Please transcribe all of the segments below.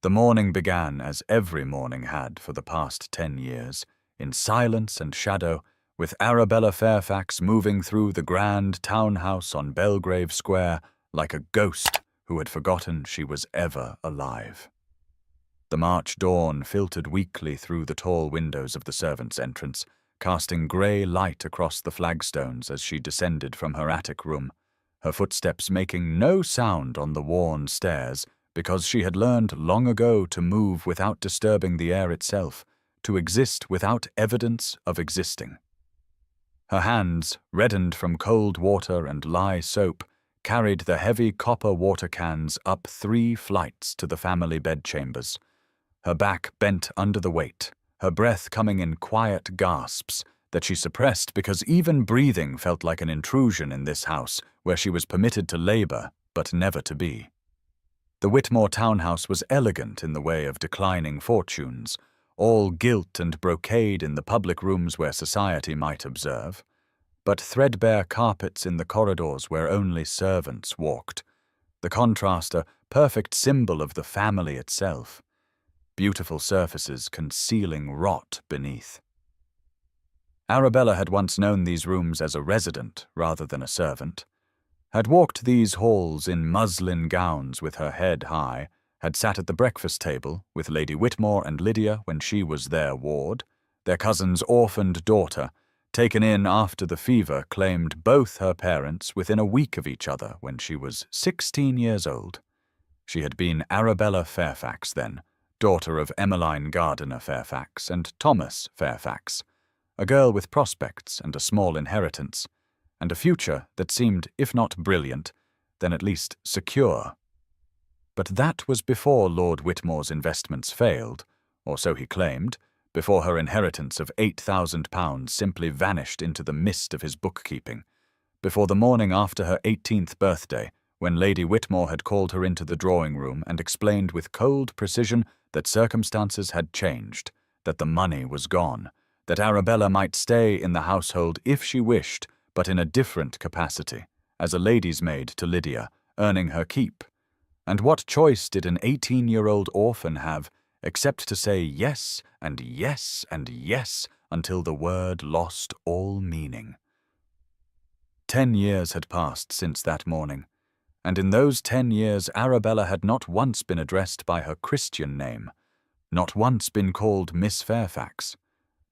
The morning began as every morning had for the past 10 years, in silence and shadow, with Arabella Fairfax moving through the grand townhouse on Belgrave Square like a ghost who had forgotten she was ever alive. The March dawn filtered weakly through the tall windows of the servants' entrance, casting grey light across the flagstones as she descended from her attic room, her footsteps making no sound on the worn stairs, because she had learned long ago to move without disturbing the air itself, to exist without evidence of existing. Her hands, reddened from cold water and lye soap, carried the heavy copper water cans up 3 flights to the family bedchambers. Her back bent under the weight, her breath coming in quiet gasps that she suppressed because even breathing felt like an intrusion in this house where she was permitted to labor but never to be. The Whitmore townhouse was elegant in the way of declining fortunes, all gilt and brocade in the public rooms where society might observe, but threadbare carpets in the corridors where only servants walked, the contrast a perfect symbol of the family itself, beautiful surfaces concealing rot beneath. Arabella had once known these rooms as a resident rather than a servant, had walked these halls in muslin gowns with her head high, had sat at the breakfast table with Lady Whitmore and Lydia when she was their ward, their cousin's orphaned daughter, taken in after the fever claimed both her parents within a week of each other when she was 16 years old. She had been Arabella Fairfax then, daughter of Emmeline Gardiner Fairfax and Thomas Fairfax, a girl with prospects and a small inheritance, and a future that seemed, if not brilliant, then at least secure. But that was before Lord Whitmore's investments failed, or so he claimed, before her inheritance of £8,000 simply vanished into the mist of his bookkeeping, before the morning after her 18th birthday, when Lady Whitmore had called her into the drawing-room and explained with cold precision that circumstances had changed, that the money was gone, that Arabella might stay in the household if she wished, but in a different capacity, as a lady's maid to Lydia, earning her keep. And what choice did an 18-year-old orphan have except to say yes and yes and yes until the word lost all meaning? 10 years had passed since that morning, and in those 10 years Arabella had not once been addressed by her Christian name, not once been called Miss Fairfax,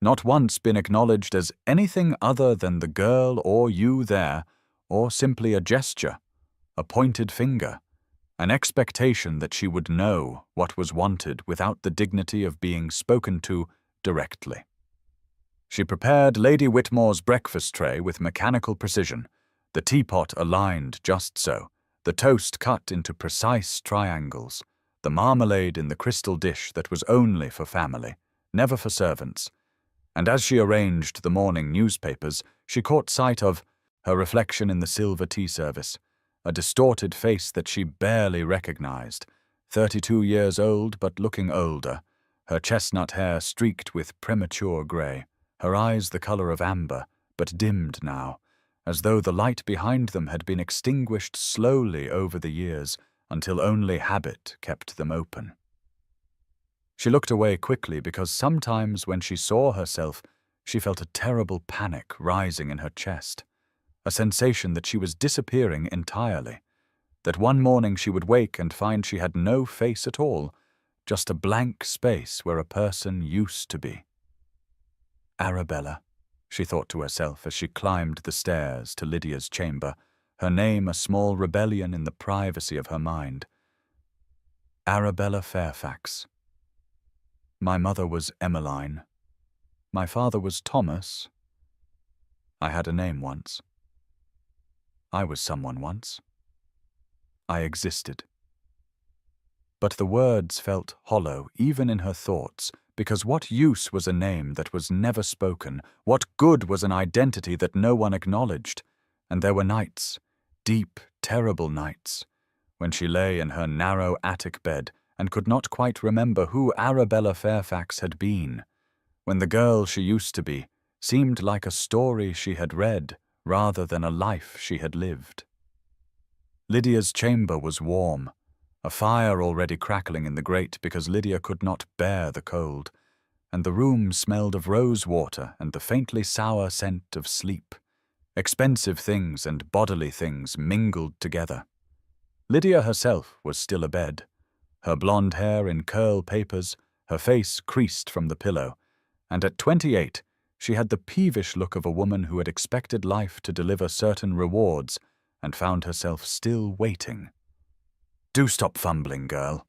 not once been acknowledged as anything other than the girl or you there, or simply a gesture, a pointed finger, an expectation that she would know what was wanted without the dignity of being spoken to directly. She prepared Lady Whitmore's breakfast tray with mechanical precision, the teapot aligned just so, the toast cut into precise triangles, the marmalade in the crystal dish that was only for family, never for servants, and as she arranged the morning newspapers, she caught sight of her reflection in the silver tea service, a distorted face that she barely recognized, 32 years old but looking older, her chestnut hair streaked with premature grey, her eyes the color of amber, but dimmed now, as though the light behind them had been extinguished slowly over the years until only habit kept them open. She looked away quickly because sometimes when she saw herself, she felt a terrible panic rising in her chest, a sensation that she was disappearing entirely, that one morning she would wake and find she had no face at all, just a blank space where a person used to be. Arabella, she thought to herself as she climbed the stairs to Lydia's chamber, her name a small rebellion in the privacy of her mind. Arabella Fairfax. My mother was Emmeline. My father was Thomas. I had a name once. I was someone once. I existed. But the words felt hollow even in her thoughts, because what use was a name that was never spoken? What good was an identity that no one acknowledged? And there were nights, deep, terrible nights, when she lay in her narrow attic bed and could not quite remember who Arabella Fairfax had been, when the girl she used to be seemed like a story she had read rather than a life she had lived. Lydia's chamber was warm, a fire already crackling in the grate because Lydia could not bear the cold, and the room smelled of rose water and the faintly sour scent of sleep. Expensive things and bodily things mingled together. Lydia herself was still abed, her blonde hair in curl papers, her face creased from the pillow, and at 28 she had the peevish look of a woman who had expected life to deliver certain rewards and found herself still waiting. "Do stop fumbling, girl,"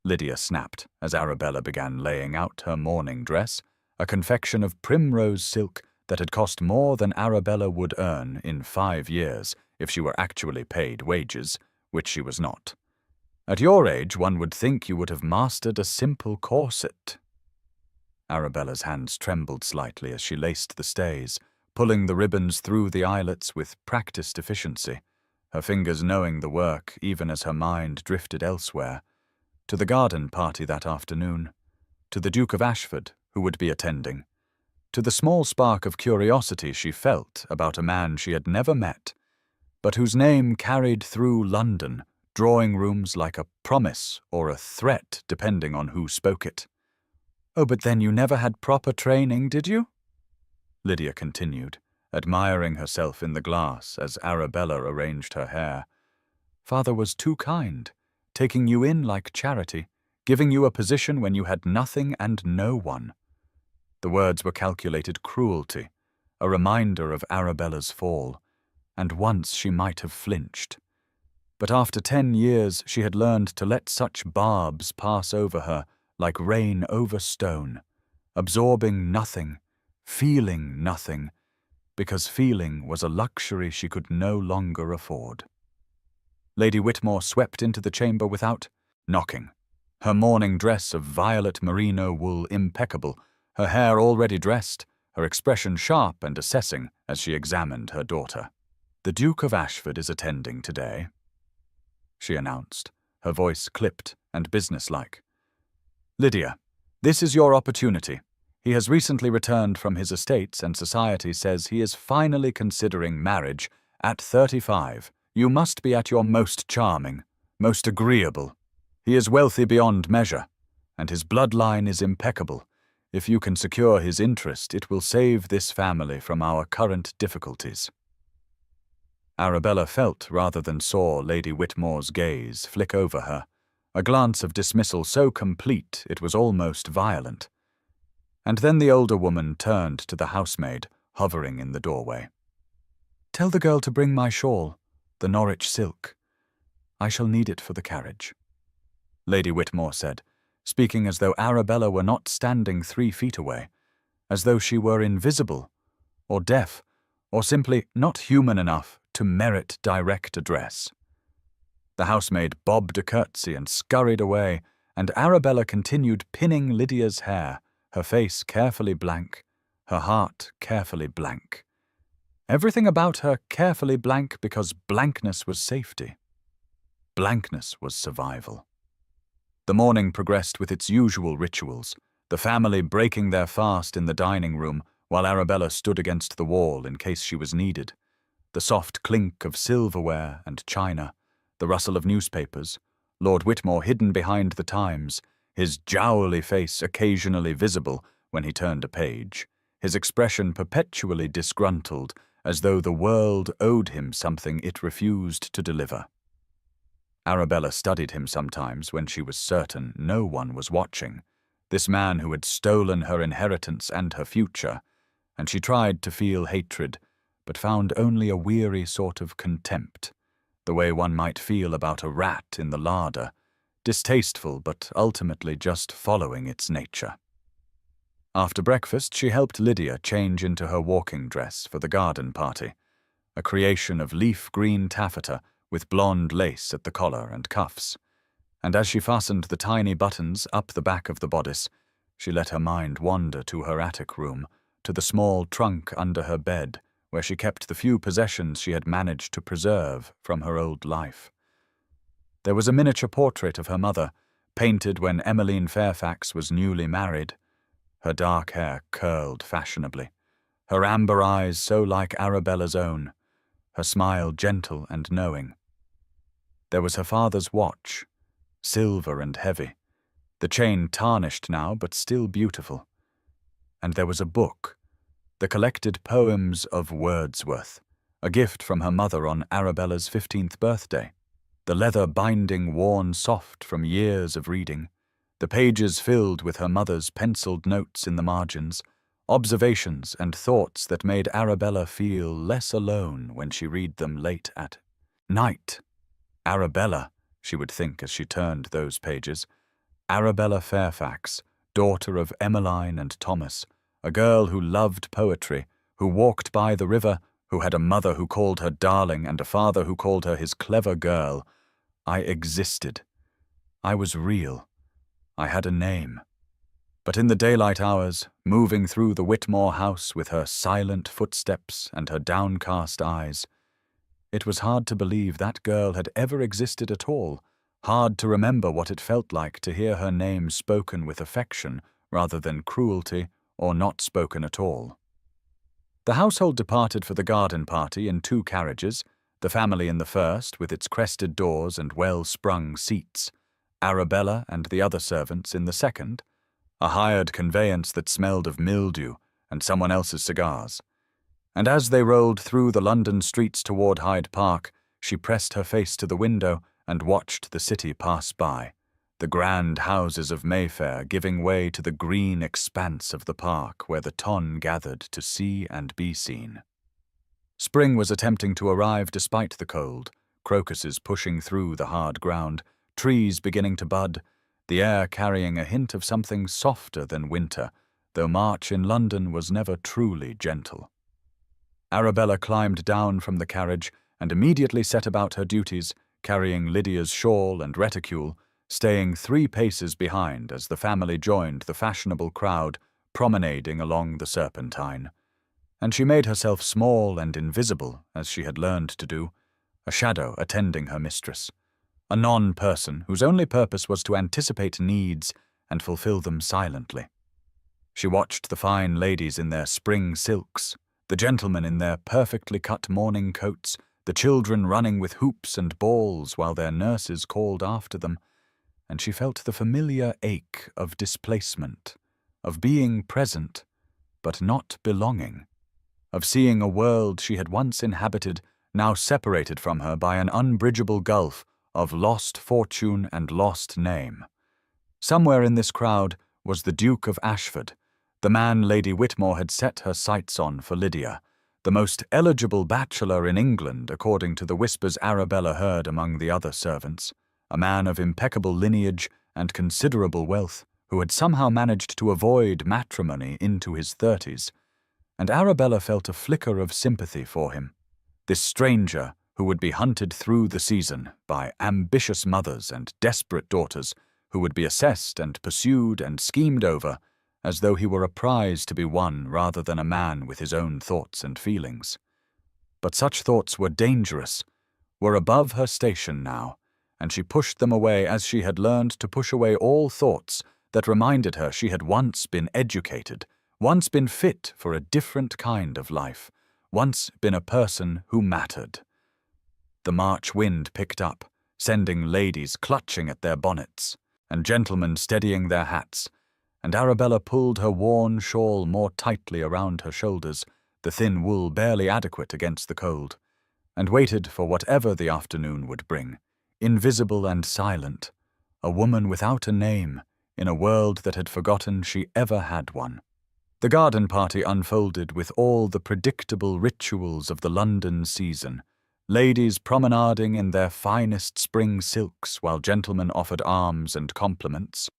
Lydia snapped as Arabella began laying out her morning dress, a confection of primrose silk that had cost more than Arabella would earn in 5 years if she were actually paid wages, which she was not. "At your age, one would think you would have mastered a simple corset." Arabella's hands trembled slightly as she laced the stays, pulling the ribbons through the eyelets with practiced efficiency, her fingers knowing the work even as her mind drifted elsewhere, to the garden party that afternoon, to the Duke of Ashford, who would be attending, to the small spark of curiosity she felt about a man she had never met, but whose name carried through London drawing rooms like a promise or a threat depending on who spoke it. "Oh, but then you never had proper training, did you?" Lydia continued, admiring herself in the glass as Arabella arranged her hair. "Father was too kind, taking you in like charity, giving you a position when you had nothing and no one." The words were calculated cruelty, a reminder of Arabella's fall, and once she might have flinched. But after 10 years she had learned to let such barbs pass over her like rain over stone, absorbing nothing, feeling nothing, because feeling was a luxury she could no longer afford. Lady Whitmore swept into the chamber without knocking, her morning dress of violet merino wool impeccable, her hair already dressed, her expression sharp and assessing as she examined her daughter. "The Duke of Ashford is attending today," she announced, her voice clipped and businesslike. "Lydia, this is your opportunity. He has recently returned from his estates and society says he is finally considering marriage at 35. You must be at your most charming, most agreeable. He is wealthy beyond measure, and his bloodline is impeccable. If you can secure his interest, it will save this family from our current difficulties." Arabella felt rather than saw Lady Whitmore's gaze flick over her, a glance of dismissal so complete it was almost violent. And then the older woman turned to the housemaid, hovering in the doorway. "Tell the girl to bring my shawl, the Norwich silk. I shall need it for the carriage," Lady Whitmore said, speaking as though Arabella were not standing 3 feet away, as though she were invisible, or deaf, or simply not human enough to merit direct address. The housemaid bobbed a curtsy and scurried away, and Arabella continued pinning Lydia's hair, her face carefully blank, her heart carefully blank. Everything about her carefully blank because blankness was safety. Blankness was survival. The morning progressed with its usual rituals, the family breaking their fast in the dining room while Arabella stood against the wall in case she was needed. The soft clink of silverware and china, the rustle of newspapers, Lord Whitmore hidden behind the Times, his jowly face occasionally visible when he turned a page, his expression perpetually disgruntled, as though the world owed him something it refused to deliver. Arabella studied him sometimes when she was certain no one was watching, this man who had stolen her inheritance and her future, and she tried to feel hatred, but found only a weary sort of contempt, the way one might feel about a rat in the larder, distasteful but ultimately just following its nature. After breakfast, she helped Lydia change into her walking dress for the garden party, a creation of leaf green taffeta with blonde lace at the collar and cuffs, and as she fastened the tiny buttons up the back of the bodice, she let her mind wander to her attic room, to the small trunk under her bed, where she kept the few possessions she had managed to preserve from her old life. There was a miniature portrait of her mother, painted when Emmeline Fairfax was newly married, her dark hair curled fashionably, her amber eyes so like Arabella's own, her smile gentle and knowing. There was her father's watch, silver and heavy, the chain tarnished now but still beautiful. And there was a book, the collected poems of Wordsworth, a gift from her mother on Arabella's 15th birthday, the leather binding worn soft from years of reading, the pages filled with her mother's penciled notes in the margins, observations and thoughts that made Arabella feel less alone when she read them late at night. Arabella, she would think as she turned those pages, Arabella Fairfax, daughter of Emmeline and Thomas, a girl who loved poetry, who walked by the river, who had a mother who called her darling and a father who called her his clever girl. I existed. I was real. I had a name. But in the daylight hours, moving through the Whitmore house with her silent footsteps and her downcast eyes, it was hard to believe that girl had ever existed at all, hard to remember what it felt like to hear her name spoken with affection rather than cruelty or not spoken at all. The household departed for the garden party in 2 carriages, the family in the first with its crested doors and well-sprung seats, Arabella and the other servants in the second, a hired conveyance that smelled of mildew and someone else's cigars. And as they rolled through the London streets toward Hyde Park, she pressed her face to the window and watched the city pass by, the grand houses of Mayfair giving way to the green expanse of the park where the ton gathered to see and be seen. Spring was attempting to arrive despite the cold, crocuses pushing through the hard ground, trees beginning to bud, the air carrying a hint of something softer than winter, though March in London was never truly gentle. Arabella climbed down from the carriage and immediately set about her duties, carrying Lydia's shawl and reticule, staying 3 paces behind as the family joined the fashionable crowd promenading along the Serpentine. And she made herself small and invisible, as she had learned to do, a shadow attending her mistress, a non-person whose only purpose was to anticipate needs and fulfill them silently. She watched the fine ladies in their spring silks, the gentlemen in their perfectly cut morning coats, the children running with hoops and balls while their nurses called after them, and she felt the familiar ache of displacement, of being present, but not belonging, of seeing a world she had once inhabited now separated from her by an unbridgeable gulf of lost fortune and lost name. Somewhere in this crowd was the Duke of Ashford, the man Lady Whitmore had set her sights on for Lydia, the most eligible bachelor in England according to the whispers Arabella heard among the other servants, a man of impeccable lineage and considerable wealth who had somehow managed to avoid matrimony into his 30s, and Arabella felt a flicker of sympathy for him, this stranger who would be hunted through the season by ambitious mothers and desperate daughters who would be assessed and pursued and schemed over as though he were a prize to be won rather than a man with his own thoughts and feelings. But such thoughts were dangerous, were above her station now, and she pushed them away as she had learned to push away all thoughts that reminded her she had once been educated, once been fit for a different kind of life, once been a person who mattered. The March wind picked up, sending ladies clutching at their bonnets, and gentlemen steadying their hats, and Arabella pulled her worn shawl more tightly around her shoulders, the thin wool barely adequate against the cold, and waited for whatever the afternoon would bring, invisible and silent, a woman without a name, in a world that had forgotten she ever had one. The garden party unfolded with all the predictable rituals of the London season, ladies promenading in their finest spring silks while gentlemen offered arms and compliments,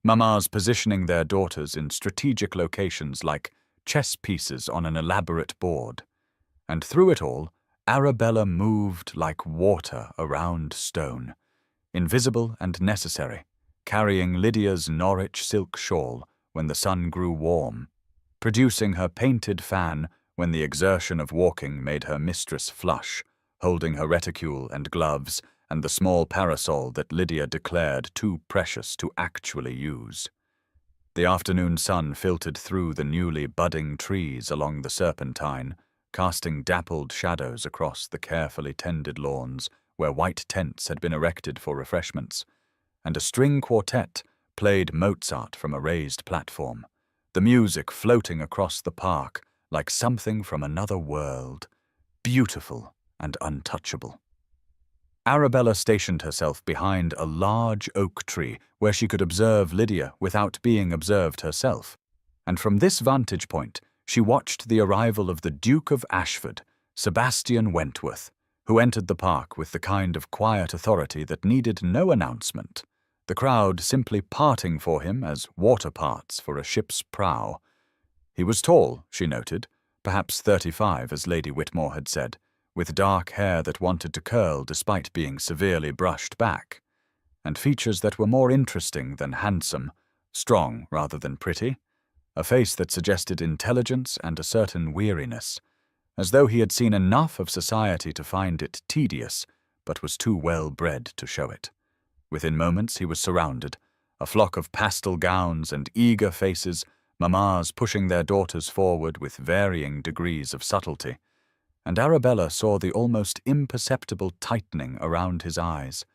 mammas positioning their daughters in strategic locations like chess pieces on an elaborate board. And through it all, Arabella moved like water around stone, invisible and necessary, carrying Lydia's Norwich silk shawl when the sun grew warm, producing her painted fan when the exertion of walking made her mistress flush, holding her reticule and gloves and the small parasol that Lydia declared too precious to actually use. The afternoon sun filtered through the newly budding trees along the Serpentine, casting dappled shadows across the carefully tended lawns where white tents had been erected for refreshments, and a string quartet played Mozart from a raised platform, the music floating across the park like something from another world, beautiful and untouchable. Arabella stationed herself behind a large oak tree where she could observe Lydia without being observed herself, and from this vantage point she watched the arrival of the Duke of Ashford, Sebastian Wentworth, who entered the park with the kind of quiet authority that needed no announcement, the crowd simply parting for him as water parts for a ship's prow. He was tall, she noted, perhaps 35, as Lady Whitmore had said, with dark hair that wanted to curl despite being severely brushed back, and features that were more interesting than handsome, strong rather than pretty, a face that suggested intelligence and a certain weariness, as though he had seen enough of society to find it tedious, but was too well bred to show it. Within moments he was surrounded, a flock of pastel gowns and eager faces, mammas pushing their daughters forward with varying degrees of subtlety, and Arabella saw the almost imperceptible tightening around his eyes,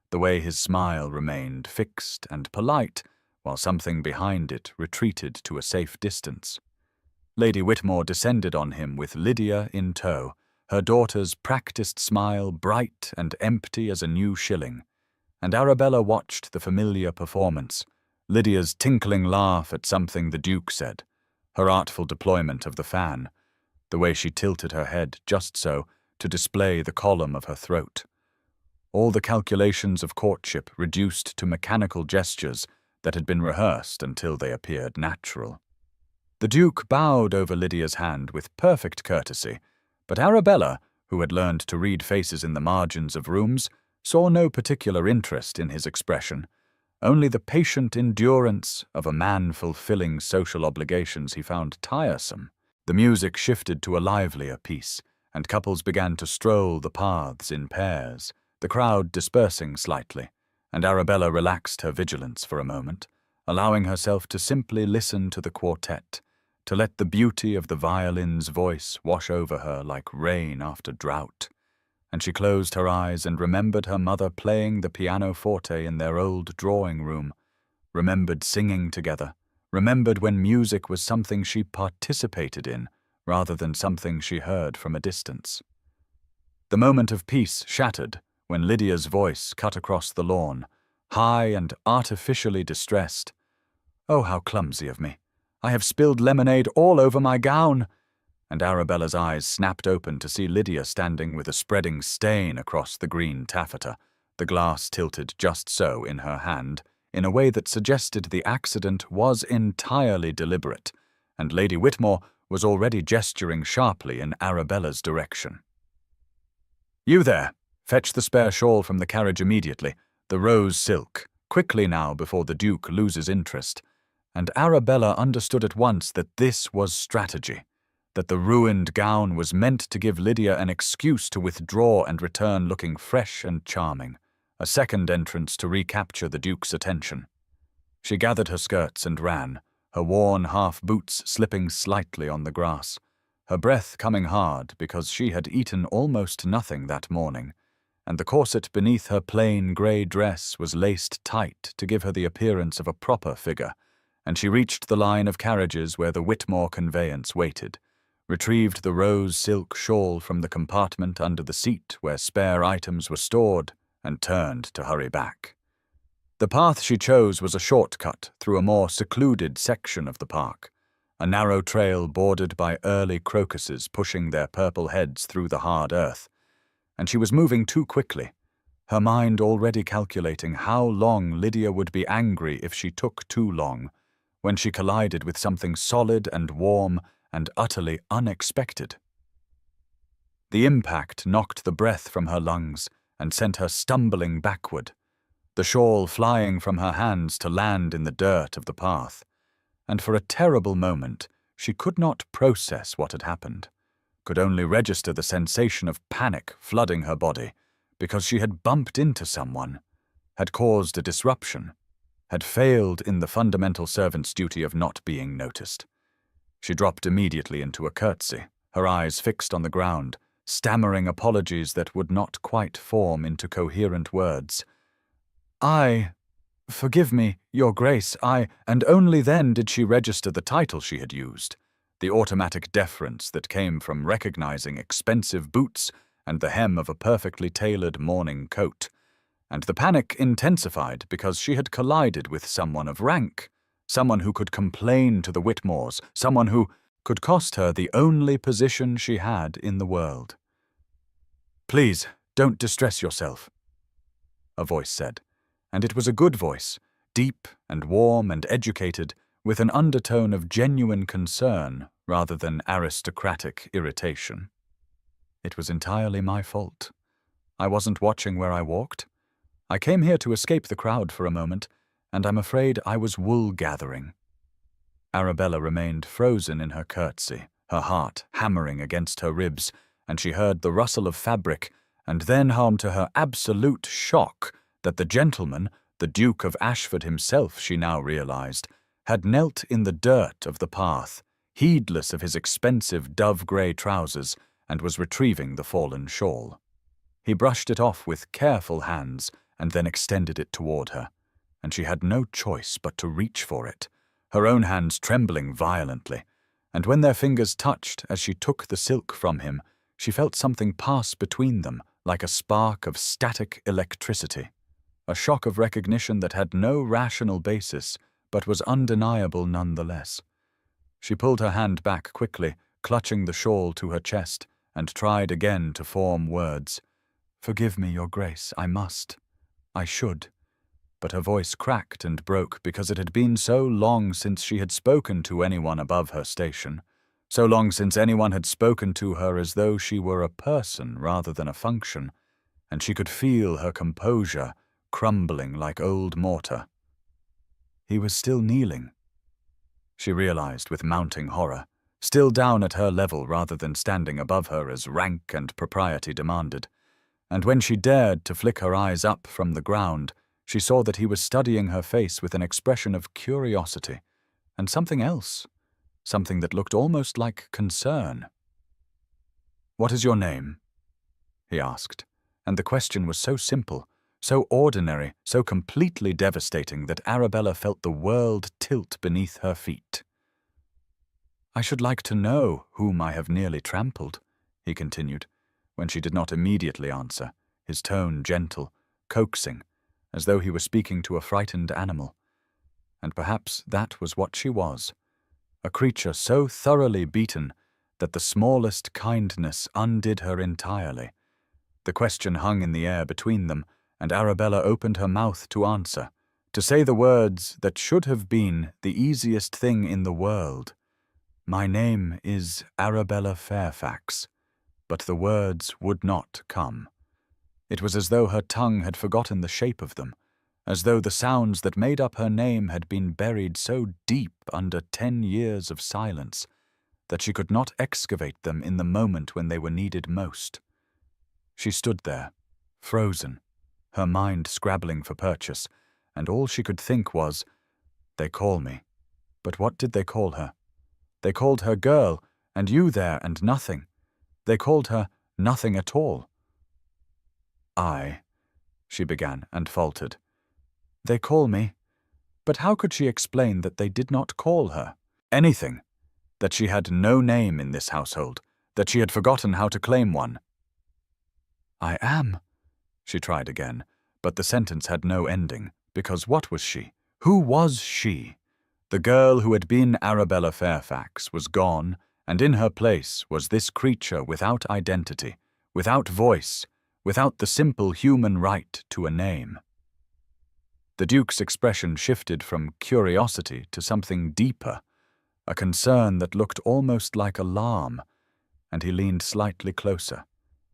the way his smile remained fixed and polite, while something behind it retreated to a safe distance. Lady Whitmore descended on him with Lydia in tow, her daughter's practiced smile bright and empty as a new shilling, and Arabella watched the familiar performance, Lydia's tinkling laugh at something the Duke said, her artful deployment of the fan, the way she tilted her head just so to display the column of her throat. All the calculations of courtship reduced to mechanical gestures that had been rehearsed until they appeared natural. The Duke bowed over Lydia's hand with perfect courtesy, but Arabella, who had learned to read faces in the margins of rooms, saw no particular interest in his expression, only the patient endurance of a man fulfilling social obligations he found tiresome. The music shifted to a livelier piece, and couples began to stroll the paths in pairs, the crowd dispersing slightly, and Arabella relaxed her vigilance for a moment, allowing herself to simply listen to the quartet, to let the beauty of the violin's voice wash over her like rain after drought. And she closed her eyes and remembered her mother playing the pianoforte in their old drawing-room, remembered singing together, remembered when music was something she participated in rather than something she heard from a distance. The moment of peace shattered when Lydia's voice cut across the lawn, high and artificially distressed. "Oh, how clumsy of me! I have spilled lemonade all over my gown!" And Arabella's eyes snapped open to see Lydia standing with a spreading stain across the green taffeta, the glass tilted just so in her hand, in a way that suggested the accident was entirely deliberate, and Lady Whitmore was already gesturing sharply in Arabella's direction. "You there! Fetch the spare shawl from the carriage immediately, the rose silk, quickly now before the Duke loses interest." And Arabella understood at once that this was strategy, that the ruined gown was meant to give Lydia an excuse to withdraw and return looking fresh and charming, a second entrance to recapture the Duke's attention. She gathered her skirts and ran, her worn half-boots slipping slightly on the grass, her breath coming hard because she had eaten almost nothing that morning, and the corset beneath her plain grey dress was laced tight to give her the appearance of a proper figure, and she reached the line of carriages where the Whitmore conveyance waited, retrieved the rose silk shawl from the compartment under the seat where spare items were stored, and turned to hurry back. The path she chose was a shortcut through a more secluded section of the park, a narrow trail bordered by early crocuses pushing their purple heads through the hard earth, and she was moving too quickly, her mind already calculating how long Lydia would be angry if she took too long, when she collided with something solid and warm and utterly unexpected. The impact knocked the breath from her lungs and sent her stumbling backward, the shawl flying from her hands to land in the dirt of the path, and for a terrible moment she could not process what had happened, could only register the sensation of panic flooding her body, because she had bumped into someone, had caused a disruption, had failed in the fundamental servant's duty of not being noticed. She dropped immediately into a curtsy, her eyes fixed on the ground, stammering apologies that would not quite form into coherent words. Forgive me, Your Grace, and only then did she register the title she had used, the automatic deference that came from recognizing expensive boots and the hem of a perfectly tailored morning coat. And the panic intensified because she had collided with someone of rank, someone who could complain to the Whitmores, someone who could cost her the only position she had in the world. "Please, don't distress yourself," a voice said, and it was a good voice, deep and warm and educated, with an undertone of genuine concern rather than aristocratic irritation. It was entirely my fault. I wasn't watching where I walked. I came here to escape the crowd for a moment, and I'm afraid I was wool-gathering. Arabella remained frozen in her curtsy, her heart hammering against her ribs, and she heard the rustle of fabric, and then home to her absolute shock that the gentleman, the Duke of Ashford himself, she now realized, had knelt in the dirt of the path, heedless of his expensive dove-grey trousers, and was retrieving the fallen shawl. He brushed it off with careful hands and then extended it toward her, and she had no choice but to reach for it, her own hands trembling violently, and when their fingers touched as she took the silk from him, she felt something pass between them like a spark of static electricity, a shock of recognition that had no rational basis but was undeniable nonetheless. She pulled her hand back quickly, clutching the shawl to her chest, and tried again to form words. "Forgive me, Your Grace, I must. I should." But her voice cracked and broke because it had been so long since she had spoken to anyone above her station, so long since anyone had spoken to her as though she were a person rather than a function, and she could feel her composure crumbling like old mortar. He was still kneeling, she realized with mounting horror, still down at her level rather than standing above her as rank and propriety demanded. And when she dared to flick her eyes up from the ground, she saw that he was studying her face with an expression of curiosity, and something else, something that looked almost like concern. "What is your name?" he asked, and the question was so simple, so ordinary, so completely devastating that Arabella felt the world tilt beneath her feet. "I should like to know whom I have nearly trampled," he continued, when she did not immediately answer, his tone gentle, coaxing, as though he were speaking to a frightened animal. And perhaps that was what she was, a creature so thoroughly beaten that the smallest kindness undid her entirely. The question hung in the air between them, and Arabella opened her mouth to answer, to say the words that should have been the easiest thing in the world. "My name is Arabella Fairfax," but the words would not come. It was as though her tongue had forgotten the shape of them, as though the sounds that made up her name had been buried so deep under 10 years of silence that she could not excavate them in the moment when they were needed most. She stood there, frozen, her mind scrabbling for purchase, and all she could think was, "They call me." But what did they call her? They called her girl, and you there, and nothing. They called her nothing at all. She began, and faltered. "They call me." But how could she explain that they did not call her anything, that she had no name in this household, that she had forgotten how to claim one? "I am," she tried again, but the sentence had no ending, because what was she? Who was she? The girl who had been Arabella Fairfax was gone, and in her place was this creature without identity, without voice, without the simple human right to a name. The Duke's expression shifted from curiosity to something deeper, a concern that looked almost like alarm, and he leaned slightly closer,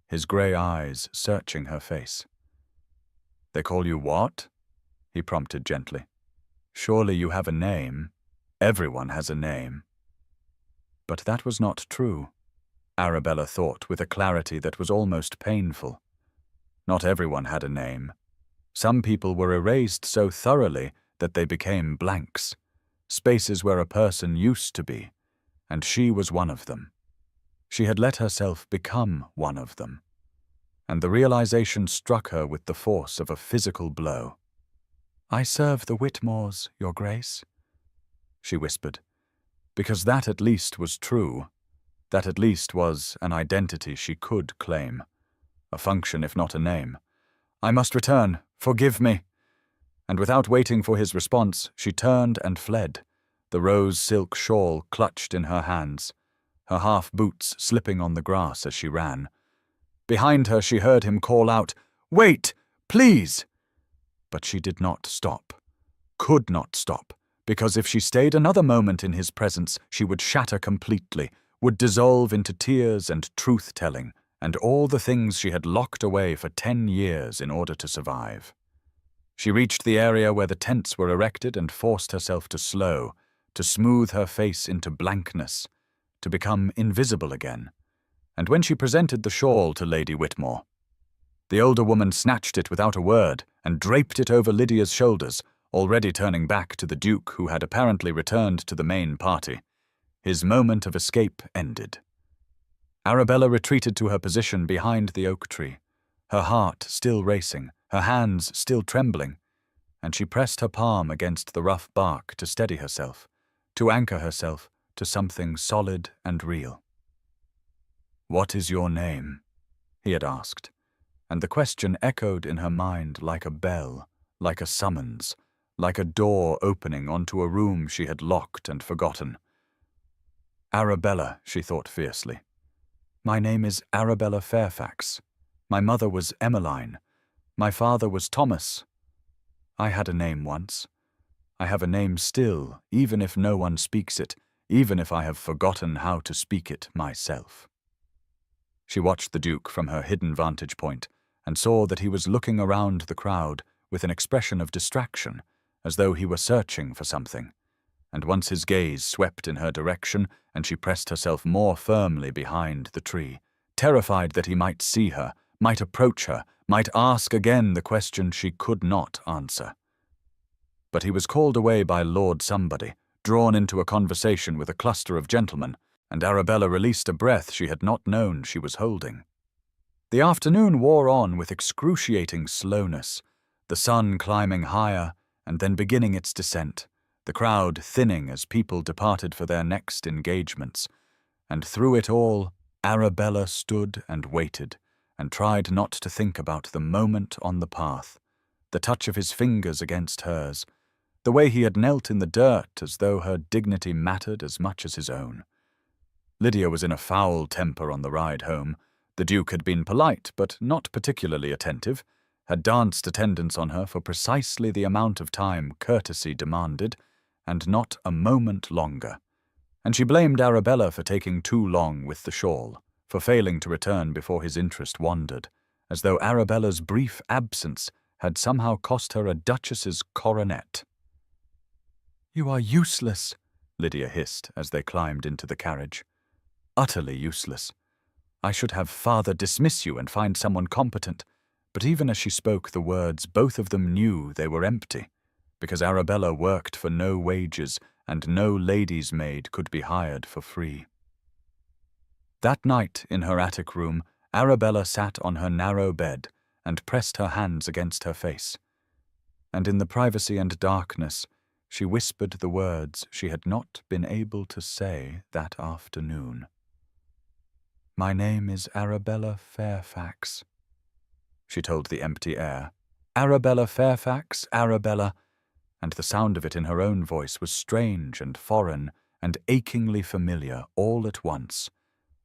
his grey eyes searching her face. "They call you what?" he prompted gently. "Surely you have a name. Everyone has a name." But that was not true, Arabella thought with a clarity that was almost painful. Not everyone had a name. Some people were erased so thoroughly that they became blanks, spaces where a person used to be, and she was one of them. She had let herself become one of them, and the realization struck her with the force of a physical blow. "I serve the Whitmores, Your Grace," she whispered, because that at least was true. That at least was an identity she could claim. A function, if not a name. "I must return. Forgive me." And without waiting for his response, she turned and fled, the rose silk shawl clutched in her hands, her half-boots slipping on the grass as she ran. Behind her she heard him call out, "Wait, please!" But she did not stop, could not stop, because if she stayed another moment in his presence, she would shatter completely, would dissolve into tears and truth-telling, and all the things she had locked away for 10 years in order to survive. She reached the area where the tents were erected and forced herself to slow, to smooth her face into blankness, to become invisible again. And when she presented the shawl to Lady Whitmore, the older woman snatched it without a word and draped it over Lydia's shoulders, already turning back to the Duke, who had apparently returned to the main party. His moment of escape ended. Arabella retreated to her position behind the oak tree, her heart still racing, her hands still trembling, and she pressed her palm against the rough bark to steady herself, to anchor herself to something solid and real. "What is your name?" he had asked, and the question echoed in her mind like a bell, like a summons, like a door opening onto a room she had locked and forgotten. "Arabella," she thought fiercely. "My name is Arabella Fairfax. My mother was Emmeline. My father was Thomas. I had a name once. I have a name still, even if no one speaks it, even if I have forgotten how to speak it myself." She watched the Duke from her hidden vantage point and saw that he was looking around the crowd with an expression of distraction, as though he were searching for something. And once his gaze swept in her direction, and she pressed herself more firmly behind the tree, terrified that he might see her, might approach her, might ask again the question she could not answer. But he was called away by Lord Somebody, drawn into a conversation with a cluster of gentlemen, and Arabella released a breath she had not known she was holding. The afternoon wore on with excruciating slowness, the sun climbing higher and then beginning its descent, the crowd thinning as people departed for their next engagements, and through it all, Arabella stood and waited, and tried not to think about the moment on the path, the touch of his fingers against hers, the way he had knelt in the dirt as though her dignity mattered as much as his own. Lydia was in a foul temper on the ride home. The Duke had been polite, but not particularly attentive, had danced attendance on her for precisely the amount of time courtesy demanded, and not a moment longer. And she blamed Arabella for taking too long with the shawl, for failing to return before his interest wandered, as though Arabella's brief absence had somehow cost her a duchess's coronet. "You are useless," Lydia hissed as they climbed into the carriage. "Utterly useless. I should have father dismiss you and find someone competent." But even as she spoke the words, both of them knew they were empty, because Arabella worked for no wages, and no lady's maid could be hired for free. That night, in her attic room, Arabella sat on her narrow bed and pressed her hands against her face. And in the privacy and darkness, she whispered the words she had not been able to say that afternoon. "My name is Arabella Fairfax," she told the empty air. "Arabella Fairfax, Arabella," and the sound of it in her own voice was strange and foreign and achingly familiar all at once,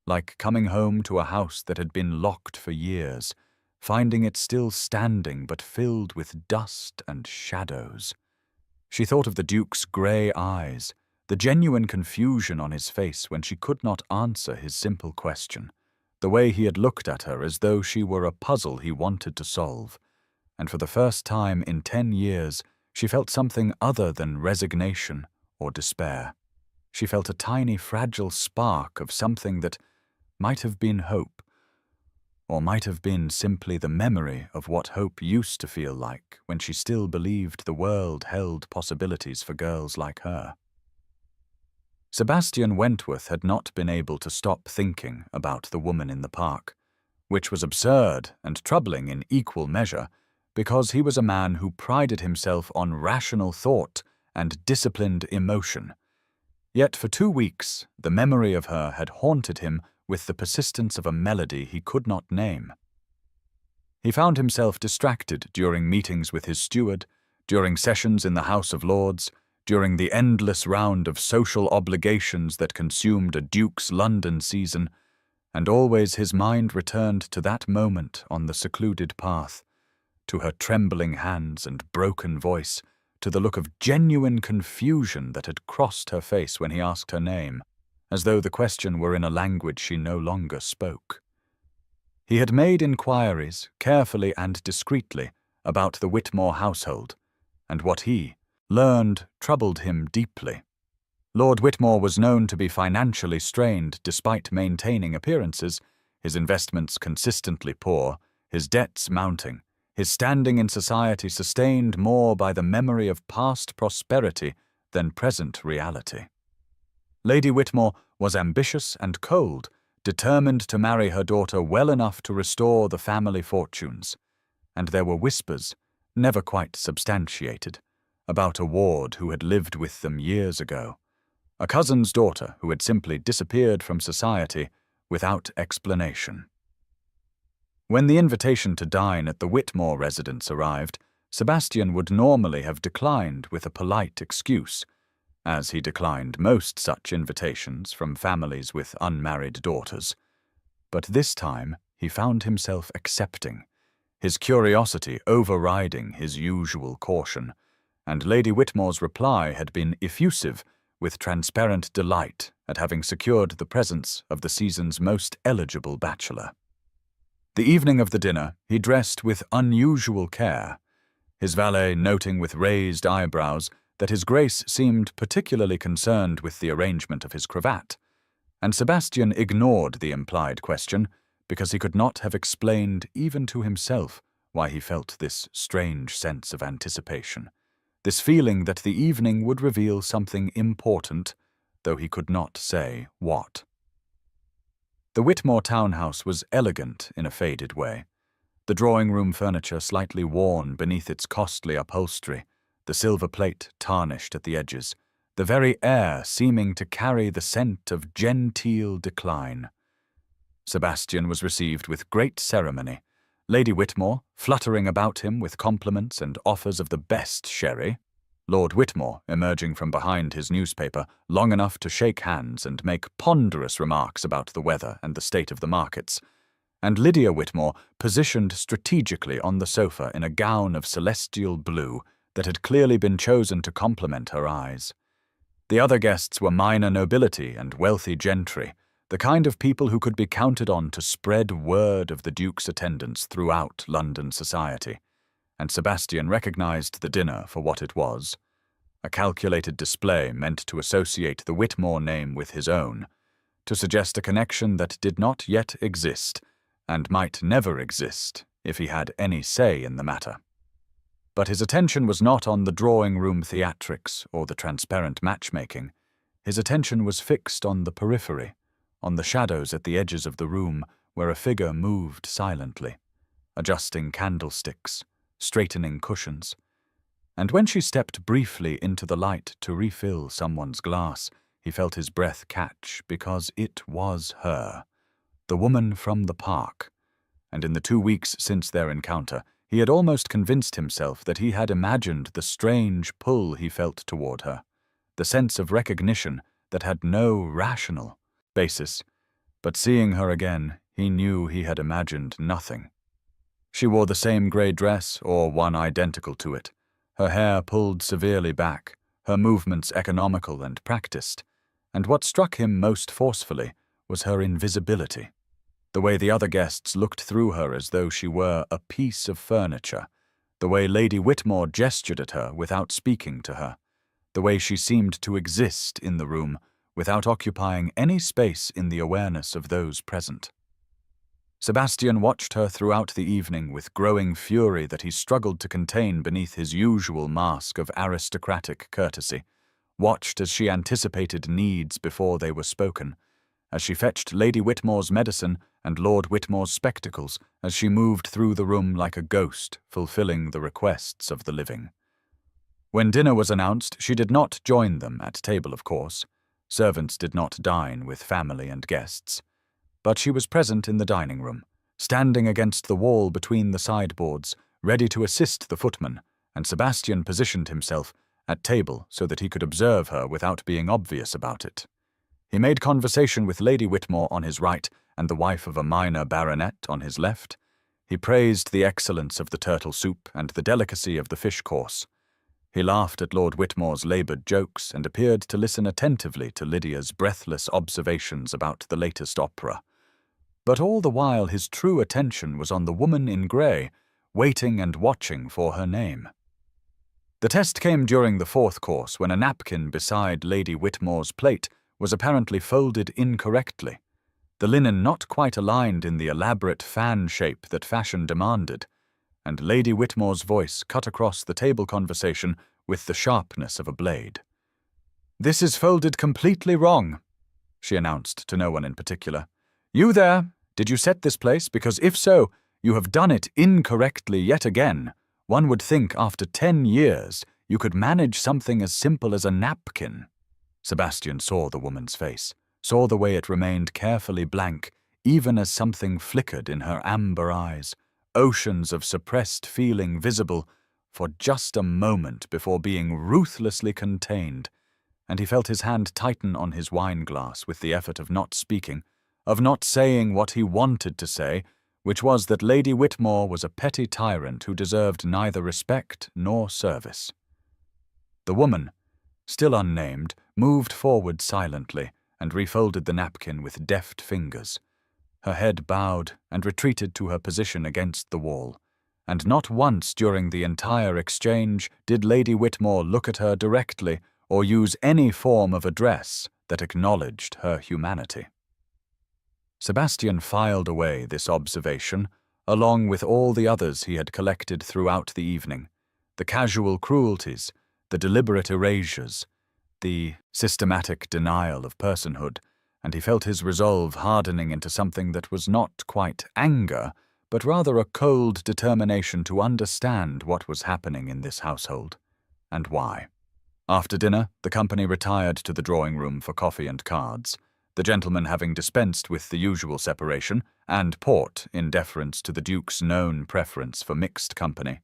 like coming home to a house that had been locked for years, finding it still standing but filled with dust and shadows. She thought of the Duke's grey eyes, the genuine confusion on his face when she could not answer his simple question, the way he had looked at her as though she were a puzzle he wanted to solve, and for the first time in 10 years she felt something other than resignation or despair. She felt a tiny fragile spark of something that might have been hope, or might have been simply the memory of what hope used to feel like when she still believed the world held possibilities for girls like her. Sebastian Wentworth had not been able to stop thinking about the woman in the park, which was absurd and troubling in equal measure, because he was a man who prided himself on rational thought and disciplined emotion. Yet for 2 weeks, the memory of her had haunted him with the persistence of a melody he could not name. He found himself distracted during meetings with his steward, during sessions in the House of Lords, during the endless round of social obligations that consumed a duke's London season, and always his mind returned to that moment on the secluded path, to her trembling hands and broken voice, to the look of genuine confusion that had crossed her face when he asked her name, as though the question were in a language she no longer spoke. He had made inquiries, carefully and discreetly, about the Whitmore household, and what he learned troubled him deeply. Lord Whitmore was known to be financially strained despite maintaining appearances, his investments consistently poor, his debts mounting, his standing in society sustained more by the memory of past prosperity than present reality. Lady Whitmore was ambitious and cold, determined to marry her daughter well enough to restore the family fortunes, and there were whispers, never quite substantiated, about a ward who had lived with them years ago, a cousin's daughter who had simply disappeared from society without explanation. When the invitation to dine at the Whitmore residence arrived, Sebastian would normally have declined with a polite excuse, as he declined most such invitations from families with unmarried daughters. But this time he found himself accepting, his curiosity overriding his usual caution, and Lady Whitmore's reply had been effusive, with transparent delight at having secured the presence of the season's most eligible bachelor. The evening of the dinner he dressed with unusual care, his valet noting with raised eyebrows that his Grace seemed particularly concerned with the arrangement of his cravat, and Sebastian ignored the implied question because he could not have explained even to himself why he felt this strange sense of anticipation, this feeling that the evening would reveal something important, though he could not say what. The Whitmore townhouse was elegant in a faded way, the drawing-room furniture slightly worn beneath its costly upholstery, the silver plate tarnished at the edges, the very air seeming to carry the scent of genteel decline. Sebastian was received with great ceremony, Lady Whitmore fluttering about him with compliments and offers of the best sherry, Lord Whitmore emerging from behind his newspaper long enough to shake hands and make ponderous remarks about the weather and the state of the markets, and Lydia Whitmore positioned strategically on the sofa in a gown of celestial blue that had clearly been chosen to complement her eyes. The other guests were minor nobility and wealthy gentry, the kind of people who could be counted on to spread word of the Duke's attendance throughout London society, and Sebastian recognized the dinner for what it was, a calculated display meant to associate the Whitmore name with his own, to suggest a connection that did not yet exist, and might never exist if he had any say in the matter. But his attention was not on the drawing-room theatrics or the transparent matchmaking. His attention was fixed on the periphery, on the shadows at the edges of the room where a figure moved silently, adjusting candlesticks, straightening cushions. And when she stepped briefly into the light to refill someone's glass, he felt his breath catch because it was her, the woman from the park, and in the 2 weeks since their encounter, he had almost convinced himself that he had imagined the strange pull he felt toward her, the sense of recognition that had no rational basis, but seeing her again, he knew he had imagined nothing. She wore the same grey dress, or one identical to it, her hair pulled severely back, her movements economical and practiced, and what struck him most forcefully was her invisibility, the way the other guests looked through her as though she were a piece of furniture, the way Lady Whitmore gestured at her without speaking to her, the way she seemed to exist in the room without occupying any space in the awareness of those present. Sebastian watched her throughout the evening with growing fury that he struggled to contain beneath his usual mask of aristocratic courtesy, watched as she anticipated needs before they were spoken, as she fetched Lady Whitmore's medicine and Lord Whitmore's spectacles as she moved through the room like a ghost, fulfilling the requests of the living. When dinner was announced, she did not join them at table, of course. Servants did not dine with family and guests. But she was present in the dining room, standing against the wall between the sideboards, ready to assist the footman, and Sebastian positioned himself at table so that he could observe her without being obvious about it. He made conversation with Lady Whitmore on his right and the wife of a minor baronet on his left. He praised the excellence of the turtle soup and the delicacy of the fish course. He laughed at Lord Whitmore's laboured jokes and appeared to listen attentively to Lydia's breathless observations about the latest opera. But all the while his true attention was on the woman in grey, waiting and watching for her name. The test came during the fourth course when a napkin beside Lady Whitmore's plate was apparently folded incorrectly, the linen not quite aligned in the elaborate fan shape that fashion demanded, and Lady Whitmore's voice cut across the table conversation with the sharpness of a blade. "This is folded completely wrong," she announced to no one in particular. "You there, did you set this place? Because if so, you have done it incorrectly yet again. One would think after 10 years you could manage something as simple as a napkin." Sebastian saw the woman's face, saw the way it remained carefully blank, even as something flickered in her amber eyes, oceans of suppressed feeling visible for just a moment before being ruthlessly contained, and he felt his hand tighten on his wine-glass with the effort of not speaking, of not saying what he wanted to say, which was that Lady Whitmore was a petty tyrant who deserved neither respect nor service. The woman, still unnamed, moved forward silently and refolded the napkin with deft fingers. Her head bowed and retreated to her position against the wall, and not once during the entire exchange did Lady Whitmore look at her directly or use any form of address that acknowledged her humanity. Sebastian filed away this observation, along with all the others he had collected throughout the evening, the casual cruelties, the deliberate erasures, the systematic denial of personhood, and he felt his resolve hardening into something that was not quite anger, but rather a cold determination to understand what was happening in this household, and why. After dinner, the company retired to the drawing-room for coffee and cards, the gentlemen having dispensed with the usual separation, and port in deference to the Duke's known preference for mixed company,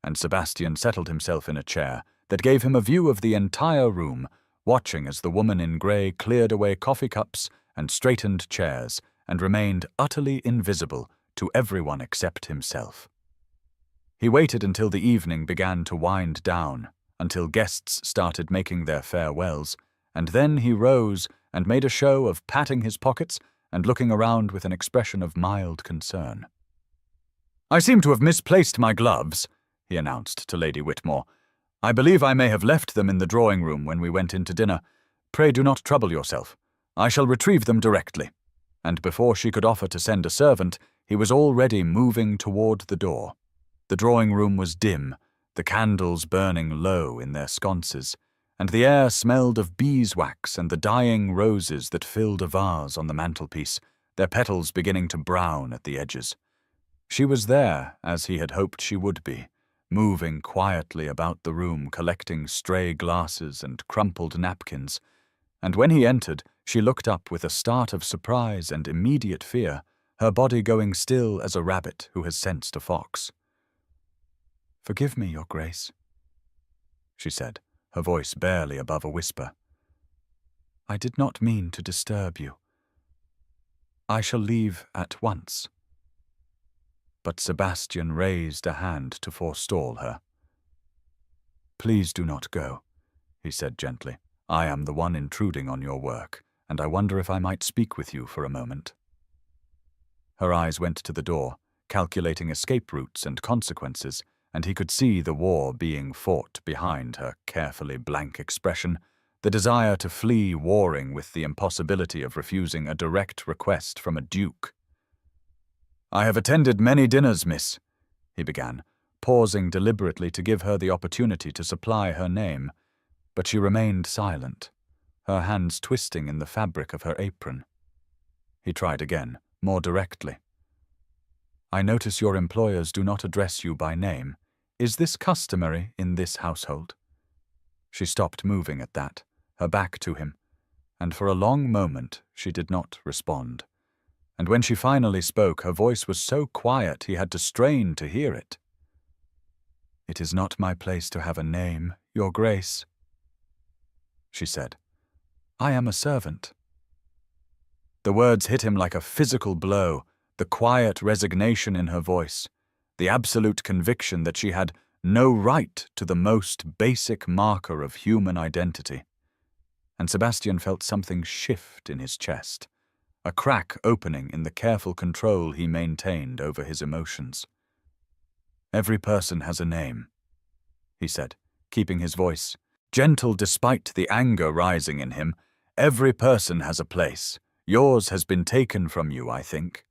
and Sebastian settled himself in a chair that gave him a view of the entire room, watching as the woman in grey cleared away coffee cups and straightened chairs and remained utterly invisible to everyone except himself. He waited until the evening began to wind down, until guests started making their farewells, and then he rose and made a show of patting his pockets and looking around with an expression of mild concern. "I seem to have misplaced my gloves," he announced to Lady Whitmore. "I believe I may have left them in the drawing-room when we went into dinner. Pray do not trouble yourself. I shall retrieve them directly." And before she could offer to send a servant, he was already moving toward the door. The drawing-room was dim, the candles burning low in their sconces, and the air smelled of beeswax and the dying roses that filled a vase on the mantelpiece, their petals beginning to brown at the edges. She was there, as he had hoped she would be, moving quietly about the room collecting stray glasses and crumpled napkins, and when he entered, she looked up with a start of surprise and immediate fear, her body going still as a rabbit who has sensed a fox. "Forgive me, Your Grace," she said, her voice barely above a whisper. "I did not mean to disturb you. I shall leave at once." But Sebastian raised a hand to forestall her. "Please do not go," he said gently. "I am the one intruding on your work, and I wonder if I might speak with you for a moment." Her eyes went to the door, calculating escape routes and consequences, and he could see the war being fought behind her carefully blank expression, the desire to flee warring with the impossibility of refusing a direct request from a duke. "I have attended many dinners, miss," he began, pausing deliberately to give her the opportunity to supply her name, but she remained silent, her hands twisting in the fabric of her apron. He tried again, more directly. I notice your employers do not address you by name. Is this customary in this household? She stopped moving at that, her back to him, and for a long moment she did not respond. And when she finally spoke, her voice was so quiet he had to strain to hear it. It is not my place to have a name, Your Grace, she said. I am a servant. The words hit him like a physical blow, the quiet resignation in her voice, the absolute conviction that she had no right to the most basic marker of human identity. And Sebastian felt something shift in his chest, a crack opening in the careful control he maintained over his emotions. Every person has a name, he said, keeping his voice gentle despite the anger rising in him. Every person has a place. Yours has been taken from you, I think.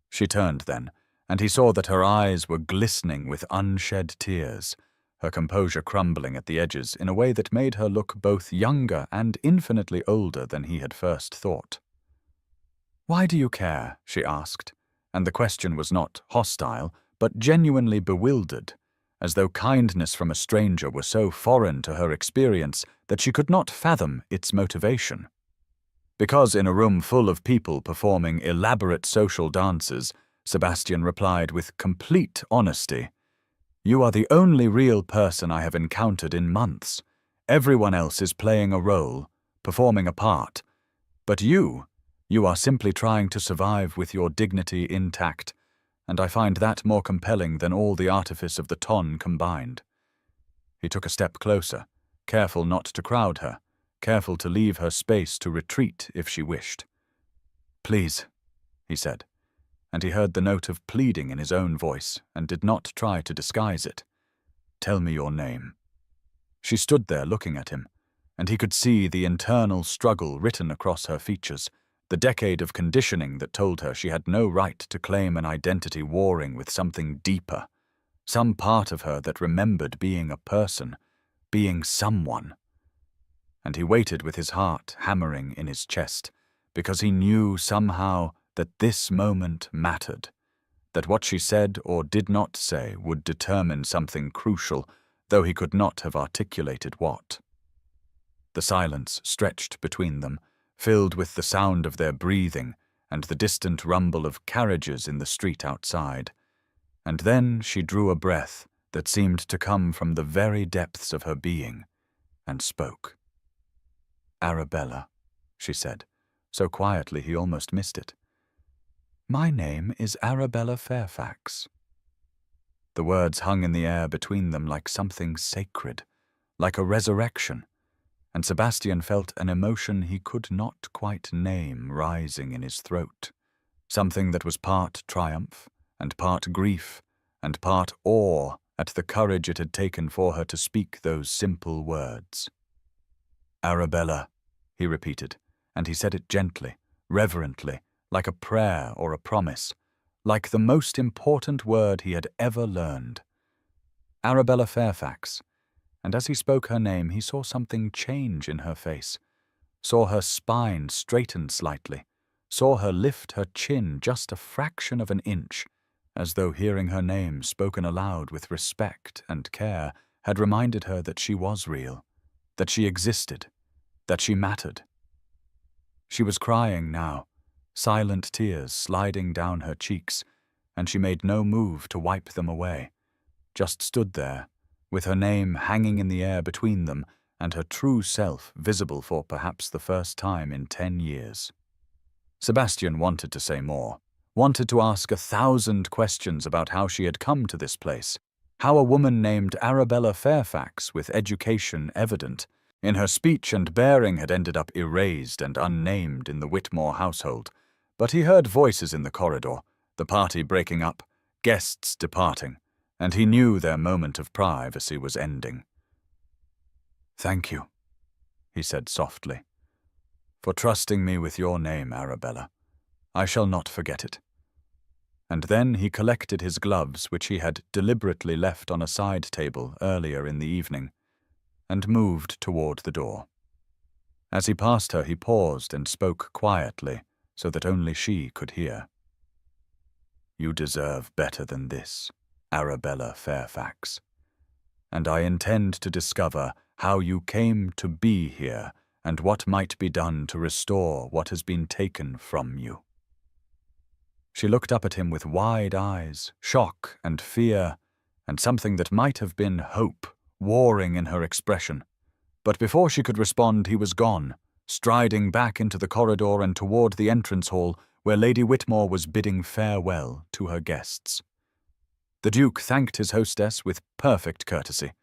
She turned then, and he saw that her eyes were glistening with unshed tears, her composure crumbling at the edges in a way that made her look both younger and infinitely older than he had first thought. Why do you care? She asked, and the question was not hostile, but genuinely bewildered, as though kindness from a stranger were so foreign to her experience that she could not fathom its motivation. Because in a room full of people performing elaborate social dances, Sebastian replied with complete honesty, You are the only real person I have encountered in months. Everyone else is playing a role, performing a part. But you are simply trying to survive with your dignity intact, and I find that more compelling than all the artifice of the ton combined. He took a step closer, careful not to crowd her, careful to leave her space to retreat if she wished. Please, he said, and he heard the note of pleading in his own voice and did not try to disguise it. Tell me your name. She stood there looking at him, and he could see the internal struggle written across her features, the decade of conditioning that told her she had no right to claim an identity warring with something deeper, some part of her that remembered being a person, being someone. And he waited with his heart hammering in his chest, because he knew somehow that this moment mattered, that what she said or did not say would determine something crucial, though he could not have articulated what. The silence stretched between them, filled with the sound of their breathing and the distant rumble of carriages in the street outside. And then she drew a breath that seemed to come from the very depths of her being, and spoke. Arabella, she said, so quietly he almost missed it. My name is Arabella Fairfax. The words hung in the air between them like something sacred, like a resurrection, and Sebastian felt an emotion he could not quite name rising in his throat, something that was part triumph and part grief and part awe at the courage it had taken for her to speak those simple words. Arabella, he repeated, and he said it gently, reverently, like a prayer or a promise, like the most important word he had ever learned. Arabella Fairfax, and as he spoke her name he saw something change in her face, saw her spine straighten slightly, saw her lift her chin just a fraction of an inch, as though hearing her name spoken aloud with respect and care had reminded her that she was real, that she existed, that she mattered. She was crying now, silent tears sliding down her cheeks, and she made no move to wipe them away, just stood there, with her name hanging in the air between them and her true self visible for perhaps the first time in 10 years. Sebastian wanted to say more, wanted to ask 1,000 questions about how she had come to this place, how a woman named Arabella Fairfax, with education evident, in her speech and bearing had ended up erased and unnamed in the Whitmore household. But he heard voices in the corridor, the party breaking up, guests departing, and he knew their moment of privacy was ending. Thank you, he said softly, for trusting me with your name, Arabella. I shall not forget it. And then he collected his gloves, which he had deliberately left on a side table earlier in the evening, and moved toward the door. As he passed her, he paused and spoke quietly, so that only she could hear. "You deserve better than this, Arabella Fairfax, and I intend to discover how you came to be here and what might be done to restore what has been taken from you." She looked up at him with wide eyes, shock and fear, and something that might have been hope warring in her expression. But before she could respond, he was gone, striding back into the corridor and toward the entrance hall where Lady Whitmore was bidding farewell to her guests. The Duke thanked his hostess with perfect courtesy,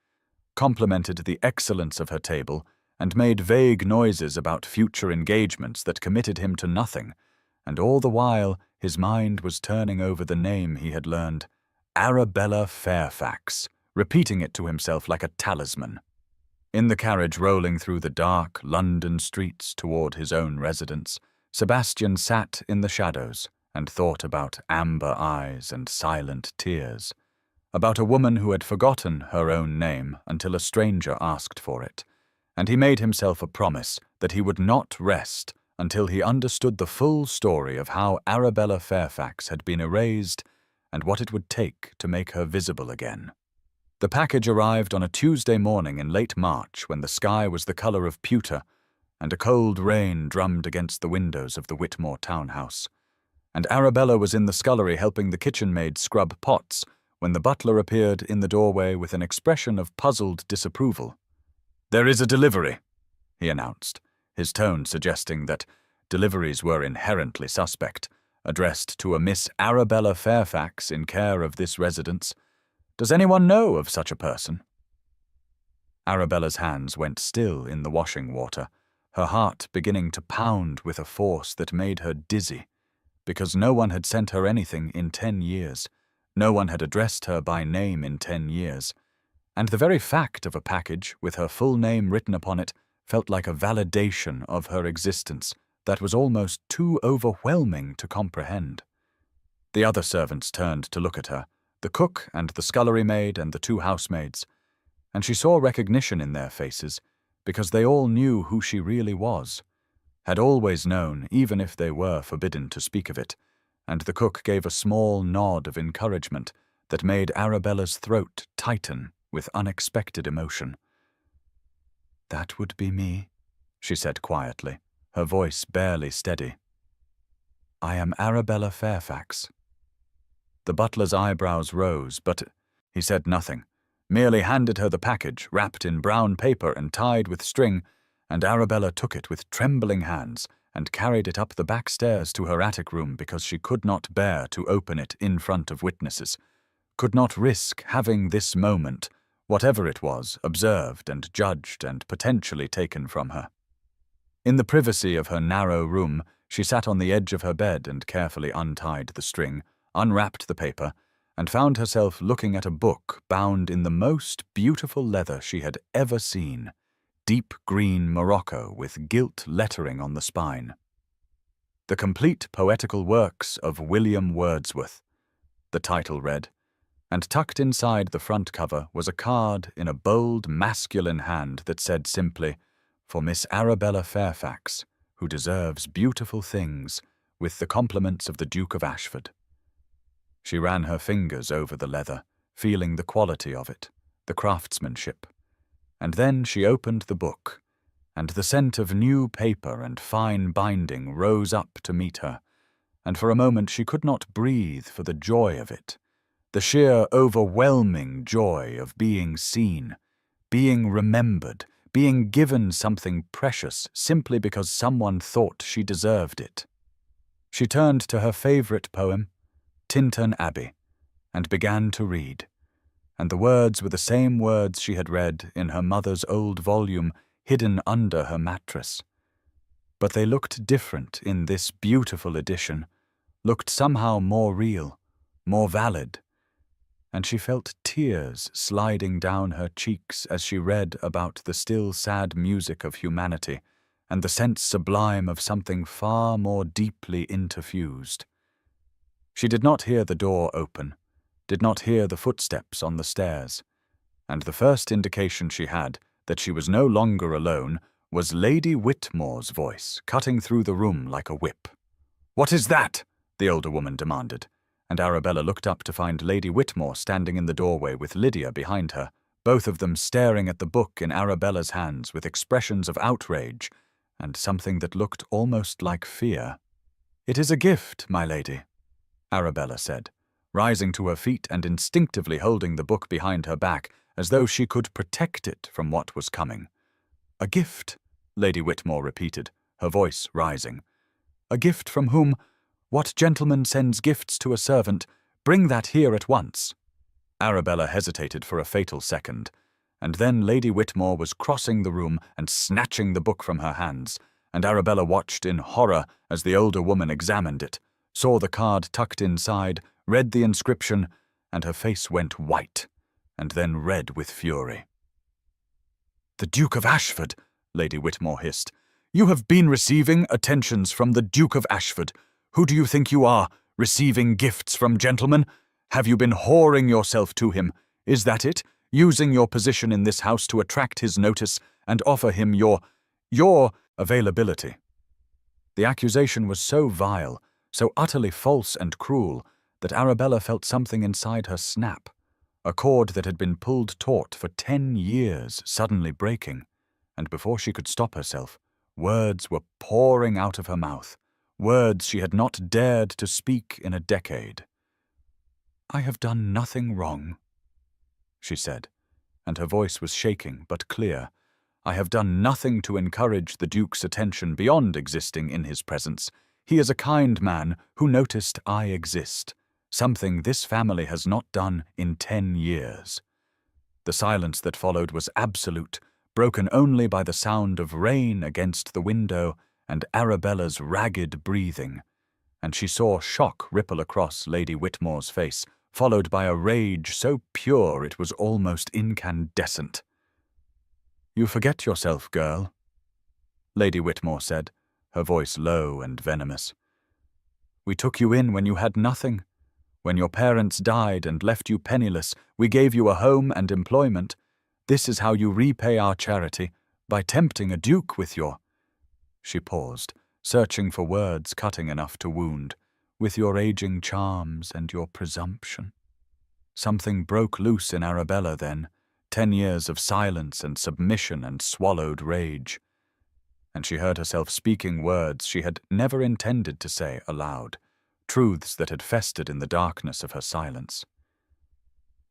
complimented the excellence of her table, and made vague noises about future engagements that committed him to nothing, and all the while his mind was turning over the name he had learned, Arabella Fairfax, repeating it to himself like a talisman. In the carriage rolling through the dark London streets toward his own residence, Sebastian sat in the shadows and thought about amber eyes and silent tears, about a woman who had forgotten her own name until a stranger asked for it, and he made himself a promise that he would not rest until he understood the full story of how Arabella Fairfax had been erased and what it would take to make her visible again. The package arrived on a Tuesday morning in late March when the sky was the colour of pewter and a cold rain drummed against the windows of the Whitmore townhouse, and Arabella was in the scullery helping the kitchen maid scrub pots when the butler appeared in the doorway with an expression of puzzled disapproval. "There is a delivery," he announced, his tone suggesting that deliveries were inherently suspect, addressed to a Miss Arabella Fairfax in care of this residence. "Does anyone know of such a person?" Arabella's hands went still in the washing water, her heart beginning to pound with a force that made her dizzy, because no one had sent her anything in 10 years. No one had addressed her by name in 10 years, and the very fact of a package with her full name written upon it felt like a validation of her existence that was almost too overwhelming to comprehend. The other servants turned to look at her, the cook and the scullery maid and the 2 housemaids, and she saw recognition in their faces because they all knew who she really was, had always known even if they were forbidden to speak of it, and the cook gave a small nod of encouragement that made Arabella's throat tighten with unexpected emotion. "That would be me," she said quietly, her voice barely steady. "I am Arabella Fairfax." The butler's eyebrows rose, but he said nothing, merely handed her the package wrapped in brown paper and tied with string, and Arabella took it with trembling hands and carried it up the back stairs to her attic room because she could not bear to open it in front of witnesses, could not risk having this moment, whatever it was, observed and judged and potentially taken from her. In the privacy of her narrow room, she sat on the edge of her bed and carefully untied the string, unwrapped the paper, and found herself looking at a book bound in the most beautiful leather she had ever seen, deep green morocco with gilt lettering on the spine. The Complete Poetical Works of William Wordsworth, the title read, and tucked inside the front cover was a card in a bold masculine hand that said simply, "For Miss Arabella Fairfax, who deserves beautiful things, with the compliments of the Duke of Ashford." She ran her fingers over the leather, feeling the quality of it, the craftsmanship. And then she opened the book, and the scent of new paper and fine binding rose up to meet her, and for a moment she could not breathe for the joy of it, the sheer overwhelming joy of being seen, being remembered, being given something precious simply because someone thought she deserved it. She turned to her favorite poem, Tintern Abbey, and began to read, and the words were the same words she had read in her mother's old volume hidden under her mattress. But they looked different in this beautiful edition, looked somehow more real, more valid, and she felt tears sliding down her cheeks as she read about the still sad music of humanity and the sense sublime of something far more deeply interfused. She did not hear the door open, did not hear the footsteps on the stairs, and the first indication she had that she was no longer alone was Lady Whitmore's voice cutting through the room like a whip. "What is that?" the older woman demanded, and Arabella looked up to find Lady Whitmore standing in the doorway with Lydia behind her, both of them staring at the book in Arabella's hands with expressions of outrage and something that looked almost like fear. "It is a gift, my lady," Arabella said, rising to her feet and instinctively holding the book behind her back as though she could protect it from what was coming. "A gift," Lady Whitmore repeated, her voice rising. "A gift from whom? What gentleman sends gifts to a servant? Bring that here at once." Arabella hesitated for a fatal second, and then Lady Whitmore was crossing the room and snatching the book from her hands, and Arabella watched in horror as the older woman examined it, saw the card tucked inside, read the inscription, and her face went white, and then red with fury. "The Duke of Ashford," Lady Whitmore hissed. "You have been receiving attentions from the Duke of Ashford. Who do you think you are, receiving gifts from gentlemen? Have you been whoring yourself to him? Is that it? Using your position in this house to attract his notice and offer him your availability?" The accusation was so vile, so utterly false and cruel, that Arabella felt something inside her snap, a cord that had been pulled taut for 10 years suddenly breaking, and before she could stop herself, words were pouring out of her mouth, words she had not dared to speak in a decade. "I have done nothing wrong," she said, and her voice was shaking but clear. "I have done nothing to encourage the Duke's attention beyond existing in his presence. He is a kind man who noticed I exist, something this family has not done in 10 years. The silence that followed was absolute, broken only by the sound of rain against the window and Arabella's ragged breathing, and she saw shock ripple across Lady Whitmore's face, followed by a rage so pure it was almost incandescent. "You forget yourself, girl," Lady Whitmore said, her voice low and venomous. "We took you in when you had nothing. When your parents died and left you penniless, we gave you a home and employment. This is how you repay our charity, by tempting a duke with your—" She paused, searching for words cutting enough to wound. "With your aging charms and your presumption." Something broke loose in Arabella then, 10 years of silence and submission and swallowed rage. And she heard herself speaking words she had never intended to say aloud, truths that had festered in the darkness of her silence.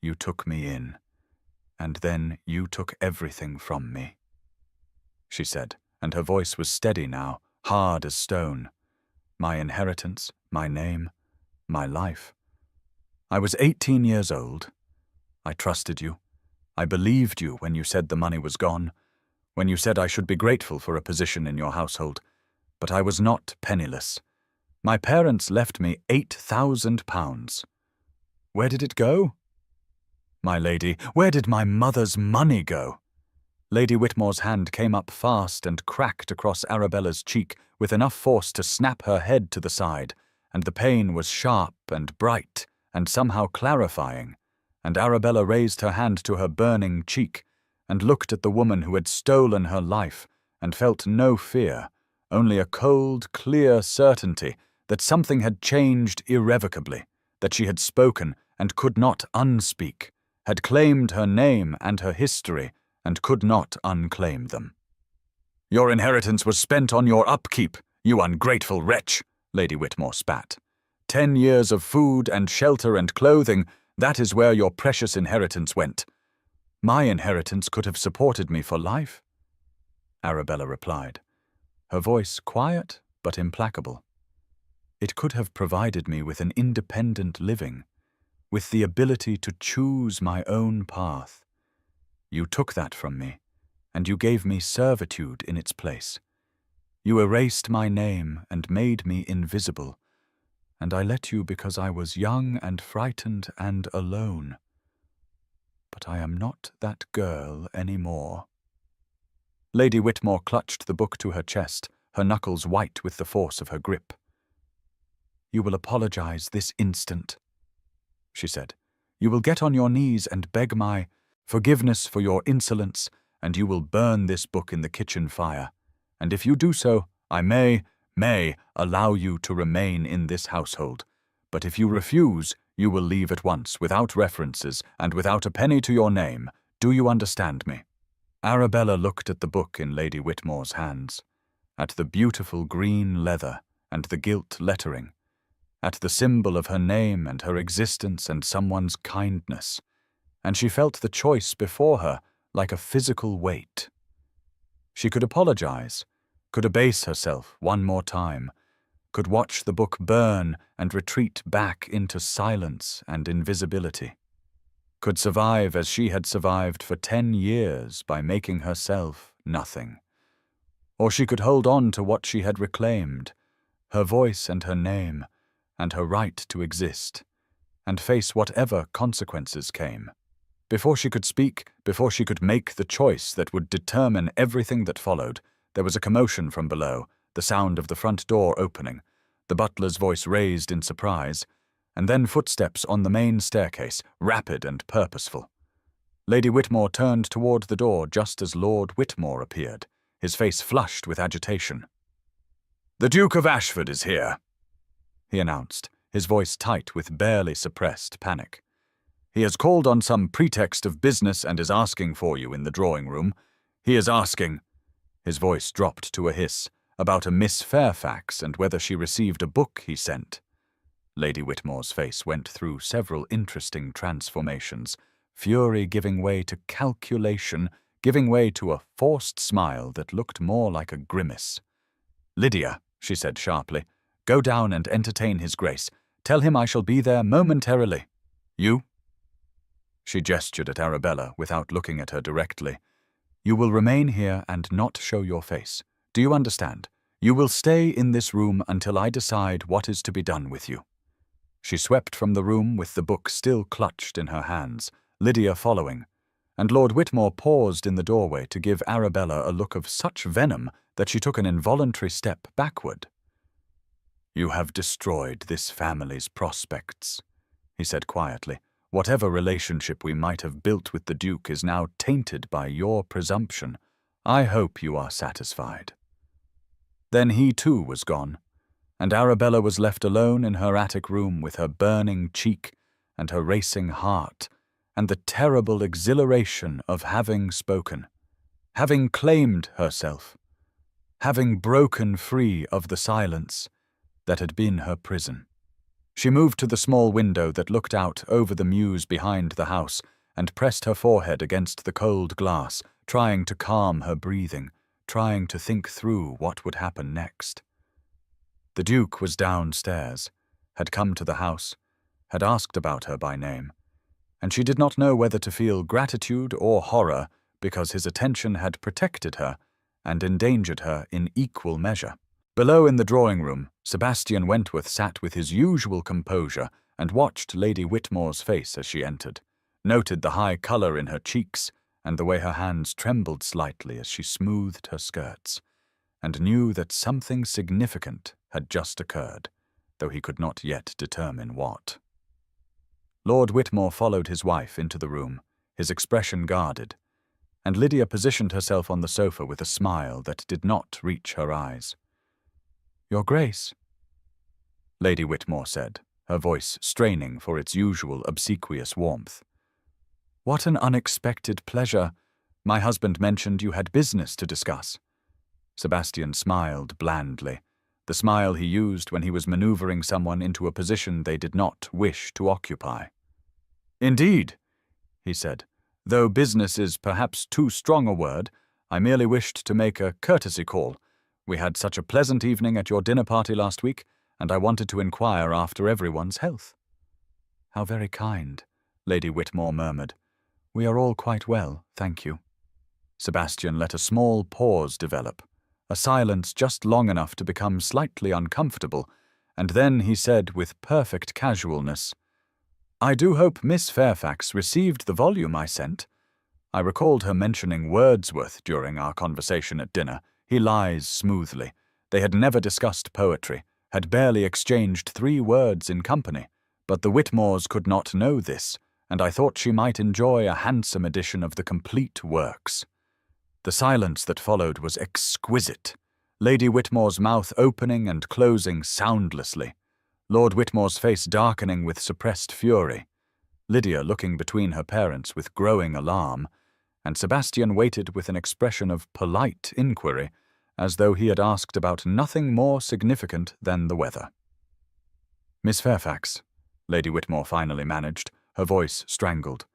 "You took me in, and then you took everything from me," she said, and her voice was steady now, hard as stone. "My inheritance, my name, my life. I was 18 years old. I trusted you. I believed you when you said the money was gone, when you said I should be grateful for a position in your household. But I was not penniless. My parents left me £8,000. Where did it go? My lady, where did my mother's money go?" Lady Whitmore's hand came up fast and cracked across Arabella's cheek with enough force to snap her head to the side, and the pain was sharp and bright and somehow clarifying, and Arabella raised her hand to her burning cheek and looked at the woman who had stolen her life and felt no fear, only a cold, clear certainty that something had changed irrevocably, that she had spoken and could not unspeak, had claimed her name and her history and could not unclaim them. "Your inheritance was spent on your upkeep, you ungrateful wretch," Lady Whitmore spat. 10 years of food and shelter and clothing, that is where your precious inheritance went. My inheritance could have supported me for life," Arabella replied, her voice quiet but implacable. "It could have provided me with an independent living, with the ability to choose my own path. You took that from me, and you gave me servitude in its place. You erased my name and made me invisible, and I let you because I was young and frightened and alone. But I am not that girl any more." Lady Whitmore clutched the book to her chest, her knuckles white with the force of her grip. "You will apologize this instant," she said. "You will get on your knees and beg my forgiveness for your insolence, and you will burn this book in the kitchen fire. And if you do so, I may may allow you to remain in this household, but if you refuse, you will leave at once, without references and without a penny to your name. Do you understand me?" Arabella looked at the book in Lady Whitmore's hands, at the beautiful green leather and the gilt lettering, at the symbol of her name and her existence and someone's kindness, and she felt the choice before her like a physical weight. She could apologize, could abase herself one more time, could watch the book burn and retreat back into silence and invisibility, could survive as she had survived for 10 years by making herself nothing. Or she could hold on to what she had reclaimed, her voice and her name, and her right to exist, and face whatever consequences came. Before she could speak, before she could make the choice that would determine everything that followed, there was a commotion from below, the sound of the front door opening, the butler's voice raised in surprise, and then footsteps on the main staircase, rapid and purposeful. Lady Whitmore turned toward the door just as Lord Whitmore appeared, his face flushed with agitation. "The Duke of Ashford is here," he announced, his voice tight with barely suppressed panic. "He has called on some pretext of business and is asking for you in the drawing-room. He is asking—" His voice dropped to a hiss, "about a Miss Fairfax and whether she received a book he sent." Lady Whitmore's face went through several interesting transformations, fury giving way to calculation, giving way to a forced smile that looked more like a grimace. "Lydia," she said sharply, "go down and entertain his grace. Tell him I shall be there momentarily. You?" She gestured at Arabella without looking at her directly. "You will remain here and not show your face. Do you understand? You will stay in this room until I decide what is to be done with you." She swept from the room with the book still clutched in her hands, Lydia following, and Lord Whitmore paused in the doorway to give Arabella a look of such venom that she took an involuntary step backward. "You have destroyed this family's prospects," he said quietly. "Whatever relationship we might have built with the Duke is now tainted by your presumption. I hope you are satisfied." Then he too was gone, and Arabella was left alone in her attic room with her burning cheek and her racing heart, and the terrible exhilaration of having spoken, having claimed herself, having broken free of the silence that had been her prison. She moved to the small window that looked out over the mews behind the house and pressed her forehead against the cold glass, trying to calm her breathing, trying to think through what would happen next. The Duke was downstairs, had come to the house, had asked about her by name, and she did not know whether to feel gratitude or horror because his attention had protected her and endangered her in equal measure. Below in the drawing-room, Sebastian Wentworth sat with his usual composure and watched Lady Whitmore's face as she entered, noted the high colour in her cheeks and the way her hands trembled slightly as she smoothed her skirts, and knew that something significant had just occurred, though he could not yet determine what. Lord Whitmore followed his wife into the room, his expression guarded, and Lydia positioned herself on the sofa with a smile that did not reach her eyes. "Your Grace," Lady Whitmore said, her voice straining for its usual obsequious warmth. "What an unexpected pleasure. My husband mentioned you had business to discuss." Sebastian smiled blandly, the smile he used when he was maneuvering someone into a position they did not wish to occupy. "Indeed," he said, "though business is perhaps too strong a word, I merely wished to make a courtesy call. We had such a pleasant evening at your dinner party last week, and I wanted to inquire after everyone's health." "How very kind," Lady Whitmore murmured. "We are all quite well, thank you." Sebastian let a small pause develop, a silence just long enough to become slightly uncomfortable, and then he said with perfect casualness, "I do hope Miss Fairfax received the volume I sent. I recalled her mentioning Wordsworth during our conversation at dinner. He lies smoothly. They had never discussed poetry, had barely exchanged 3 words in company, but the Whitmores could not know this, and I thought she might enjoy a handsome edition of the complete works." The silence that followed was exquisite, Lady Whitmore's mouth opening and closing soundlessly, Lord Whitmore's face darkening with suppressed fury, Lydia looking between her parents with growing alarm, and Sebastian waited with an expression of polite inquiry, as though he had asked about nothing more significant than the weather. "Miss Fairfax," Lady Whitmore finally managed, her voice strangled.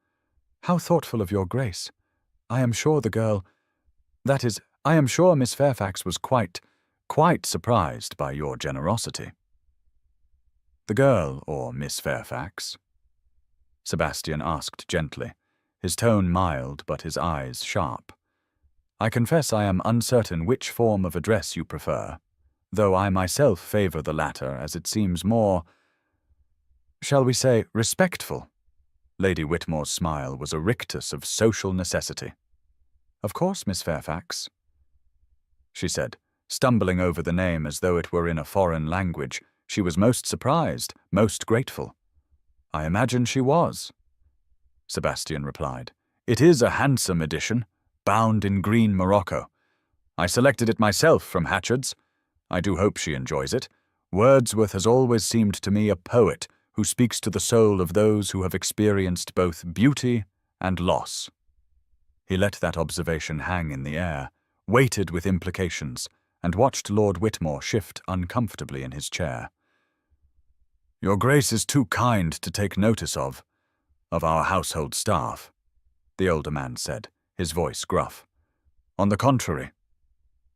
"How thoughtful of your Grace. I am sure the girl— that is, I am sure Miss Fairfax was quite surprised by your generosity." "The girl, or Miss Fairfax?" Sebastian asked gently, his tone mild but his eyes sharp. "I confess I am uncertain which form of address you prefer, though I myself favor the latter as it seems more, shall we say, respectful." Lady Whitmore's smile was a rictus of social necessity. "Of course, Miss Fairfax," she said, stumbling over the name as though it were in a foreign language. She was most surprised, most grateful. "I imagine she was," Sebastian replied. "It is a handsome edition, bound in green morocco. I selected it myself from Hatchard's. I do hope she enjoys it. Wordsworth has always seemed to me a poet who speaks to the soul of those who have experienced both beauty and loss." He let that observation hang in the air, waited with implications, and watched Lord Whitmore shift uncomfortably in his chair. "Your Grace is too kind to take notice of our household staff," the older man said, his voice gruff. "On the contrary,"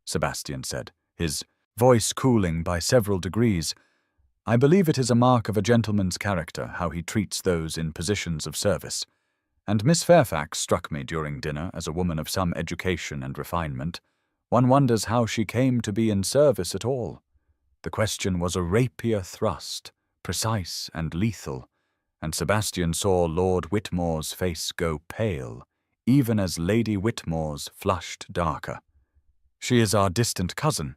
Sebastian said, his voice cooling by several degrees, "I believe it is a mark of a gentleman's character how he treats those in positions of service, and Miss Fairfax struck me during dinner as a woman of some education and refinement. One wonders how she came to be in service at all. The question was a rapier thrust, precise and lethal, and Sebastian saw Lord Whitmore's face go pale, even as Lady Whitmore's flushed darker. "She is our distant cousin,"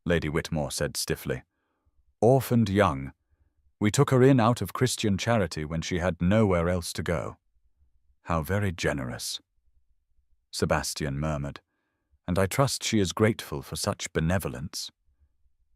Lady Whitmore said stiffly. "Orphaned young. We took her in out of Christian charity when she had nowhere else to go." "How very generous," Sebastian murmured, "and I trust she is grateful for such benevolence."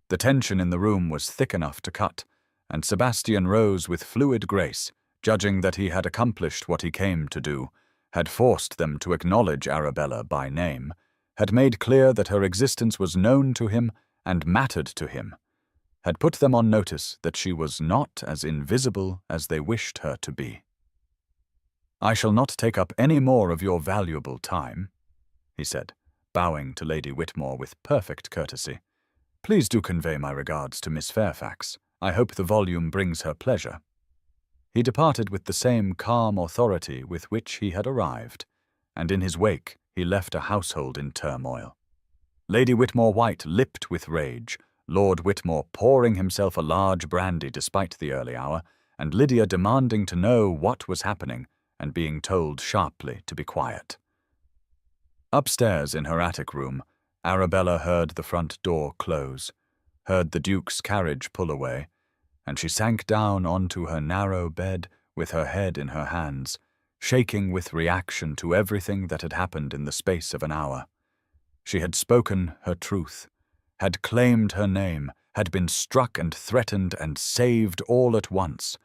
The tension in the room was thick enough to cut, and Sebastian rose with fluid grace, judging that he had accomplished what he came to do, had forced them to acknowledge Arabella by name, had made clear that her existence was known to him and mattered to him, had put them on notice that she was not as invisible as they wished her to be. "I shall not take up any more of your valuable time," he said, bowing to Lady Whitmore with perfect courtesy. "Please do convey my regards to Miss Fairfax. I hope the volume brings her pleasure." He departed with the same calm authority with which he had arrived, and in his wake he left a household in turmoil. Lady Whitmore White lipped with rage, Lord Whitmore pouring himself a large brandy despite the early hour, and Lydia demanding to know what was happening and being told sharply to be quiet. Upstairs in her attic room, Arabella heard the front door close, heard the Duke's carriage pull away, and she sank down onto her narrow bed with her head in her hands, shaking with reaction to everything that had happened in the space of an hour. She had spoken her truth, had claimed her name, had been struck and threatened and saved all at once,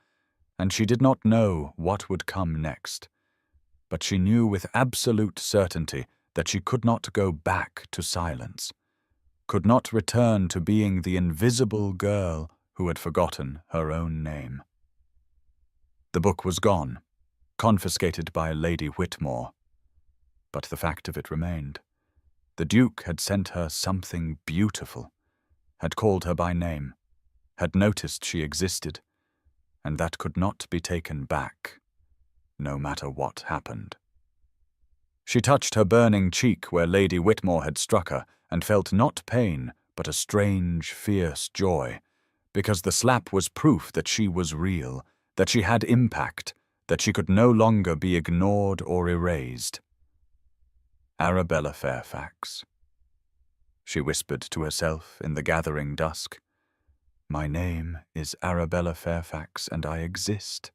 and she did not know what would come next. But she knew with absolute certainty that she could not go back to silence, could not return to being the invisible girl who had forgotten her own name. The book was gone, confiscated by Lady Whitmore, but the fact of it remained. The Duke had sent her something beautiful, had called her by name, had noticed she existed, and that could not be taken back, no matter what happened. She touched her burning cheek where Lady Whitmore had struck her, and felt not pain, but a strange, fierce joy, because the slap was proof that she was real, that she had impact, that she could no longer be ignored or erased. "Arabella Fairfax," she whispered to herself in the gathering dusk. "My name is Arabella Fairfax, and I exist."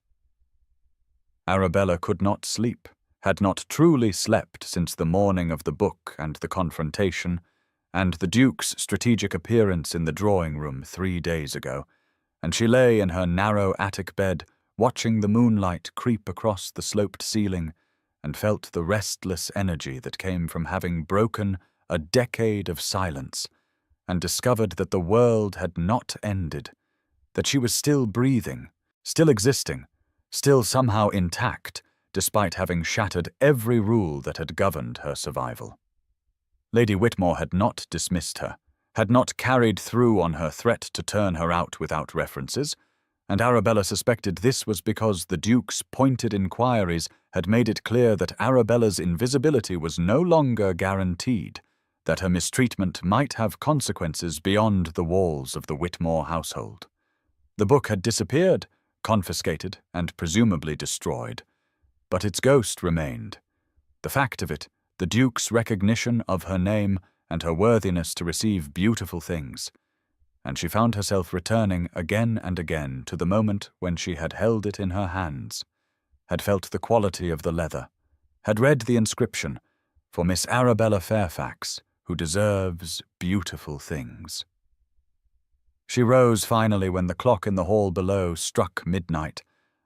Arabella could not sleep, had not truly slept since the morning of the book and the confrontation, and the Duke's strategic appearance in the drawing-room 3 days ago, and she lay in her narrow attic bed, watching the moonlight creep across the sloped ceiling, and felt the restless energy that came from having broken a decade of silence, and discovered that the world had not ended, that she was still breathing, still existing, still somehow intact, despite having shattered every rule that had governed her survival. Lady Whitmore had not dismissed her, had not carried through on her threat to turn her out without references, and Arabella suspected this was because the Duke's pointed inquiries had made it clear that Arabella's invisibility was no longer guaranteed, that her mistreatment might have consequences beyond the walls of the Whitmore household. The book had disappeared, confiscated, and presumably destroyed, but its ghost remained. The fact of it, the Duke's recognition of her name and her worthiness to receive beautiful things, and she found herself returning again and again to the moment when she had held it in her hands, had felt the quality of the leather, had read the inscription, "For Miss Arabella Fairfax, who deserves beautiful things." She rose finally when the clock in the hall below struck midnight,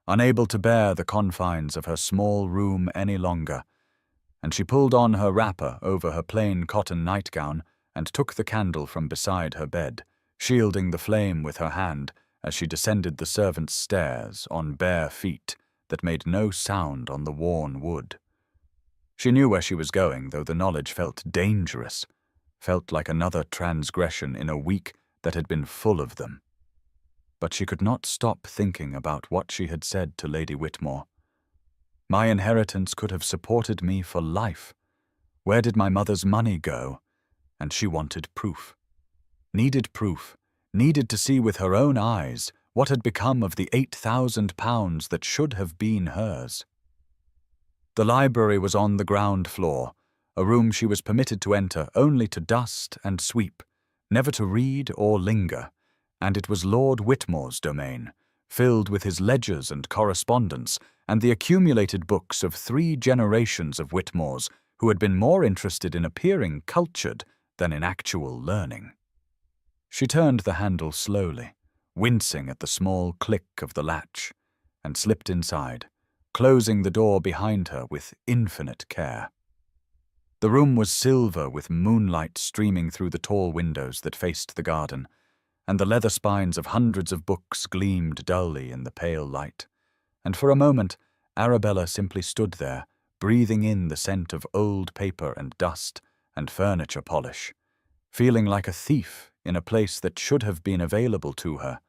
unable to bear the confines of her small room any longer, and she pulled on her wrapper over her plain cotton nightgown and took the candle from beside her bed, shielding the flame with her hand as she descended the servants' stairs on bare feet that made no sound on the worn wood. She knew where she was going, though the knowledge felt dangerous, felt like another transgression in a week that had been full of them. But she could not stop thinking about what she had said to Lady Whitmore. My inheritance could have supported me for life. Where did my mother's money go? And she wanted proof. Needed proof, needed to see with her own eyes what had become of the £8,000 that should have been hers. The library was on the ground floor, a room she was permitted to enter only to dust and sweep, never to read or linger, and it was Lord Whitmore's domain, filled with his ledgers and correspondence and the accumulated books of 3 generations of Whitmores who had been more interested in appearing cultured than in actual learning. She turned the handle slowly, wincing at the small click of the latch, and slipped inside, closing the door behind her with infinite care. The room was silver with moonlight streaming through the tall windows that faced the garden, and the leather spines of hundreds of books gleamed dully in the pale light. And for a moment, Arabella simply stood there, breathing in the scent of old paper and dust and furniture polish, feeling like a thief in a place that should have been available to her,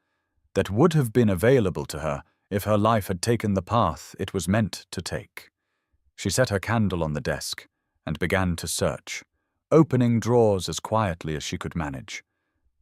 that would have been available to her if her life had taken the path it was meant to take. She set her candle on the desk and began to search, opening drawers as quietly as she could manage,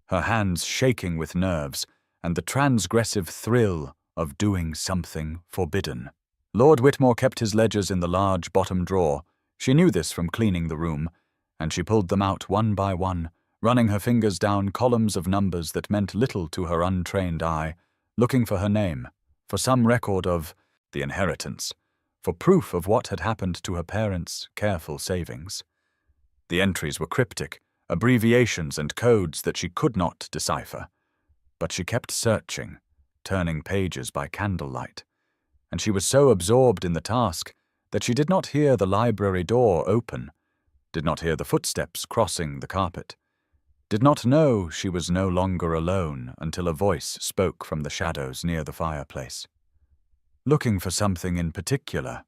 her hands shaking with nerves and the transgressive thrill of doing something forbidden. Lord Whitmore kept his ledgers in the large bottom drawer. She knew this from cleaning the room, and she pulled them out one by one, running her fingers down columns of numbers that meant little to her untrained eye, looking for her name, for some record of the inheritance, for proof of what had happened to her parents' careful savings. The entries were cryptic, abbreviations and codes that she could not decipher, but she kept searching, turning pages by candlelight, and she was so absorbed in the task that she did not hear the library door open, did not hear the footsteps crossing the carpet, did not know she was no longer alone until a voice spoke from the shadows near the fireplace. "Looking for something in particular?"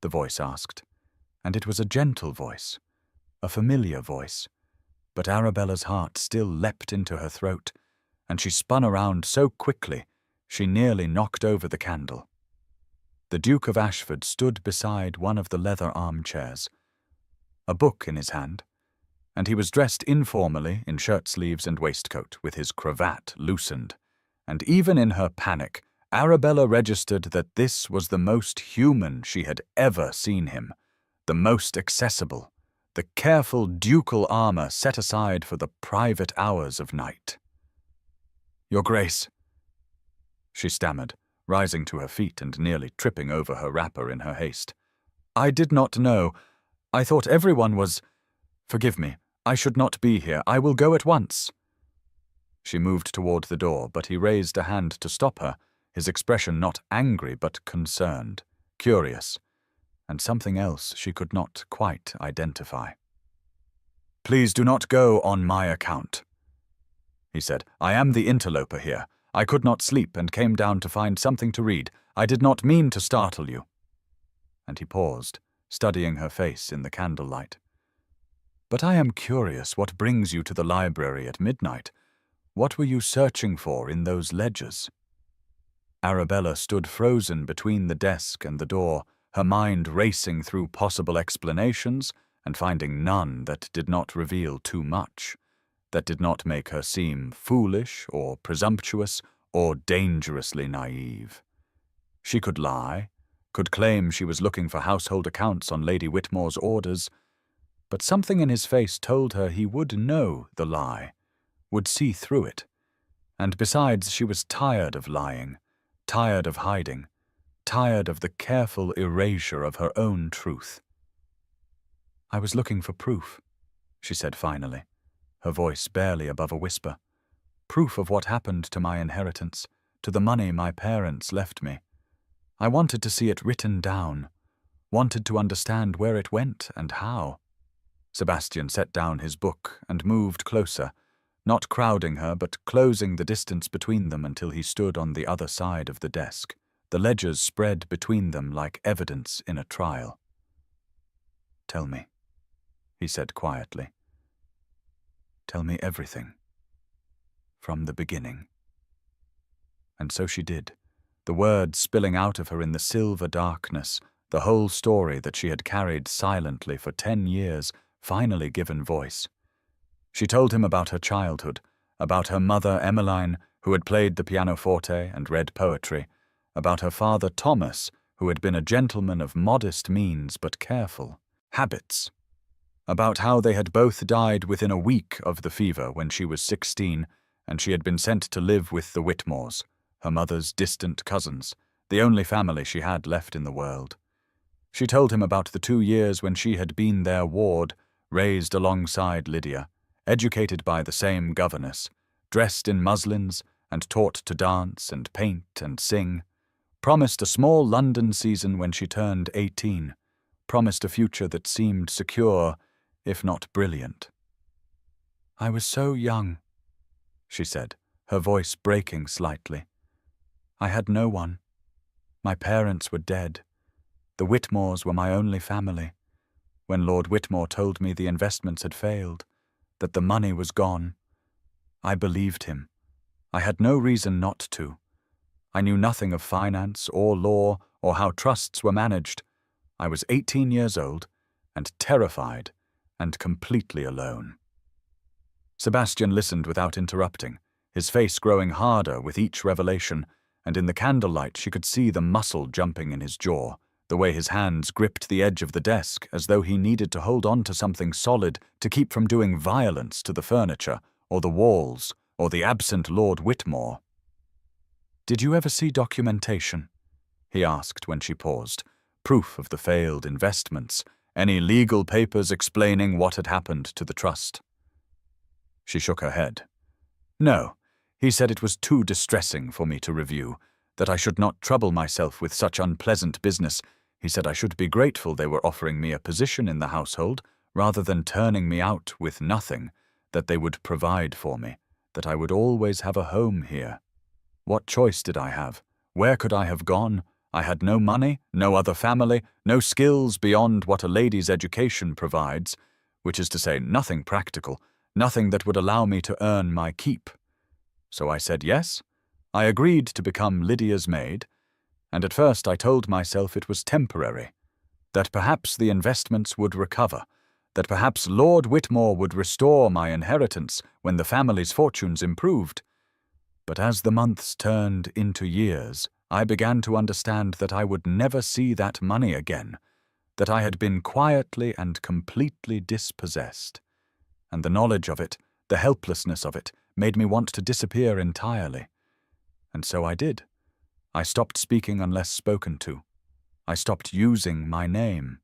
the voice asked, and it was a gentle voice, a familiar voice, but Arabella's heart still leapt into her throat, and she spun around so quickly she nearly knocked over the candle. The Duke of Ashford stood beside one of the leather armchairs, a book in his hand, and he was dressed informally in shirt-sleeves and waistcoat, with his cravat loosened, and even in her panic, Arabella registered that this was the most human she had ever seen him, the most accessible, the careful ducal armour set aside for the private hours of night. "Your Grace," she stammered, rising to her feet and nearly tripping over her wrapper in her haste. "I did not know. I thought everyone was— Forgive me, I should not be here. I will go at once." She moved toward the door, but he raised a hand to stop her, his expression not angry but concerned, curious, and something else she could not quite identify. "Please do not go on my account," he said. "I am the interloper here. I could not sleep and came down to find something to read. I did not mean to startle you." And he paused, studying her face in the candlelight. "But I am curious what brings you to the library at midnight. What were you searching for in those ledgers?" Arabella stood frozen between the desk and the door, her mind racing through possible explanations and finding none that did not reveal too much, that did not make her seem foolish or presumptuous or dangerously naive. She could lie, could claim she was looking for household accounts on Lady Whitmore's orders, but something in his face told her he would know the lie, would see through it, and besides she was tired of lying, tired of hiding, tired of the careful erasure of her own truth. "I was looking for proof," she said finally, her voice barely above a whisper. "Proof of what happened to my inheritance, to the money my parents left me. I wanted to see it written down, wanted to understand where it went and how." Sebastian set down his book and moved closer, not crowding her but closing the distance between them until he stood on the other side of the desk, the ledgers spread between them like evidence in a trial. "Tell me," he said quietly. "Tell me everything. From the beginning." And so she did, the words spilling out of her in the silver darkness, the whole story that she had carried silently for 10 years, finally given voice. She told him about her childhood, about her mother Emmeline, who had played the pianoforte and read poetry, about her father Thomas, who had been a gentleman of modest means but careful, habits, about how they had both died within a week of the fever when she was 16, and she had been sent to live with the Whitmores, her mother's distant cousins, the only family she had left in the world. She told him about the 2 years when she had been their ward, raised alongside Lydia, educated by the same governess, dressed in muslins and taught to dance and paint and sing, promised a small London season when she turned 18, promised a future that seemed secure, if not brilliant. "I was so young," she said, her voice breaking slightly. "I had no one. My parents were dead. The Whitmores were my only family. When Lord Whitmore told me the investments had failed, that the money was gone, I believed him. I had no reason not to. I knew nothing of finance or law or how trusts were managed. I was 18 years old and terrified and completely alone." Sebastian listened without interrupting, his face growing harder with each revelation, and in the candlelight she could see the muscle jumping in his jaw, the way his hands gripped the edge of the desk as though he needed to hold on to something solid to keep from doing violence to the furniture, or the walls, or the absent Lord Whitmore. "Did you ever see documentation?" he asked when she paused. "Proof of the failed investments, any legal papers explaining what had happened to the trust?" She shook her head. "No, he said it was too distressing for me to review, that I should not trouble myself with such unpleasant business. He said I should be grateful they were offering me a position in the household, rather than turning me out with nothing, that they would provide for me, that I would always have a home here. What choice did I have? Where could I have gone? I had no money, no other family, no skills beyond what a lady's education provides, which is to say nothing practical, nothing that would allow me to earn my keep. So I said yes. I agreed to become Lydia's maid, and at first I told myself it was temporary, that perhaps the investments would recover, that perhaps Lord Whitmore would restore my inheritance when the family's fortunes improved. But as the months turned into years, I began to understand that I would never see that money again, that I had been quietly and completely dispossessed, and the knowledge of it, the helplessness of it, made me want to disappear entirely. And so I did. I stopped speaking unless spoken to. I stopped using my name.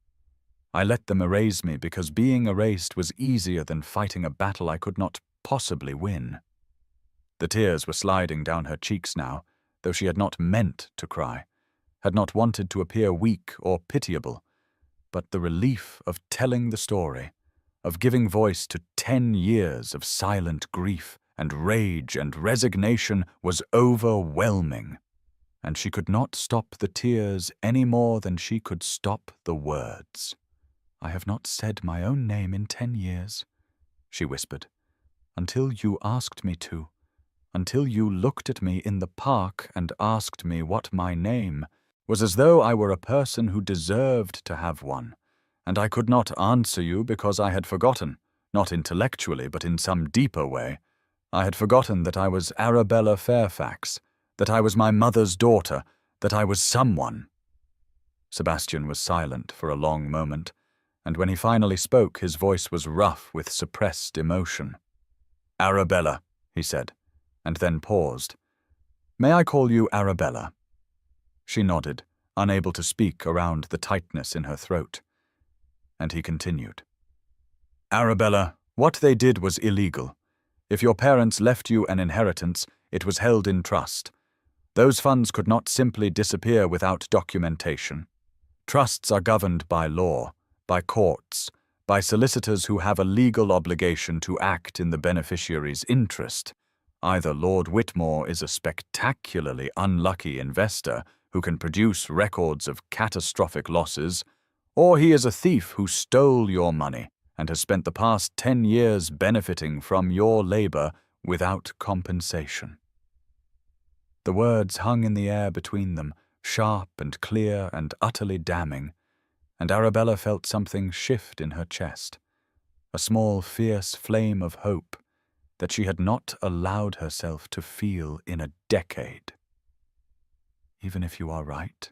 I let them erase me because being erased was easier than fighting a battle I could not possibly win. The tears were sliding down her cheeks now, though she had not meant to cry, had not wanted to appear weak or pitiable, but the relief of telling the story, of giving voice to 10 years of silent grief and rage and resignation was overwhelming, and she could not stop the tears any more than she could stop the words. "I have not said my own name in 10 years, she whispered, "until you asked me to, until you looked at me in the park and asked me what my name was, as though I were a person who deserved to have one, and I could not answer you because I had forgotten, not intellectually but in some deeper way. I had forgotten that I was Arabella Fairfax, that I was my mother's daughter, that I was someone." Sebastian was silent for a long moment, and when he finally spoke, his voice was rough with suppressed emotion. "Arabella," he said, and then paused. "May I call you Arabella?" She nodded, unable to speak around the tightness in her throat. And he continued. "Arabella, what they did was illegal. If your parents left you an inheritance, it was held in trust. Those funds could not simply disappear without documentation. Trusts are governed by law, by courts, by solicitors who have a legal obligation to act in the beneficiary's interest. Either Lord Whitmore is a spectacularly unlucky investor who can produce records of catastrophic losses, or he is a thief who stole your money and has spent the past 10 years benefiting from your labor without compensation." The words hung in the air between them, sharp and clear and utterly damning, and Arabella felt something shift in her chest, a small fierce flame of hope that she had not allowed herself to feel in a decade. "Even if you are right,"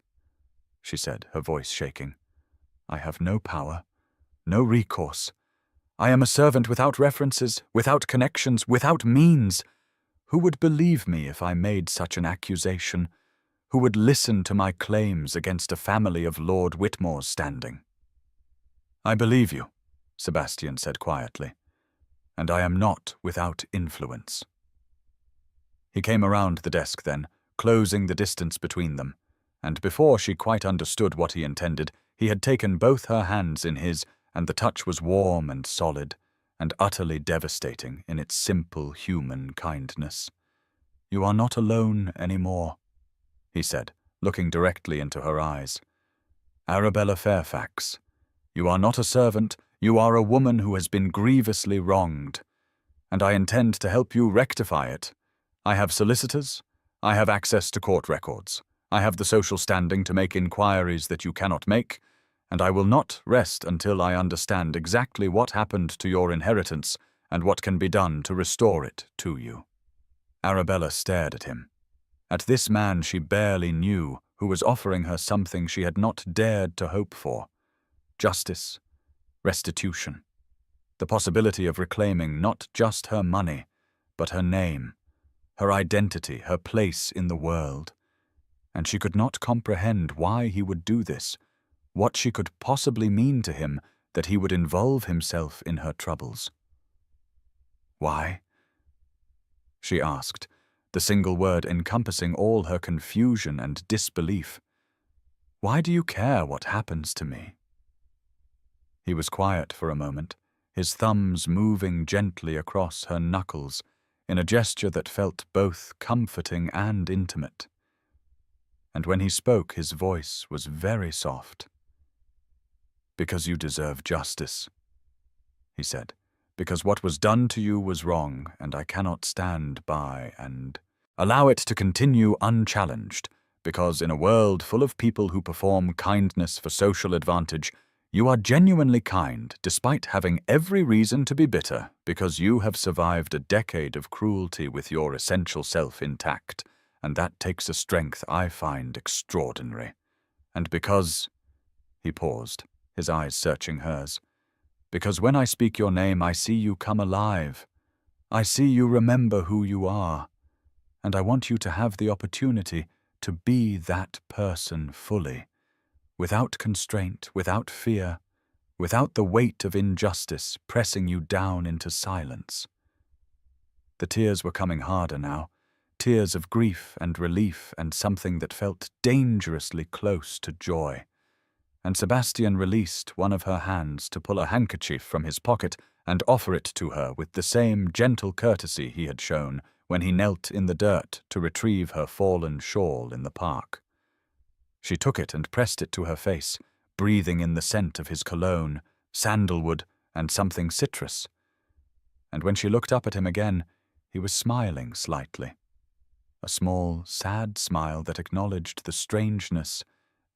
she said, her voice shaking, "I have no power, no recourse. I am a servant without references, without connections, without means. Who would believe me if I made such an accusation? Who would listen to my claims against a family of Lord Whitmore's standing?" "I believe you," Sebastian said quietly, "and I am not without influence." He came around the desk then, closing the distance between them, and before she quite understood what he intended, he had taken both her hands in his, and the touch was warm and solid, and utterly devastating in its simple human kindness. "You are not alone any more," he said, looking directly into her eyes. "Arabella Fairfax, you are not a servant, you are a woman who has been grievously wronged, and I intend to help you rectify it. I have solicitors, I have access to court records, I have the social standing to make inquiries that you cannot make, and I will not rest until I understand exactly what happened to your inheritance and what can be done to restore it to you." Arabella stared at him, at this man she barely knew who was offering her something she had not dared to hope for: justice, restitution, the possibility of reclaiming not just her money, but her name, her identity, her place in the world. And she could not comprehend why he would do this, what she could possibly mean to him that he would involve himself in her troubles. "Why?" she asked, the single word encompassing all her confusion and disbelief. "Why do you care what happens to me?" He was quiet for a moment, his thumbs moving gently across her knuckles in a gesture that felt both comforting and intimate. And when he spoke, his voice was very soft. "Because you deserve justice," he said, "because what was done to you was wrong, and I cannot stand by and allow it to continue unchallenged, because in a world full of people who perform kindness for social advantage, you are genuinely kind, despite having every reason to be bitter, because you have survived a decade of cruelty with your essential self intact, and that takes a strength I find extraordinary. And because—" he paused, his eyes searching hers, "because when I speak your name, I see you come alive. I see you remember who you are, and I want you to have the opportunity to be that person fully, without constraint, without fear, without the weight of injustice pressing you down into silence. The tears were coming harder now, tears of grief and relief and something that felt dangerously close to joy. And Sebastian released one of her hands to pull a handkerchief from his pocket and offer it to her with the same gentle courtesy he had shown when he knelt in the dirt to retrieve her fallen shawl in the park. She took it and pressed it to her face, breathing in the scent of his cologne, sandalwood, and something citrus. And when she looked up at him again, he was smiling slightly. A small, sad smile that acknowledged the strangeness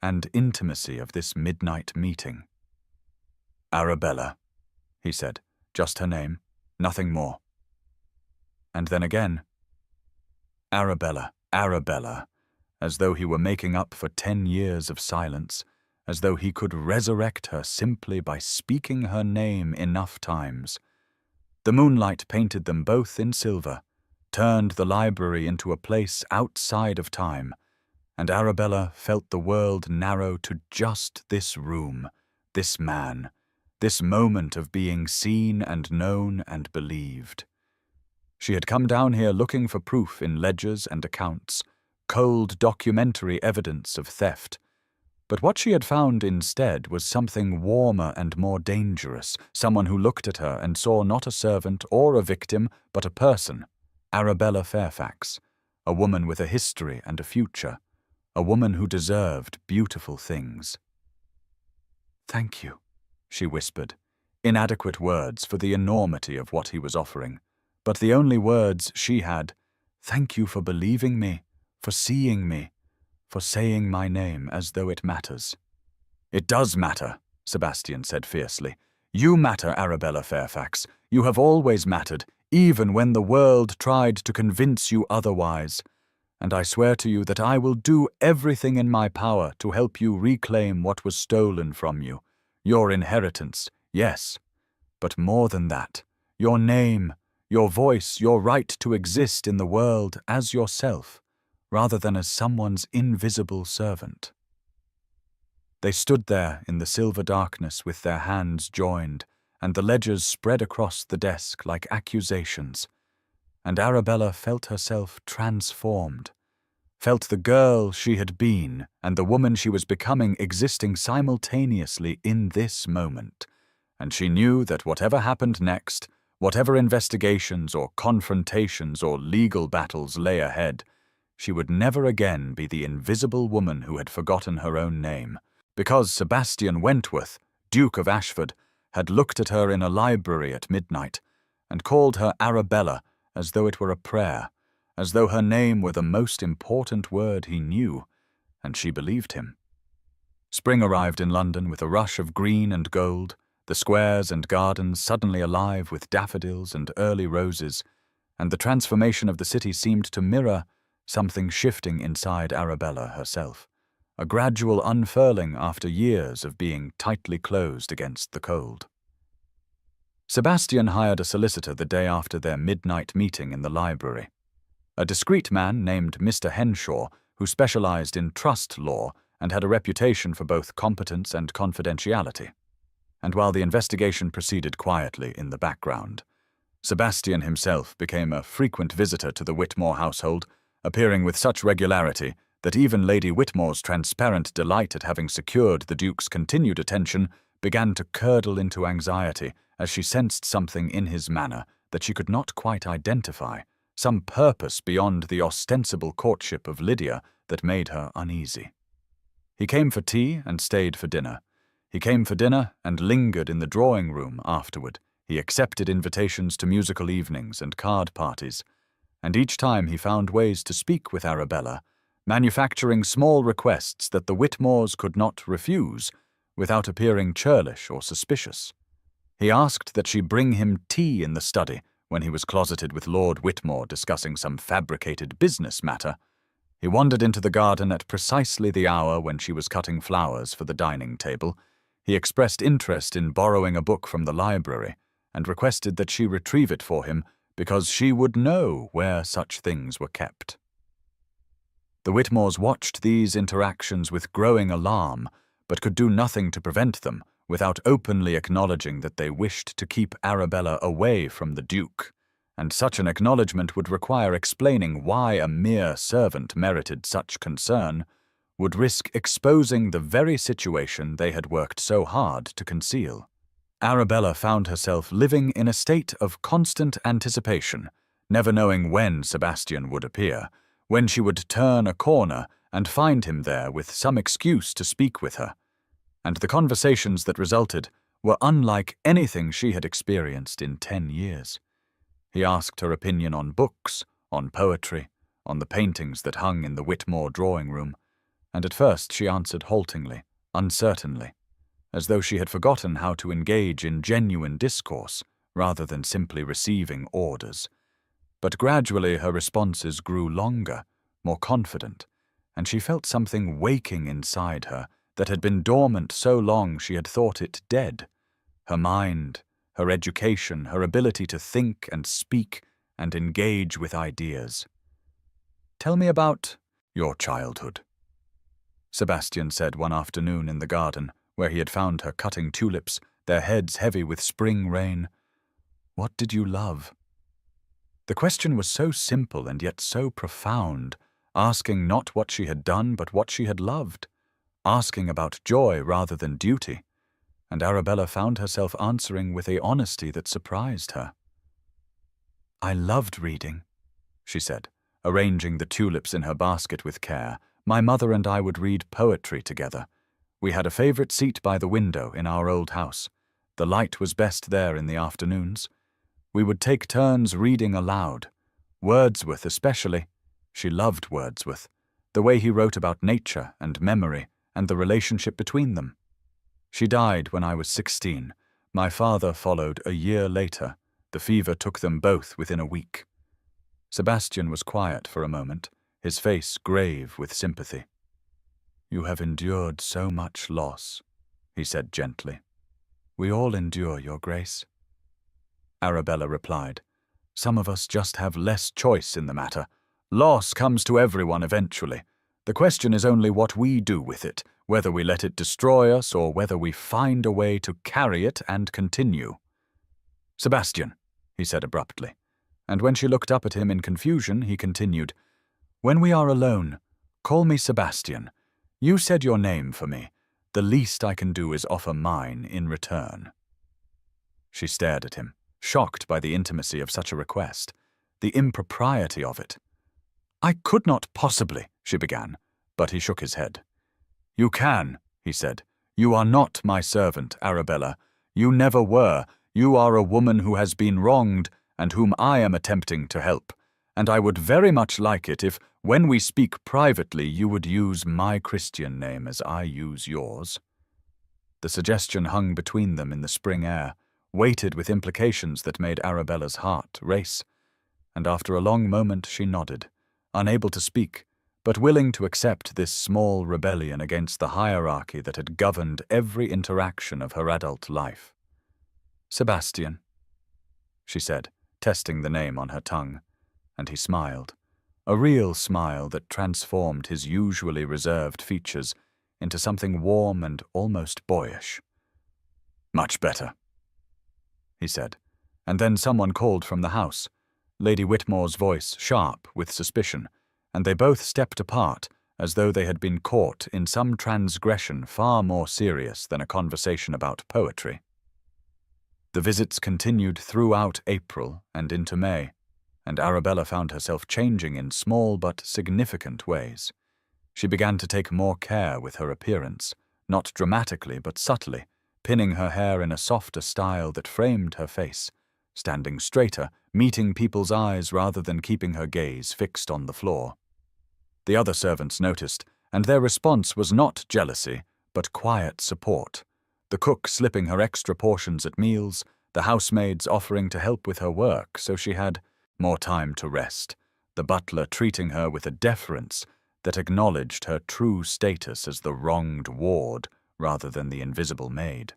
and intimacy of this midnight meeting. "Arabella," he said, just her name, nothing more. And then again, "Arabella, Arabella," as though he were making up for 10 years of silence, as though he could resurrect her simply by speaking her name enough times. The moonlight painted them both in silver, turned the library into a place outside of time, and Arabella felt the world narrow to just this room, this man, this moment of being seen and known and believed. She had come down here looking for proof in ledgers and accounts, cold documentary evidence of theft. But what she had found instead was something warmer and more dangerous, someone who looked at her and saw not a servant or a victim, but a person, Arabella Fairfax, a woman with a history and a future, a woman who deserved beautiful things. "Thank you," she whispered, inadequate words for the enormity of what he was offering, but the only words she had. "Thank you for believing me, for seeing me, for saying my name as though it matters." "It does matter," Sebastian said fiercely. "You matter, Arabella Fairfax. You have always mattered, even when the world tried to convince you otherwise. And I swear to you that I will do everything in my power to help you reclaim what was stolen from you. Your inheritance, yes, but more than that, your name, your voice, your right to exist in the world as yourself, rather than as someone's invisible servant." They stood there in the silver darkness with their hands joined, and the ledgers spread across the desk like accusations, and Arabella felt herself transformed, felt the girl she had been and the woman she was becoming existing simultaneously in this moment, and she knew that whatever happened next, whatever investigations or confrontations or legal battles lay ahead, she would never again be the invisible woman who had forgotten her own name, because Sebastian Wentworth, Duke of Ashford, had looked at her in a library at midnight and called her Arabella as though it were a prayer, as though her name were the most important word he knew, and she believed him. Spring arrived in London with a rush of green and gold, the squares and gardens suddenly alive with daffodils and early roses, and the transformation of the city seemed to mirror something shifting inside Arabella herself, a gradual unfurling after years of being tightly closed against the cold. Sebastian hired a solicitor the day after their midnight meeting in the library, a discreet man named Mr. Henshaw, who specialized in trust law and had a reputation for both competence and confidentiality. And while the investigation proceeded quietly in the background, Sebastian himself became a frequent visitor to the Whitmore household, appearing with such regularity that even Lady Whitmore's transparent delight at having secured the Duke's continued attention began to curdle into anxiety as she sensed something in his manner that she could not quite identify, some purpose beyond the ostensible courtship of Lydia that made her uneasy. He came for tea and stayed for dinner. He came for dinner and lingered in the drawing-room afterward. He accepted invitations to musical evenings and card parties, and each time he found ways to speak with Arabella, manufacturing small requests that the Whitmores could not refuse without appearing churlish or suspicious. He asked that she bring him tea in the study when he was closeted with Lord Whitmore discussing some fabricated business matter. He wandered into the garden at precisely the hour when she was cutting flowers for the dining table. He expressed interest in borrowing a book from the library and requested that she retrieve it for him because she would know where such things were kept. The Whitmores watched these interactions with growing alarm, but could do nothing to prevent them without openly acknowledging that they wished to keep Arabella away from the Duke, and such an acknowledgment would require explaining why a mere servant merited such concern, would risk exposing the very situation they had worked so hard to conceal. Arabella found herself living in a state of constant anticipation, never knowing when Sebastian would appear, when she would turn a corner and find him there with some excuse to speak with her. And the conversations that resulted were unlike anything she had experienced in 10 years. He asked her opinion on books, on poetry, on the paintings that hung in the Whitmore drawing room, and at first she answered haltingly, uncertainly, as though she had forgotten how to engage in genuine discourse rather than simply receiving orders. But gradually her responses grew longer, more confident, and she felt something waking inside her that had been dormant so long she had thought it dead. Her mind, her education, her ability to think and speak and engage with ideas. "Tell me about your childhood," Sebastian said one afternoon in the garden, where he had found her cutting tulips, their heads heavy with spring rain. "What did you love?" The question was so simple and yet so profound, asking not what she had done but what she had loved, asking about joy rather than duty, and Arabella found herself answering with a honesty that surprised her. "I loved reading," she said, arranging the tulips in her basket with care. "My mother and I would read poetry together. We had a favorite seat by the window in our old house. The light was best there in the afternoons. We would take turns reading aloud. Wordsworth especially. She loved Wordsworth, the way he wrote about nature and memory and the relationship between them. She died when I was 16. My father followed a year later. The fever took them both within a week." Sebastian was quiet for a moment, his face grave with sympathy. "You have endured so much loss," he said gently. "We all endure, Your Grace." Arabella replied, "Some of us just have less choice in the matter. Loss comes to everyone eventually. The question is only what we do with it, whether we let it destroy us or whether we find a way to carry it and continue." "Sebastian," he said abruptly, and when she looked up at him in confusion, he continued, "When we are alone, call me Sebastian. You said your name for me. The least I can do is offer mine in return." She stared at him, shocked by the intimacy of such a request, the impropriety of it. "I could not possibly," she began, but he shook his head. "You can," he said. "You are not my servant, Arabella. You never were. You are a woman who has been wronged and whom I am attempting to help, and I would very much like it if, when we speak privately, you would use my Christian name as I use yours." The suggestion hung between them in the spring air, weighted with implications that made Arabella's heart race, and after a long moment she nodded, unable to speak, but willing to accept this small rebellion against the hierarchy that had governed every interaction of her adult life. "Sebastian," she said, testing the name on her tongue, and he smiled, a real smile that transformed his usually reserved features into something warm and almost boyish. "Much better," he said, and then someone called from the house, Lady Whitmore's voice sharp with suspicion, and they both stepped apart as though they had been caught in some transgression far more serious than a conversation about poetry. The visits continued throughout April and into May, and Arabella found herself changing in small but significant ways. She began to take more care with her appearance, not dramatically but subtly, pinning her hair in a softer style that framed her face, standing straighter, meeting people's eyes rather than keeping her gaze fixed on the floor. The other servants noticed, and their response was not jealousy, but quiet support. The cook slipping her extra portions at meals, the housemaids offering to help with her work so she had more time to rest, the butler treating her with a deference that acknowledged her true status as the wronged ward rather than the invisible maid.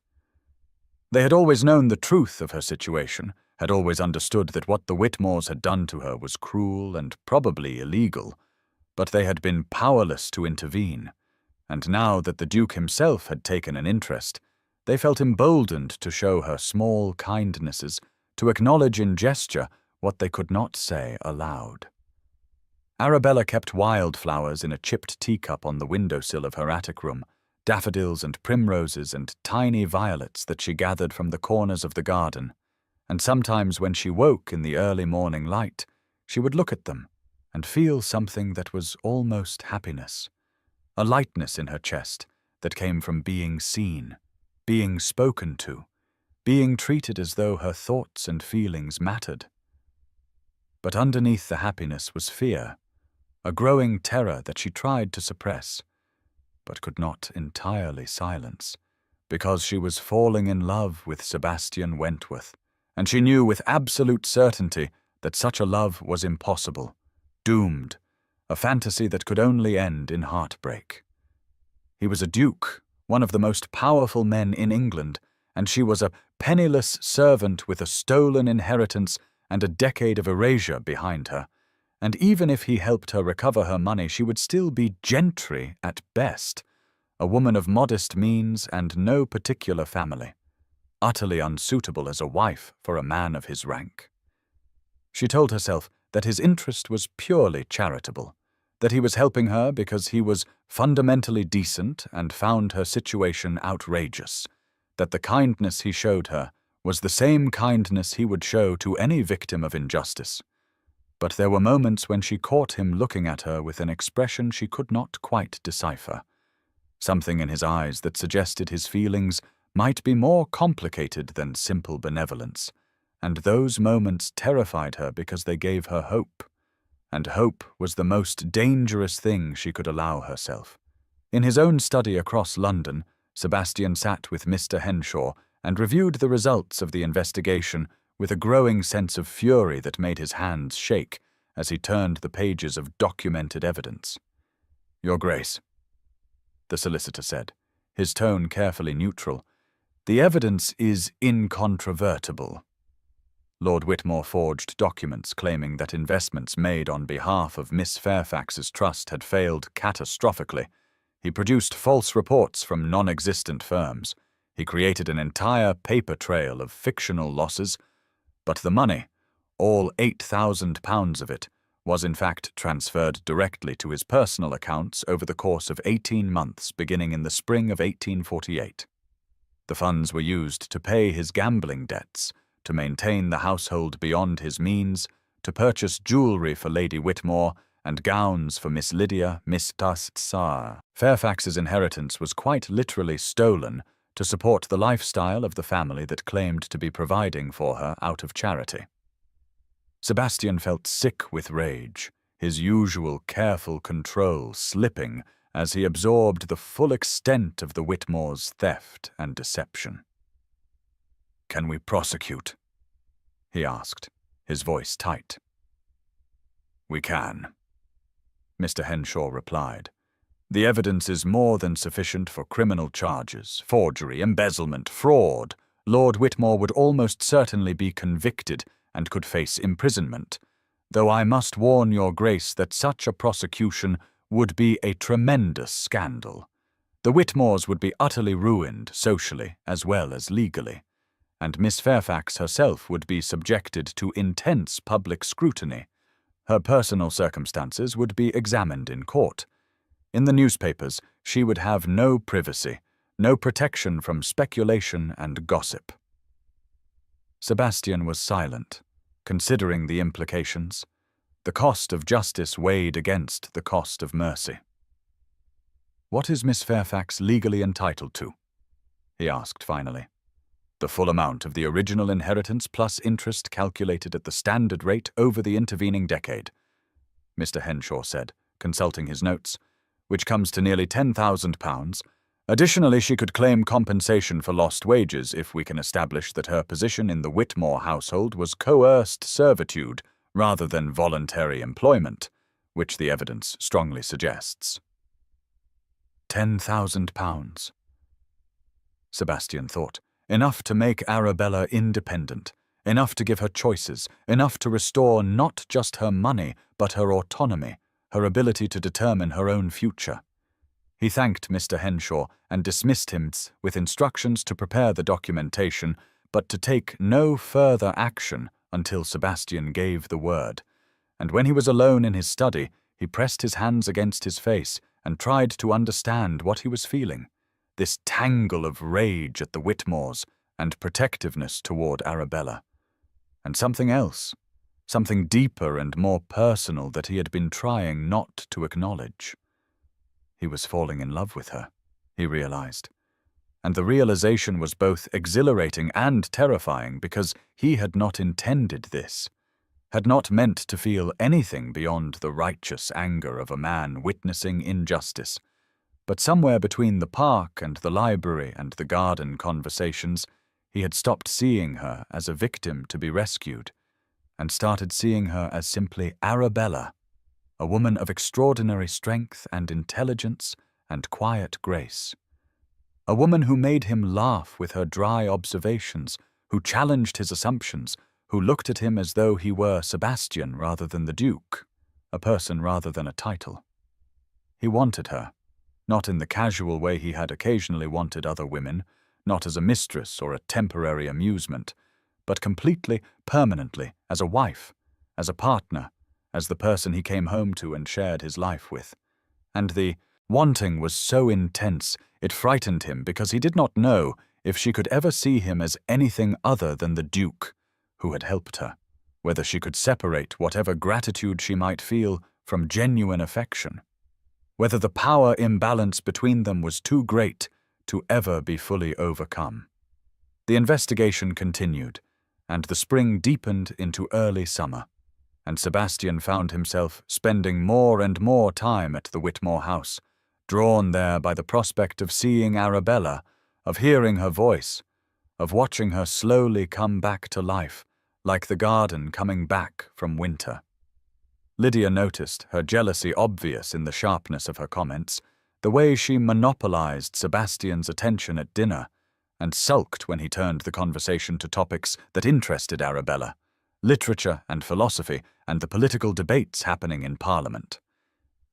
They had always known the truth of her situation, had always understood that what the Whitmores had done to her was cruel and probably illegal, but they had been powerless to intervene, and now that the Duke himself had taken an interest, They felt emboldened to show her small kindnesses, to acknowledge in gesture what they could not say aloud. Arabella kept wildflowers in a chipped teacup on the windowsill of her attic room, daffodils and primroses and tiny violets that she gathered from the corners of the garden, and sometimes when she woke in the early morning light, she would look at them and feel something that was almost happiness, a lightness in her chest that came from being seen, being spoken to, being treated as though her thoughts and feelings mattered. But underneath the happiness was fear, a growing terror that she tried to suppress, but could not entirely silence, because she was falling in love with Sebastian Wentworth, and she knew with absolute certainty that such a love was impossible, doomed, a fantasy that could only end in heartbreak. He was a duke, one of the most powerful men in England, and she was a penniless servant with a stolen inheritance and a decade of erasure behind her. And even if he helped her recover her money, she would still be gentry at best, a woman of modest means and no particular family, utterly unsuitable as a wife for a man of his rank. She told herself that his interest was purely charitable, that he was helping her because he was fundamentally decent and found her situation outrageous, that the kindness he showed her was the same kindness he would show to any victim of injustice. But there were moments when she caught him looking at her with an expression she could not quite decipher, something in his eyes that suggested his feelings might be more complicated than simple benevolence, and those moments terrified her because they gave her hope, and hope was the most dangerous thing she could allow herself. In his own study across London, Sebastian sat with Mr. Henshaw and reviewed the results of the investigation with a growing sense of fury that made his hands shake as he turned the pages of documented evidence. "Your Grace," the solicitor said, his tone carefully neutral, "the evidence is incontrovertible." Lord Whitmore forged documents claiming that investments made on behalf of Miss Fairfax's trust had failed catastrophically. He produced false reports from non-existent firms. He created an entire paper trail of fictional losses, but the money, all £8,000 of it, was in fact transferred directly to his personal accounts over the course of 18 months beginning in the spring of 1848. The funds were used to pay his gambling debts, to maintain the household beyond his means, to purchase jewellery for Lady Whitmore and gowns for Miss Lydia, Miss Tsar. Fairfax's inheritance was quite literally stolen to support the lifestyle of the family that claimed to be providing for her out of charity. Sebastian felt sick with rage, his usual careful control slipping as he absorbed the full extent of the Whitmores' theft and deception. "Can we prosecute?" he asked, his voice tight. "We can," Mr. Henshaw replied. "The evidence is more than sufficient for criminal charges, forgery, embezzlement, fraud. Lord Whitmore would almost certainly be convicted and could face imprisonment, though I must warn your Grace that such a prosecution would be a tremendous scandal. The Whitmores would be utterly ruined socially as well as legally, and Miss Fairfax herself would be subjected to intense public scrutiny. Her personal circumstances would be examined in court. In the newspapers, she would have no privacy, no protection from speculation and gossip." Sebastian was silent, considering the implications. The cost of justice weighed against the cost of mercy. "What is Miss Fairfax legally entitled to?" he asked finally. "The full amount of the original inheritance plus interest calculated at the standard rate over the intervening decade," Mr. Henshaw said, consulting his notes, "which comes to nearly £10,000. Additionally, she could claim compensation for lost wages if we can establish that her position in the Whitmore household was coerced servitude rather than voluntary employment, which the evidence strongly suggests." £10,000. Sebastian thought. Enough to make Arabella independent, enough to give her choices, enough to restore not just her money, but her autonomy, her ability to determine her own future. He thanked Mr. Henshaw and dismissed him with instructions to prepare the documentation, but to take no further action until Sebastian gave the word. And when he was alone in his study, he pressed his hands against his face and tried to understand what he was feeling. This tangle of rage at the Whitmores and protectiveness toward Arabella. And something else, something deeper and more personal that he had been trying not to acknowledge. He was falling in love with her, he realized. And the realization was both exhilarating and terrifying because he had not intended this, had not meant to feel anything beyond the righteous anger of a man witnessing injustice. But somewhere between the park and the library and the garden conversations, he had stopped seeing her as a victim to be rescued, and started seeing her as simply Arabella, a woman of extraordinary strength and intelligence and quiet grace. A woman who made him laugh with her dry observations, who challenged his assumptions, who looked at him as though he were Sebastian rather than the Duke, a person rather than a title. He wanted her, not in the casual way he had occasionally wanted other women, not as a mistress or a temporary amusement, but completely, permanently, as a wife, as a partner, as the person he came home to and shared his life with. And the wanting was so intense, it frightened him because he did not know if she could ever see him as anything other than the Duke who had helped her, whether she could separate whatever gratitude she might feel from genuine affection, whether the power imbalance between them was too great to ever be fully overcome. The investigation continued, and the spring deepened into early summer, and Sebastian found himself spending more and more time at the Whitmore house, drawn there by the prospect of seeing Arabella, of hearing her voice, of watching her slowly come back to life, like the garden coming back from winter. Lydia noticed, her jealousy obvious in the sharpness of her comments, the way she monopolized Sebastian's attention at dinner, and sulked when he turned the conversation to topics that interested Arabella, literature and philosophy, and the political debates happening in Parliament.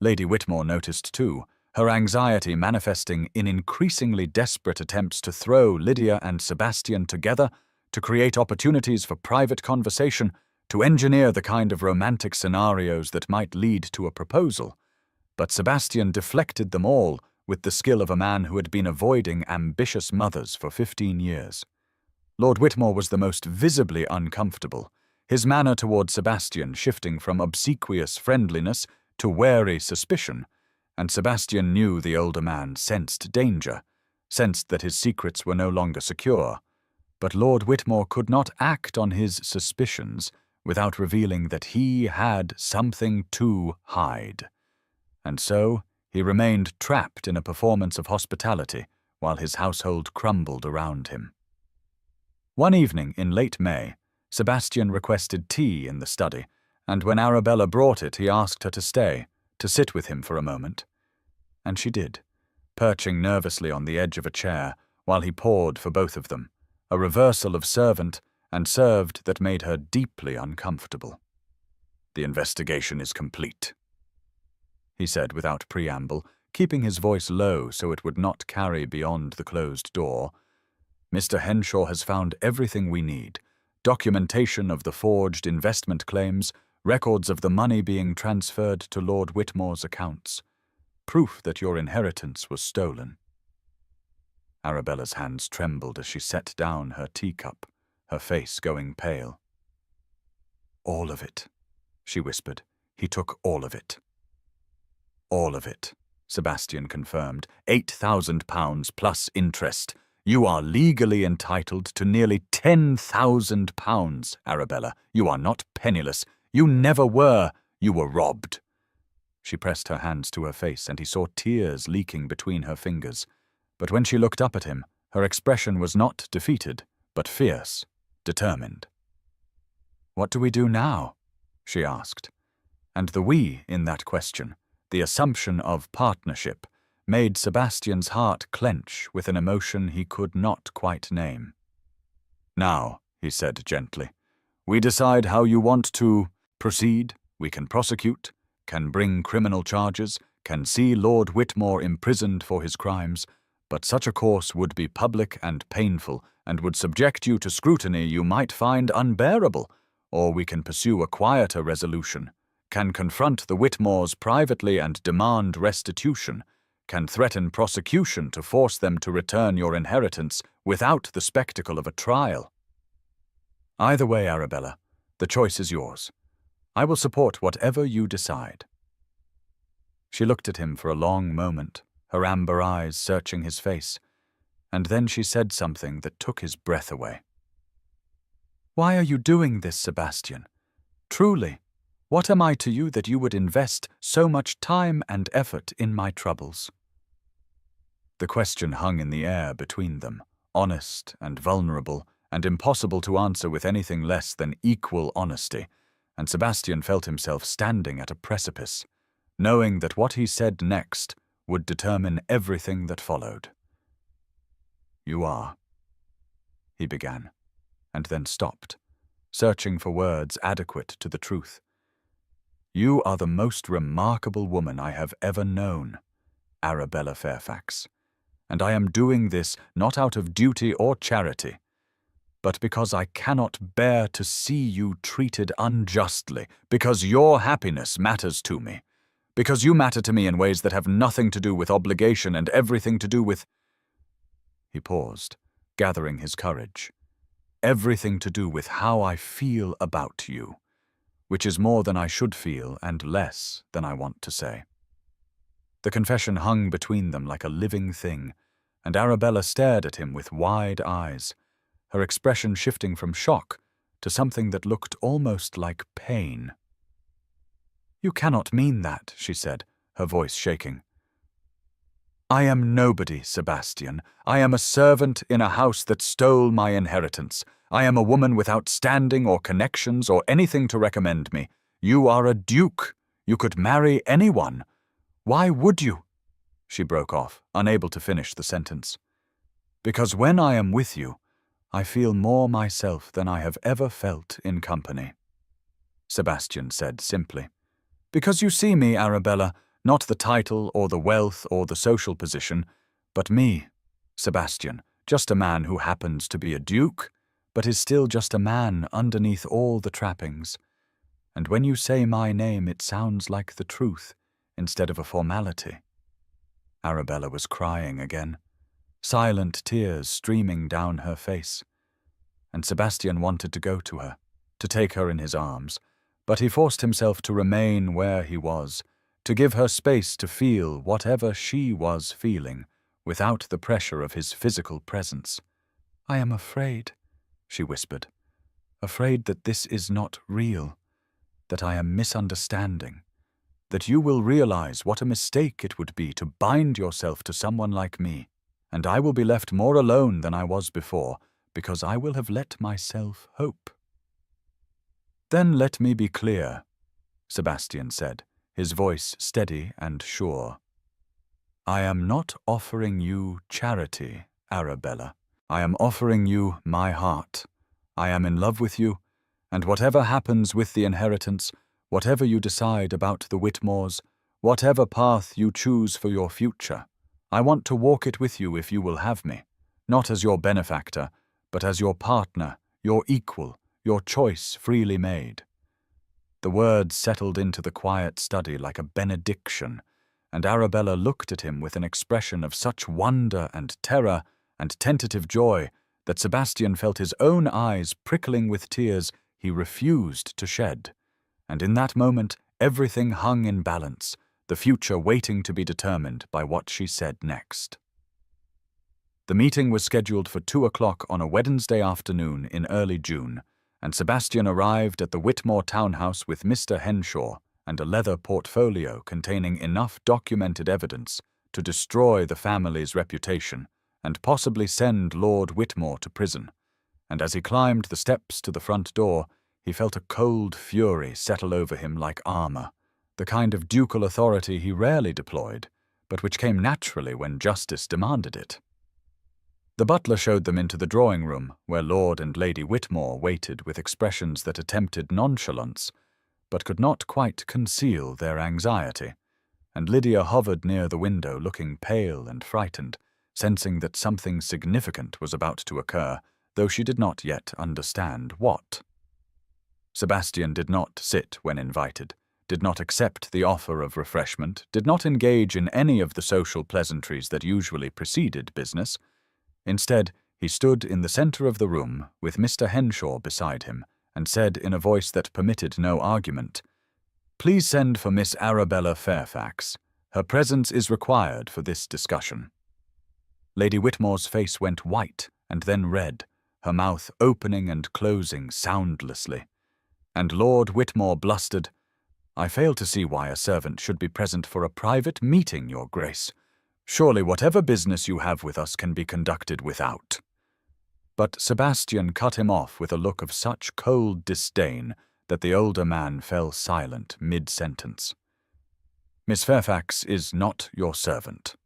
Lady Whitmore noticed, too, her anxiety manifesting in increasingly desperate attempts to throw Lydia and Sebastian together, to create opportunities for private conversation, to engineer the kind of romantic scenarios that might lead to a proposal. But Sebastian deflected them all with the skill of a man who had been avoiding ambitious mothers for 15 years. Lord Whitmore was the most visibly uncomfortable, his manner toward Sebastian shifting from obsequious friendliness to wary suspicion, and Sebastian knew the older man sensed danger, sensed that his secrets were no longer secure. But Lord Whitmore could not act on his suspicions without revealing that he had something to hide. And so he remained trapped in a performance of hospitality while his household crumbled around him. One evening in late May, Sebastian requested tea in the study, and when Arabella brought it, he asked her to stay, to sit with him for a moment. And she did, perching nervously on the edge of a chair while he poured for both of them, a reversal of servant and served that made her deeply uncomfortable. "The investigation is complete," he said without preamble, keeping his voice low so it would not carry beyond the closed door. "Mr. Henshaw has found everything we need, documentation of the forged investment claims, records of the money being transferred to Lord Whitmore's accounts, proof that your inheritance was stolen." Arabella's hands trembled as she set down her teacup, her face going pale. "All of it," she whispered. "He took all of it." "All of it," Sebastian confirmed. £8,000 plus interest. You are legally entitled to nearly £10,000, Arabella. You are not penniless. You never were. You were robbed. She pressed her hands to her face, and he saw tears leaking between her fingers. But when she looked up at him, her expression was not defeated, but fierce, determined. "What do we do now?" she asked. And the "we" in that question, the assumption of partnership, made Sebastian's heart clench with an emotion he could not quite name. "Now," he said gently, "we decide how you want to proceed. We can prosecute, can bring criminal charges, can see Lord Whitmore imprisoned for his crimes, but such a course would be public and painful, and would subject you to scrutiny you might find unbearable. Or we can pursue a quieter resolution, can confront the Whitmores privately and demand restitution, can threaten prosecution to force them to return your inheritance without the spectacle of a trial. Either way, Arabella, the choice is yours. I will support whatever you decide." She looked at him for a long moment, her amber eyes searching his face, and then she said something that took his breath away. "Why are you doing this, Sebastian? Truly, what am I to you that you would invest so much time and effort in my troubles?" The question hung in the air between them, honest and vulnerable, and impossible to answer with anything less than equal honesty, and Sebastian felt himself standing at a precipice, knowing that what he said next would determine everything that followed. "You are," he began, and then stopped, searching for words adequate to the truth. "You are the most remarkable woman I have ever known, Arabella Fairfax, and I am doing this not out of duty or charity, but because I cannot bear to see you treated unjustly, because your happiness matters to me, because you matter to me in ways that have nothing to do with obligation and everything to do with—" He paused, gathering his courage. "Everything to do with how I feel about you, which is more than I should feel and less than I want to say." The confession hung between them like a living thing, and Arabella stared at him with wide eyes, her expression shifting from shock to something that looked almost like pain. "You cannot mean that," she said, her voice shaking. "I am nobody, Sebastian. I am a servant in a house that stole my inheritance. I am a woman without standing or connections or anything to recommend me. You are a duke. You could marry anyone. Why would you?" She broke off, unable to finish the sentence. "Because when I am with you, I feel more myself than I have ever felt in company," Sebastian said simply. "Because you see me, Arabella, not the title or the wealth or the social position, but me, Sebastian, just a man who happens to be a duke, but is still just a man underneath all the trappings. And when you say my name, it sounds like the truth instead of a formality." Arabella was crying again, silent tears streaming down her face, and Sebastian wanted to go to her, to take her in his arms, but he forced himself to remain where he was, to give her space to feel whatever she was feeling, without the pressure of his physical presence. "I am afraid," she whispered, "afraid that this is not real, that I am misunderstanding, that you will realize what a mistake it would be to bind yourself to someone like me, and I will be left more alone than I was before, because I will have let myself hope." "Then let me be clear," Sebastian said, his voice steady and sure. "I am not offering you charity, Arabella. I am offering you my heart. I am in love with you, and whatever happens with the inheritance, whatever you decide about the Whitmores, whatever path you choose for your future, I want to walk it with you if you will have me, not as your benefactor, but as your partner, your equal, your choice freely made." The words settled into the quiet study like a benediction, and Arabella looked at him with an expression of such wonder and terror and tentative joy that Sebastian felt his own eyes prickling with tears he refused to shed. And in that moment, everything hung in balance, the future waiting to be determined by what she said next. The meeting was scheduled for 2 o'clock on a Wednesday afternoon in early June, and Sebastian arrived at the Whitmore townhouse with Mr. Henshaw and a leather portfolio containing enough documented evidence to destroy the family's reputation and possibly send Lord Whitmore to prison. And as he climbed the steps to the front door, he felt a cold fury settle over him like armor, the kind of ducal authority he rarely deployed, but which came naturally when justice demanded it. The butler showed them into the drawing-room, where Lord and Lady Whitmore waited with expressions that attempted nonchalance, but could not quite conceal their anxiety, and Lydia hovered near the window looking pale and frightened, sensing that something significant was about to occur, though she did not yet understand what. Sebastian did not sit when invited, did not accept the offer of refreshment, did not engage in any of the social pleasantries that usually preceded business. Instead, he stood in the center of the room with Mr. Henshaw beside him and said in a voice that permitted no argument, "Please send for Miss Arabella Fairfax. Her presence is required for this discussion." Lady Whitmore's face went white and then red, her mouth opening and closing soundlessly. And Lord Whitmore blustered, "I fail to see why a servant should be present for a private meeting, Your Grace. Surely whatever business you have with us can be conducted without." But Sebastian cut him off with a look of such cold disdain that the older man fell silent mid-sentence. "Miss Fairfax is not your servant,"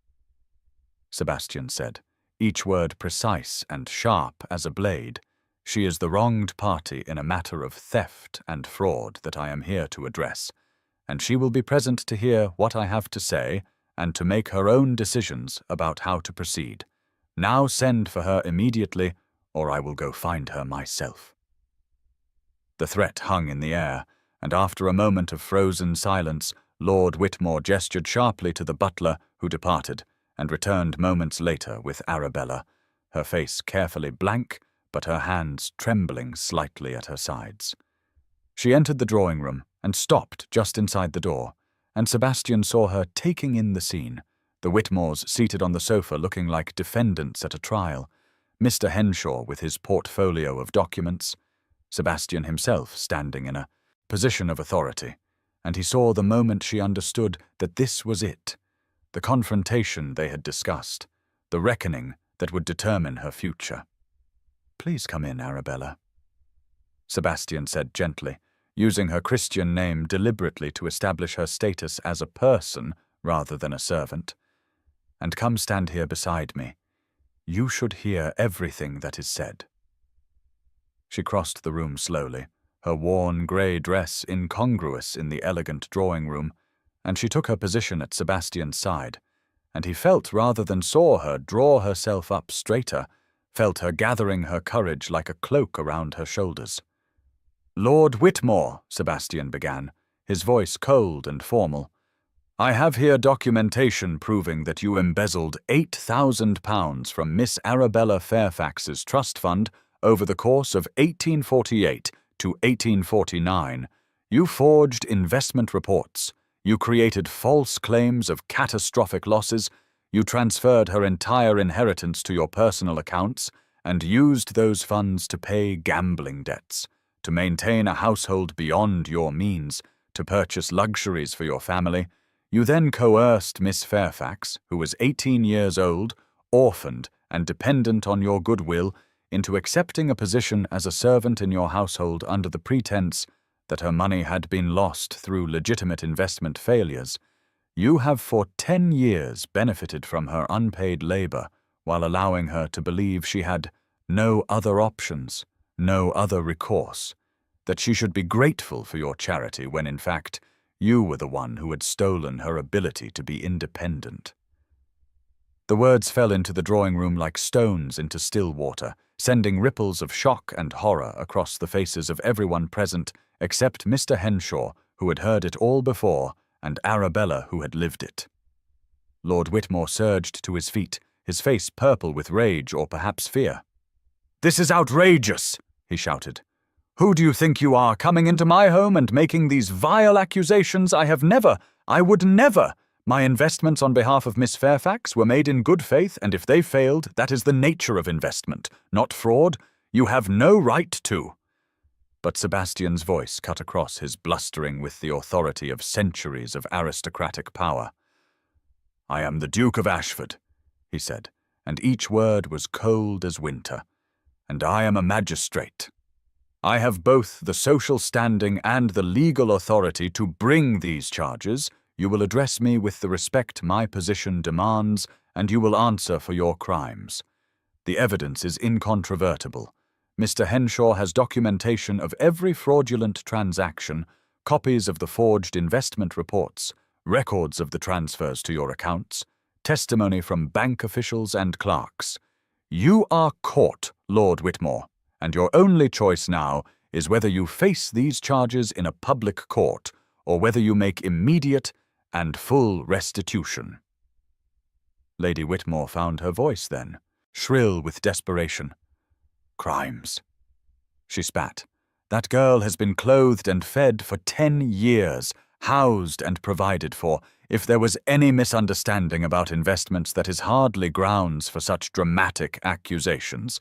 Sebastian said, each word precise and sharp as a blade. "She is the wronged party in a matter of theft and fraud that I am here to address, and she will be present to hear what I have to say and to make her own decisions about how to proceed. Now send for her immediately, or I will go find her myself." The threat hung in the air, and after a moment of frozen silence, Lord Whitmore gestured sharply to the butler, who departed, and returned moments later with Arabella, her face carefully blank, but her hands trembling slightly at her sides. She entered the drawing-room and stopped just inside the door, and Sebastian saw her taking in the scene, the Whitmores seated on the sofa looking like defendants at a trial, Mr. Henshaw with his portfolio of documents, Sebastian himself standing in a position of authority, and he saw the moment she understood that this was it, the confrontation they had discussed, the reckoning that would determine her future. "Please come in, Arabella," Sebastian said gently, using her Christian name deliberately to establish her status as a person rather than a servant. "And come stand here beside me. You should hear everything that is said." She crossed the room slowly, her worn grey dress incongruous in the elegant drawing-room, and she took her position at Sebastian's side, and he felt rather than saw her draw herself up straighter, felt her gathering her courage like a cloak around her shoulders. "Lord Whitmore," Sebastian began, his voice cold and formal, "I have here documentation proving that you embezzled £8,000 from Miss Arabella Fairfax's trust fund over the course of 1848 to 1849. You forged investment reports. You created false claims of catastrophic losses. You transferred her entire inheritance to your personal accounts and used those funds to pay gambling debts, to maintain a household beyond your means, to purchase luxuries for your family. You then coerced Miss Fairfax, who was 18 years old, orphaned and dependent on your goodwill, into accepting a position as a servant in your household under the pretense that her money had been lost through legitimate investment failures. You have for 10 years benefited from her unpaid labor while allowing her to believe she had no other options, no other recourse, that she should be grateful for your charity when in fact you were the one who had stolen her ability to be independent." The words fell into the drawing-room like stones into still water, sending ripples of shock and horror across the faces of everyone present except Mr. Henshaw, who had heard it all before, and Arabella, who had lived it. Lord Whitmore surged to his feet, his face purple with rage or perhaps fear. "This is outrageous!" he shouted. "Who do you think you are, coming into my home and making these vile accusations? I would never! My investments on behalf of Miss Fairfax were made in good faith, and if they failed, that is the nature of investment, not fraud. You have no right to." But Sebastian's voice cut across his blustering with the authority of centuries of aristocratic power. "I am the Duke of Ashford," he said, and each word was cold as winter. "And I am a magistrate. I have both the social standing and the legal authority to bring these charges. You will address me with the respect my position demands, and you will answer for your crimes. The evidence is incontrovertible. Mr. Henshaw has documentation of every fraudulent transaction, copies of the forged investment reports, records of the transfers to your accounts, testimony from bank officials and clerks. You are caught, Lord Whitmore, and your only choice now is whether you face these charges in a public court or whether you make immediate and full restitution." Lady Whitmore found her voice then, shrill with desperation. "Crimes," she spat. "That girl has been clothed and fed for 10 years, housed and provided for. If there was any misunderstanding about investments, that is hardly grounds for such dramatic accusations.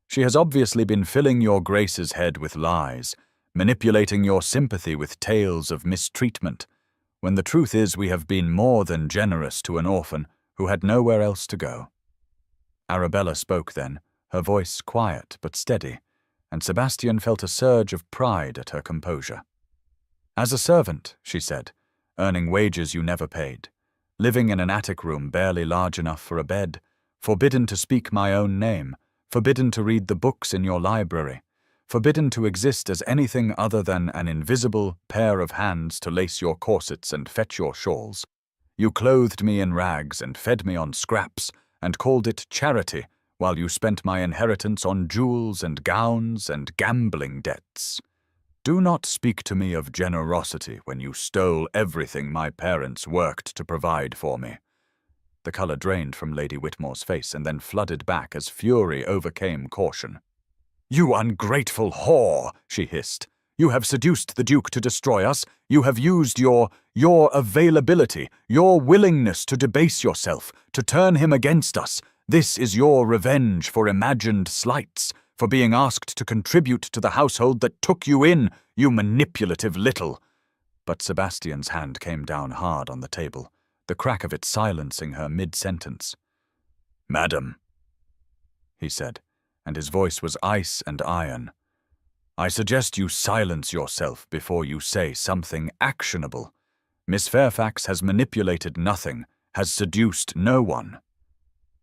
She has obviously been filling your Grace's head with lies, manipulating your sympathy with tales of mistreatment, when the truth is we have been more than generous to an orphan who had nowhere else to go." Arabella spoke then, her voice quiet but steady, and Sebastian felt a surge of pride at her composure. "As a servant," she said, "earning wages you never paid, living in an attic room barely large enough for a bed, forbidden to speak my own name, forbidden to read the books in your library, forbidden to exist as anything other than an invisible pair of hands to lace your corsets and fetch your shawls. You clothed me in rags and fed me on scraps, and called it charity, while you spent my inheritance on jewels and gowns and gambling debts. Do not speak to me of generosity when you stole everything my parents worked to provide for me." The colour drained from Lady Whitmore's face and then flooded back as fury overcame caution. "You ungrateful whore," she hissed. "You have seduced the Duke to destroy us. You have used your availability, your willingness to debase yourself, to turn him against us. This is your revenge for imagined slights, for being asked to contribute to the household that took you in, you manipulative little—" But Sebastian's hand came down hard on the table, the crack of it silencing her mid-sentence. "Madam," he said, and his voice was ice and iron, "I suggest you silence yourself before you say something actionable. Miss Fairfax has manipulated nothing, has seduced no one.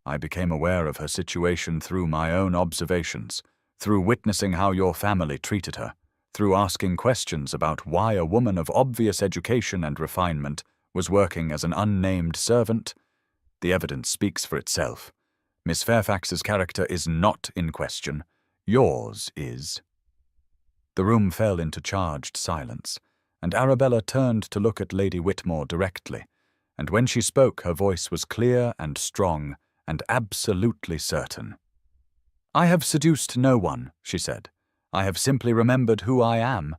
I became aware of her situation through my own observations, through witnessing how your family treated her, through asking questions about why a woman of obvious education and refinement was working as an unnamed servant. The evidence speaks for itself. Miss Fairfax's character is not in question. Yours is." The room fell into charged silence, and Arabella turned to look at Lady Whitmore directly, and when she spoke her voice was clear and strong and absolutely certain. "I have seduced no one," she said. "I have simply remembered who I am.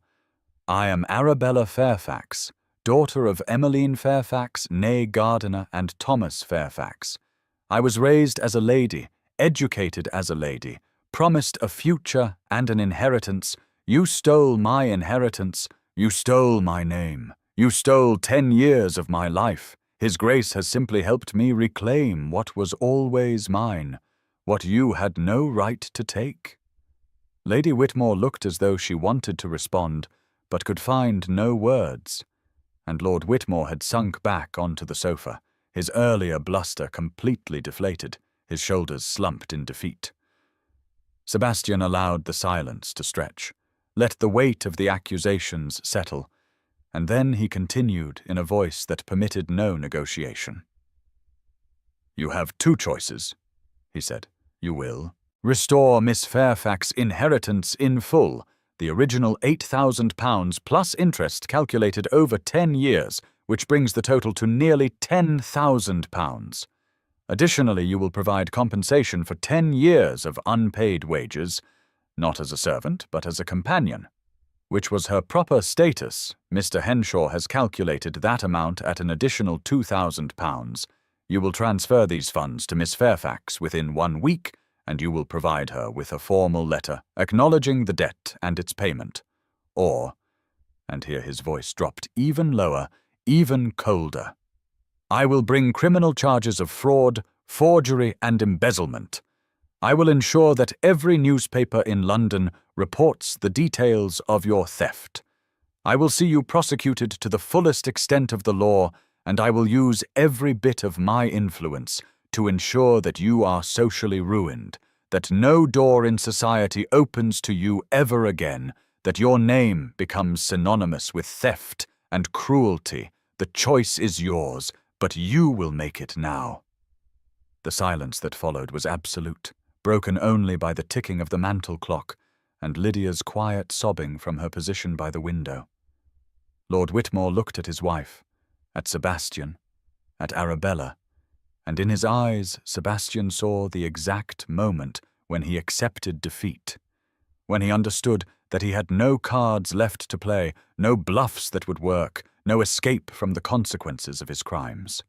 I am Arabella Fairfax, daughter of Emmeline Fairfax, née Gardiner, and Thomas Fairfax. I was raised as a lady, educated as a lady, promised a future and an inheritance. You stole my inheritance. You stole my name. You stole 10 years of my life. His Grace has simply helped me reclaim what was always mine, what you had no right to take." Lady Whitmore looked as though she wanted to respond, but could find no words, and Lord Whitmore had sunk back onto the sofa, his earlier bluster completely deflated, his shoulders slumped in defeat. Sebastian allowed the silence to stretch, let the weight of the accusations settle, and then he continued in a voice that permitted no negotiation. "You have 2 choices," he said. "You will restore Miss Fairfax's inheritance in full, the original £8,000 plus interest calculated over 10 years, which brings the total to nearly £10,000. Additionally, you will provide compensation for 10 years of unpaid wages, not as a servant, but as a companion, which was her proper status. Mr. Henshaw has calculated that amount at an additional £2,000. You will transfer these funds to Miss Fairfax within 1 week, and you will provide her with a formal letter acknowledging the debt and its payment. Or," and here his voice dropped even lower, even colder, "I will bring criminal charges of fraud, forgery, and embezzlement. I will ensure that every newspaper in London reports the details of your theft. I will see you prosecuted to the fullest extent of the law, and I will use every bit of my influence to ensure that you are socially ruined, that no door in society opens to you ever again, that your name becomes synonymous with theft and cruelty, The choice is yours, but you will make it now." The silence that followed was absolute, broken only by the ticking of the mantel clock and Lydia's quiet sobbing from her position by the window. Lord Whitmore looked at his wife, at Sebastian, at Arabella, and in his eyes Sebastian saw the exact moment when he accepted defeat, when he understood that he had no cards left to play, no bluffs that would work, no escape from the consequences of his crimes.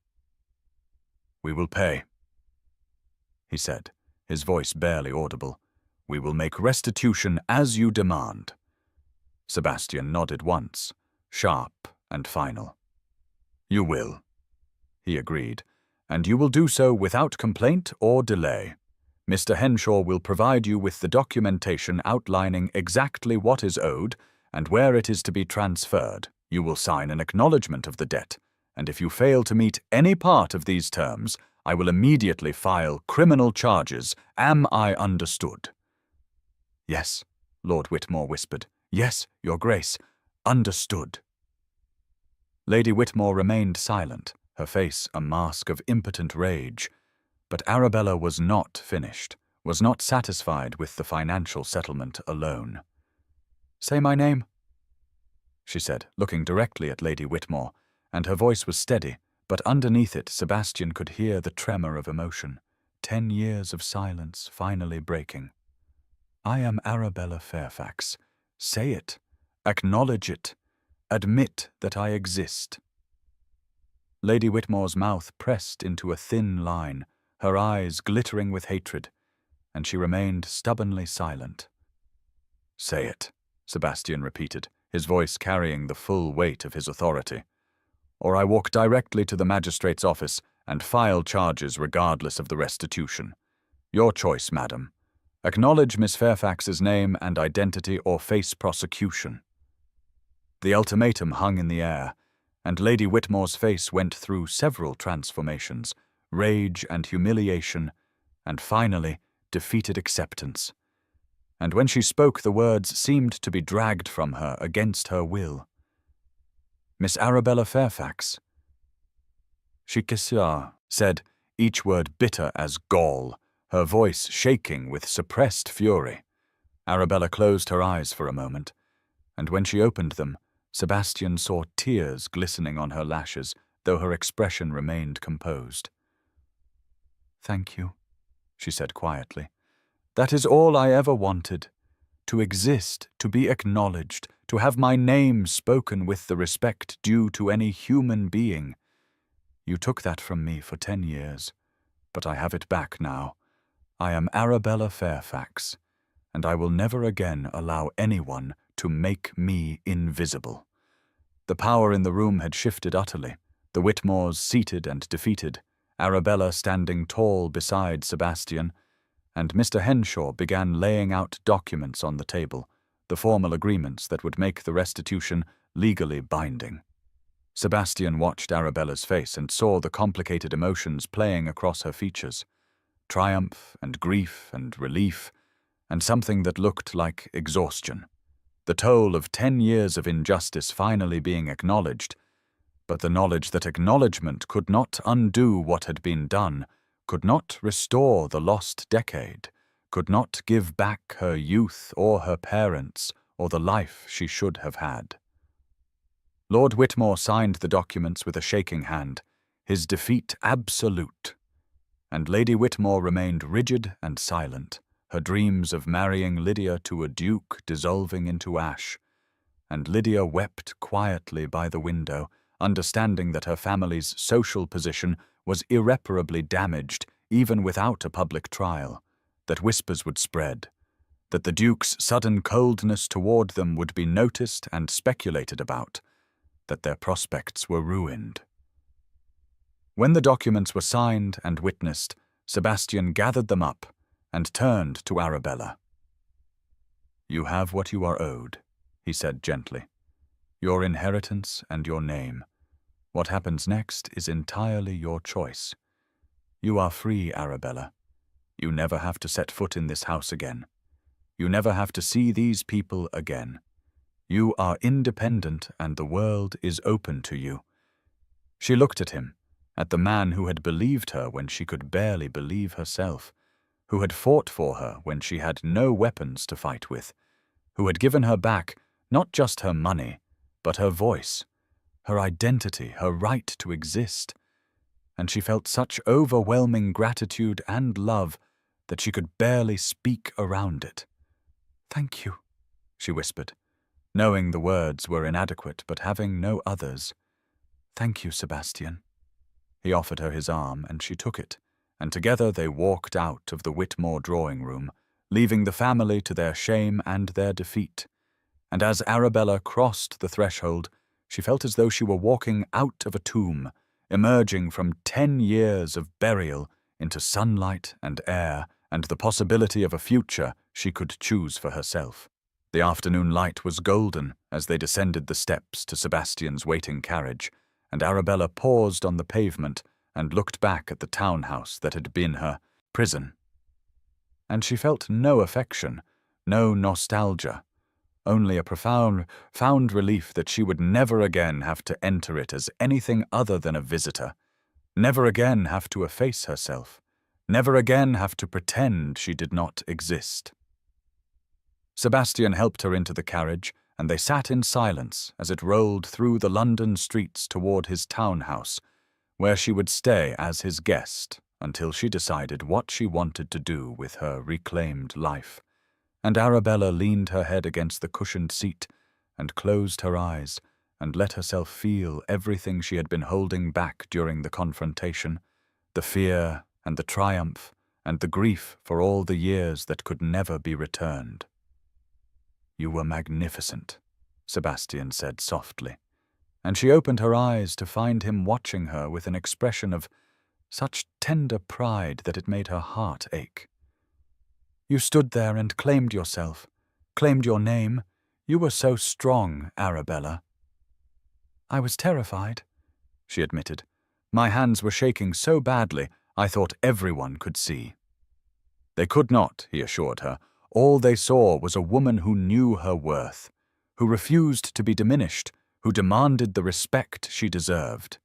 "We will pay," he said, his voice barely audible. "We will make restitution as you demand." Sebastian nodded once, sharp and final. "You will," he agreed, "and you will do so without complaint or delay. Mr. Henshaw will provide you with the documentation outlining exactly what is owed and where it is to be transferred. You will sign an acknowledgement of the debt, and if you fail to meet any part of these terms, I will immediately file criminal charges. Am I understood?" "Yes," Lord Whitmore whispered. "Yes, Your Grace. Understood." Lady Whitmore remained silent, her face a mask of impotent rage. But Arabella was not finished, was not satisfied with the financial settlement alone. "Say my name," she said, looking directly at Lady Whitmore, and her voice was steady, but underneath it Sebastian could hear the tremor of emotion, 10 years of silence finally breaking. "I am Arabella Fairfax. Say it. Acknowledge it. Admit that I exist." Lady Whitmore's mouth pressed into a thin line, her eyes glittering with hatred, and she remained stubbornly silent. "Say it," Sebastian repeated, his voice carrying the full weight of his authority. "Or I walk directly to the magistrate's office and file charges regardless of the restitution. Your choice, madam. Acknowledge Miss Fairfax's name and identity or face prosecution." The ultimatum hung in the air, and Lady Whitmore's face went through several transformations, rage and humiliation, and finally defeated acceptance. And when she spoke, the words seemed to be dragged from her against her will. "Miss Arabella Fairfax." "She said, each word bitter as gall, her voice shaking with suppressed fury. Arabella closed her eyes for a moment, and when she opened them, Sebastian saw tears glistening on her lashes, though her expression remained composed. "Thank you," she said quietly. "That is all I ever wanted. To exist, to be acknowledged, to have my name spoken with the respect due to any human being. You took that from me for 10 years, but I have it back now. I am Arabella Fairfax, and I will never again allow anyone to make me invisible." The power in the room had shifted utterly, the Whitmores seated and defeated, Arabella standing tall beside Sebastian, and Mr. Henshaw began laying out documents on the table, the formal agreements that would make the restitution legally binding. Sebastian watched Arabella's face and saw the complicated emotions playing across her features, triumph and grief and relief, and something that looked like exhaustion. The toll of 10 years of injustice finally being acknowledged, but the knowledge that acknowledgement could not undo what had been done, could not restore the lost decade, could not give back her youth or her parents or the life she should have had. Lord Whitmore signed the documents with a shaking hand, his defeat absolute, and Lady Whitmore remained rigid and silent, her dreams of marrying Lydia to a duke dissolving into ash, and Lydia wept quietly by the window, understanding that her family's social position was irreparably damaged even without a public trial, that whispers would spread, that the Duke's sudden coldness toward them would be noticed and speculated about, that their prospects were ruined. When the documents were signed and witnessed, Sebastian gathered them up and turned to Arabella. "You have what you are owed," he said gently. "Your inheritance and your name. What happens next is entirely your choice. You are free, Arabella. You never have to set foot in this house again. You never have to see these people again. You are independent and the world is open to you. She looked at him, at the man who had believed her when she could barely believe herself, who had fought for her when she had no weapons to fight with, who had given her back not just her money, but her voice, her identity, her right to exist. And she felt such overwhelming gratitude and love that she could barely speak around it. "Thank you," she whispered, knowing the words were inadequate but having no others. "Thank you, Sebastian." He offered her his arm, and she took it, and together they walked out of the Whitmore drawing room, leaving the family to their shame and their defeat. And as Arabella crossed the threshold, she felt as though she were walking out of a tomb, emerging from 10 years of burial into sunlight and air and the possibility of a future she could choose for herself. The afternoon light was golden as they descended the steps to Sebastian's waiting carriage, and Arabella paused on the pavement and looked back at the townhouse that had been her prison. And she felt no affection, no nostalgia, only a profound relief that she would never again have to enter it as anything other than a visitor, never again have to efface herself, never again have to pretend she did not exist. Sebastian helped her into the carriage, and they sat in silence as it rolled through the London streets toward his townhouse, where she would stay as his guest until she decided what she wanted to do with her reclaimed life. And Arabella leaned her head against the cushioned seat and closed her eyes and let herself feel everything she had been holding back during the confrontation, the fear and the triumph and the grief for all the years that could never be returned. "You were magnificent," Sebastian said softly, and she opened her eyes to find him watching her with an expression of such tender pride that it made her heart ache. "You stood there and claimed yourself, claimed your name. You were so strong, Arabella." "I was terrified," she admitted. "My hands were shaking so badly I thought everyone could see." They could not, he assured her. All they saw was a woman who knew her worth, who refused to be diminished, who demanded the respect she deserved.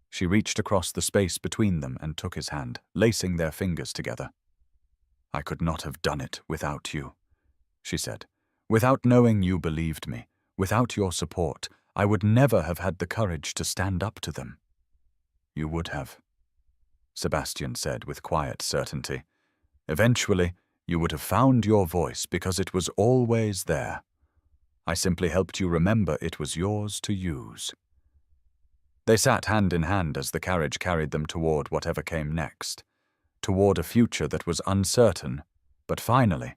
She reached across the space between them and took his hand, lacing their fingers together. "I could not have done it without you," she said. "Without knowing you believed me, without your support, I would never have had the courage to stand up to them." "You would have," Sebastian said with quiet certainty. "Eventually, you would have found your voice because it was always there. I simply helped you remember it was yours to use." They sat hand in hand as the carriage carried them toward whatever came next, toward a future that was uncertain, but finally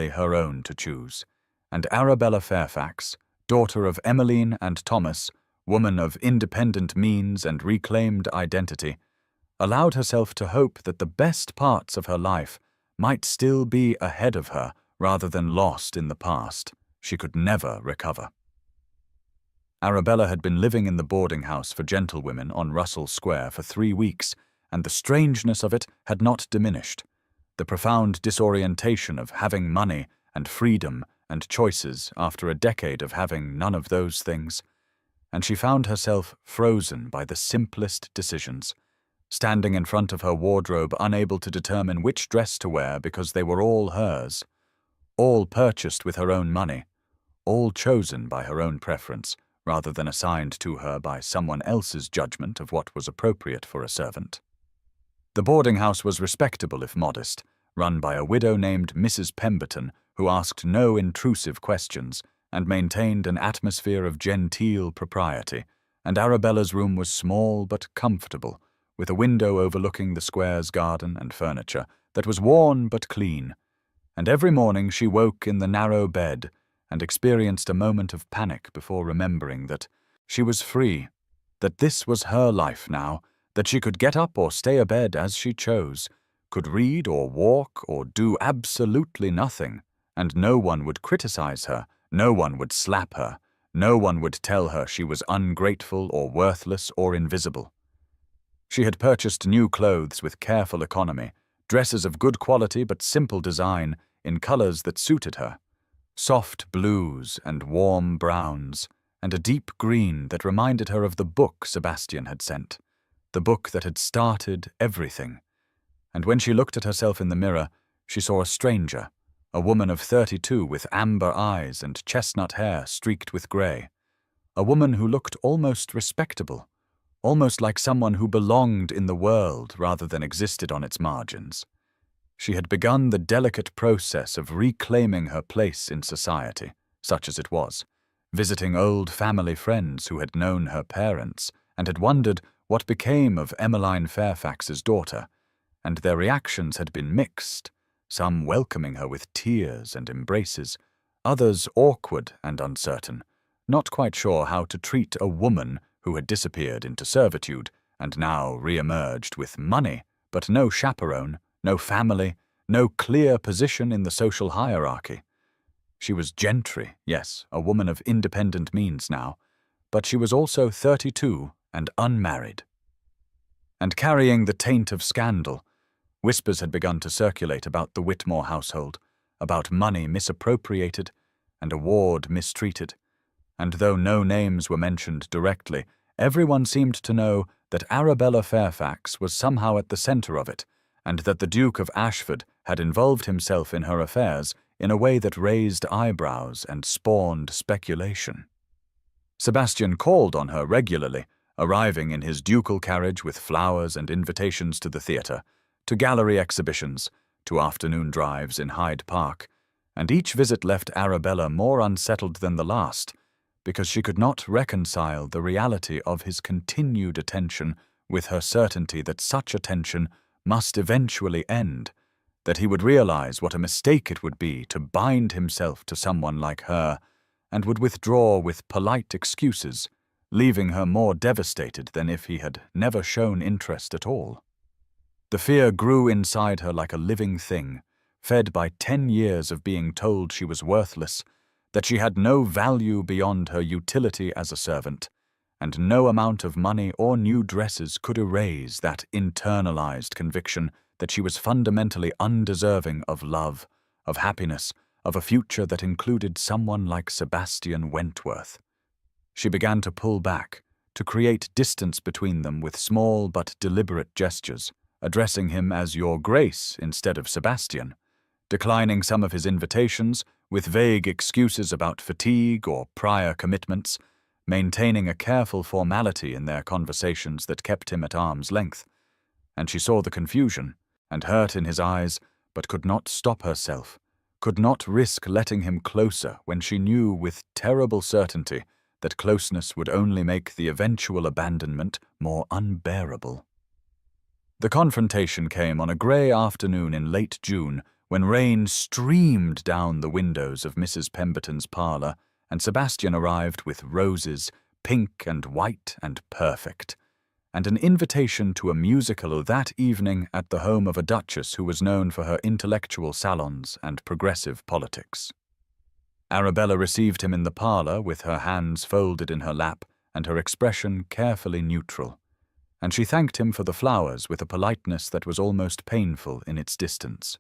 her own to choose. And Arabella Fairfax, daughter of Emmeline and Thomas, woman of independent means and reclaimed identity, allowed herself to hope that the best parts of her life might still be ahead of her rather than lost in the past she could never recover. Arabella had been living in the boarding house for gentlewomen on Russell Square for 3 weeks, and the strangeness of it had not diminished. The profound disorientation of having money and freedom and choices after a decade of having none of those things. And she found herself frozen by the simplest decisions, standing in front of her wardrobe unable to determine which dress to wear because they were all hers, all purchased with her own money, all chosen by her own preference, rather than assigned to her by someone else's judgment of what was appropriate for a servant. The boarding house was respectable if modest, run by a widow named Mrs. Pemberton, who asked no intrusive questions and maintained an atmosphere of genteel propriety, and Arabella's room was small but comfortable, with a window overlooking the square's garden and furniture that was worn but clean. And every morning she woke in the narrow bed and experienced a moment of panic before remembering that she was free, that this was her life now, that she could get up or stay abed as she chose, could read or walk or do absolutely nothing, and no one would criticize her, no one would slap her, no one would tell her she was ungrateful or worthless or invisible. She had purchased new clothes with careful economy, dresses of good quality but simple design, in colors that suited her, soft blues and warm browns, and a deep green that reminded her of the book Sebastian had sent, the book that had started everything. And when she looked at herself in the mirror, she saw a stranger, a woman of 32 with amber eyes and chestnut hair streaked with grey, a woman who looked almost respectable, almost like someone who belonged in the world rather than existed on its margins. She had begun the delicate process of reclaiming her place in society, such as it was, visiting old family friends who had known her parents and had wondered what became of Emmeline Fairfax's daughter, and their reactions had been mixed, some welcoming her with tears and embraces, others awkward and uncertain, not quite sure how to treat a woman who had disappeared into servitude and now re-emerged with money, but no chaperone, no family, no clear position in the social hierarchy. She was gentry, yes, a woman of independent means now, but she was also 32 and unmarried. And carrying the taint of scandal, whispers had begun to circulate about the Whitmore household, about money misappropriated and a ward mistreated, and though no names were mentioned directly, everyone seemed to know that Arabella Fairfax was somehow at the centre of it, and that the Duke of Ashford had involved himself in her affairs in a way that raised eyebrows and spawned speculation. Sebastian called on her regularly, arriving in his ducal carriage with flowers and invitations to the theatre, to gallery exhibitions, to afternoon drives in Hyde Park, and each visit left Arabella more unsettled than the last, because she could not reconcile the reality of his continued attention with her certainty that such attention must eventually end, that he would realize what a mistake it would be to bind himself to someone like her, and would withdraw with polite excuses, leaving her more devastated than if he had never shown interest at all. The fear grew inside her like a living thing, fed by 10 years of being told she was worthless, that she had no value beyond her utility as a servant, and no amount of money or new dresses could erase that internalized conviction that she was fundamentally undeserving of love, of happiness, of a future that included someone like Sebastian Wentworth. She began to pull back, to create distance between them with small but deliberate gestures, addressing him as Your Grace instead of Sebastian, declining some of his invitations with vague excuses about fatigue or prior commitments, maintaining a careful formality in their conversations that kept him at arm's length. And she saw the confusion and hurt in his eyes, but could not stop herself, could not risk letting him closer when she knew with terrible certainty that closeness would only make the eventual abandonment more unbearable. The confrontation came on a grey afternoon in late June, when rain streamed down the windows of Mrs. Pemberton's parlour, and Sebastian arrived with roses, pink and white and perfect, and an invitation to a musical that evening at the home of a duchess who was known for her intellectual salons and progressive politics. Arabella received him in the parlour with her hands folded in her lap and her expression carefully neutral, and she thanked him for the flowers with a politeness that was almost painful in its distance.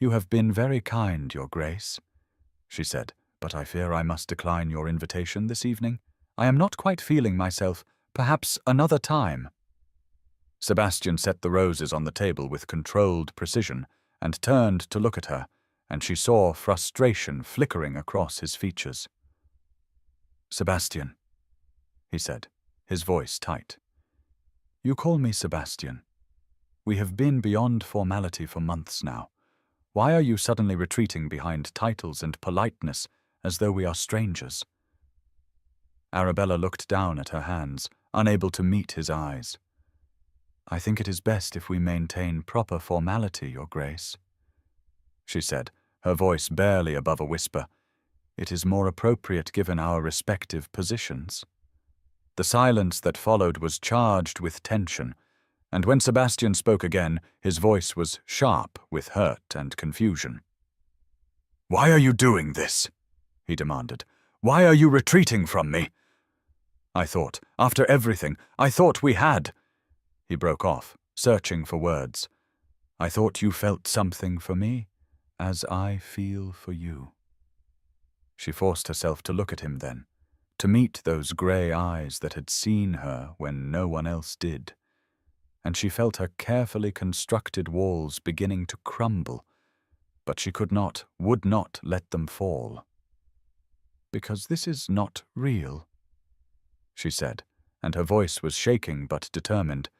"You have been very kind, Your Grace," she said, "but I fear I must decline your invitation this evening. I am not quite feeling myself. Perhaps another time." Sebastian set the roses on the table with controlled precision and turned to look at her, and she saw frustration flickering across his features. "Sebastian," he said, his voice tight. "You call me Sebastian. We have been beyond formality for months now. Why are you suddenly retreating behind titles and politeness as though we are strangers?" Arabella looked down at her hands, unable to meet his eyes. "I think it is best if we maintain proper formality, Your Grace," she said, her voice barely above a whisper. "It is more appropriate given our respective positions." The silence that followed was charged with tension, and when Sebastian spoke again, his voice was sharp with hurt and confusion. "Why are you doing this?" he demanded. "Why are you retreating from me?" "I thought, after everything, I thought we had—" He broke off, searching for words. "I thought you felt something for me, as I feel for you." She forced herself to look at him then, to meet those grey eyes that had seen her when no one else did, and she felt her carefully constructed walls beginning to crumble, but she would not let them fall. "Because this is not real," she said, and her voice was shaking but determined.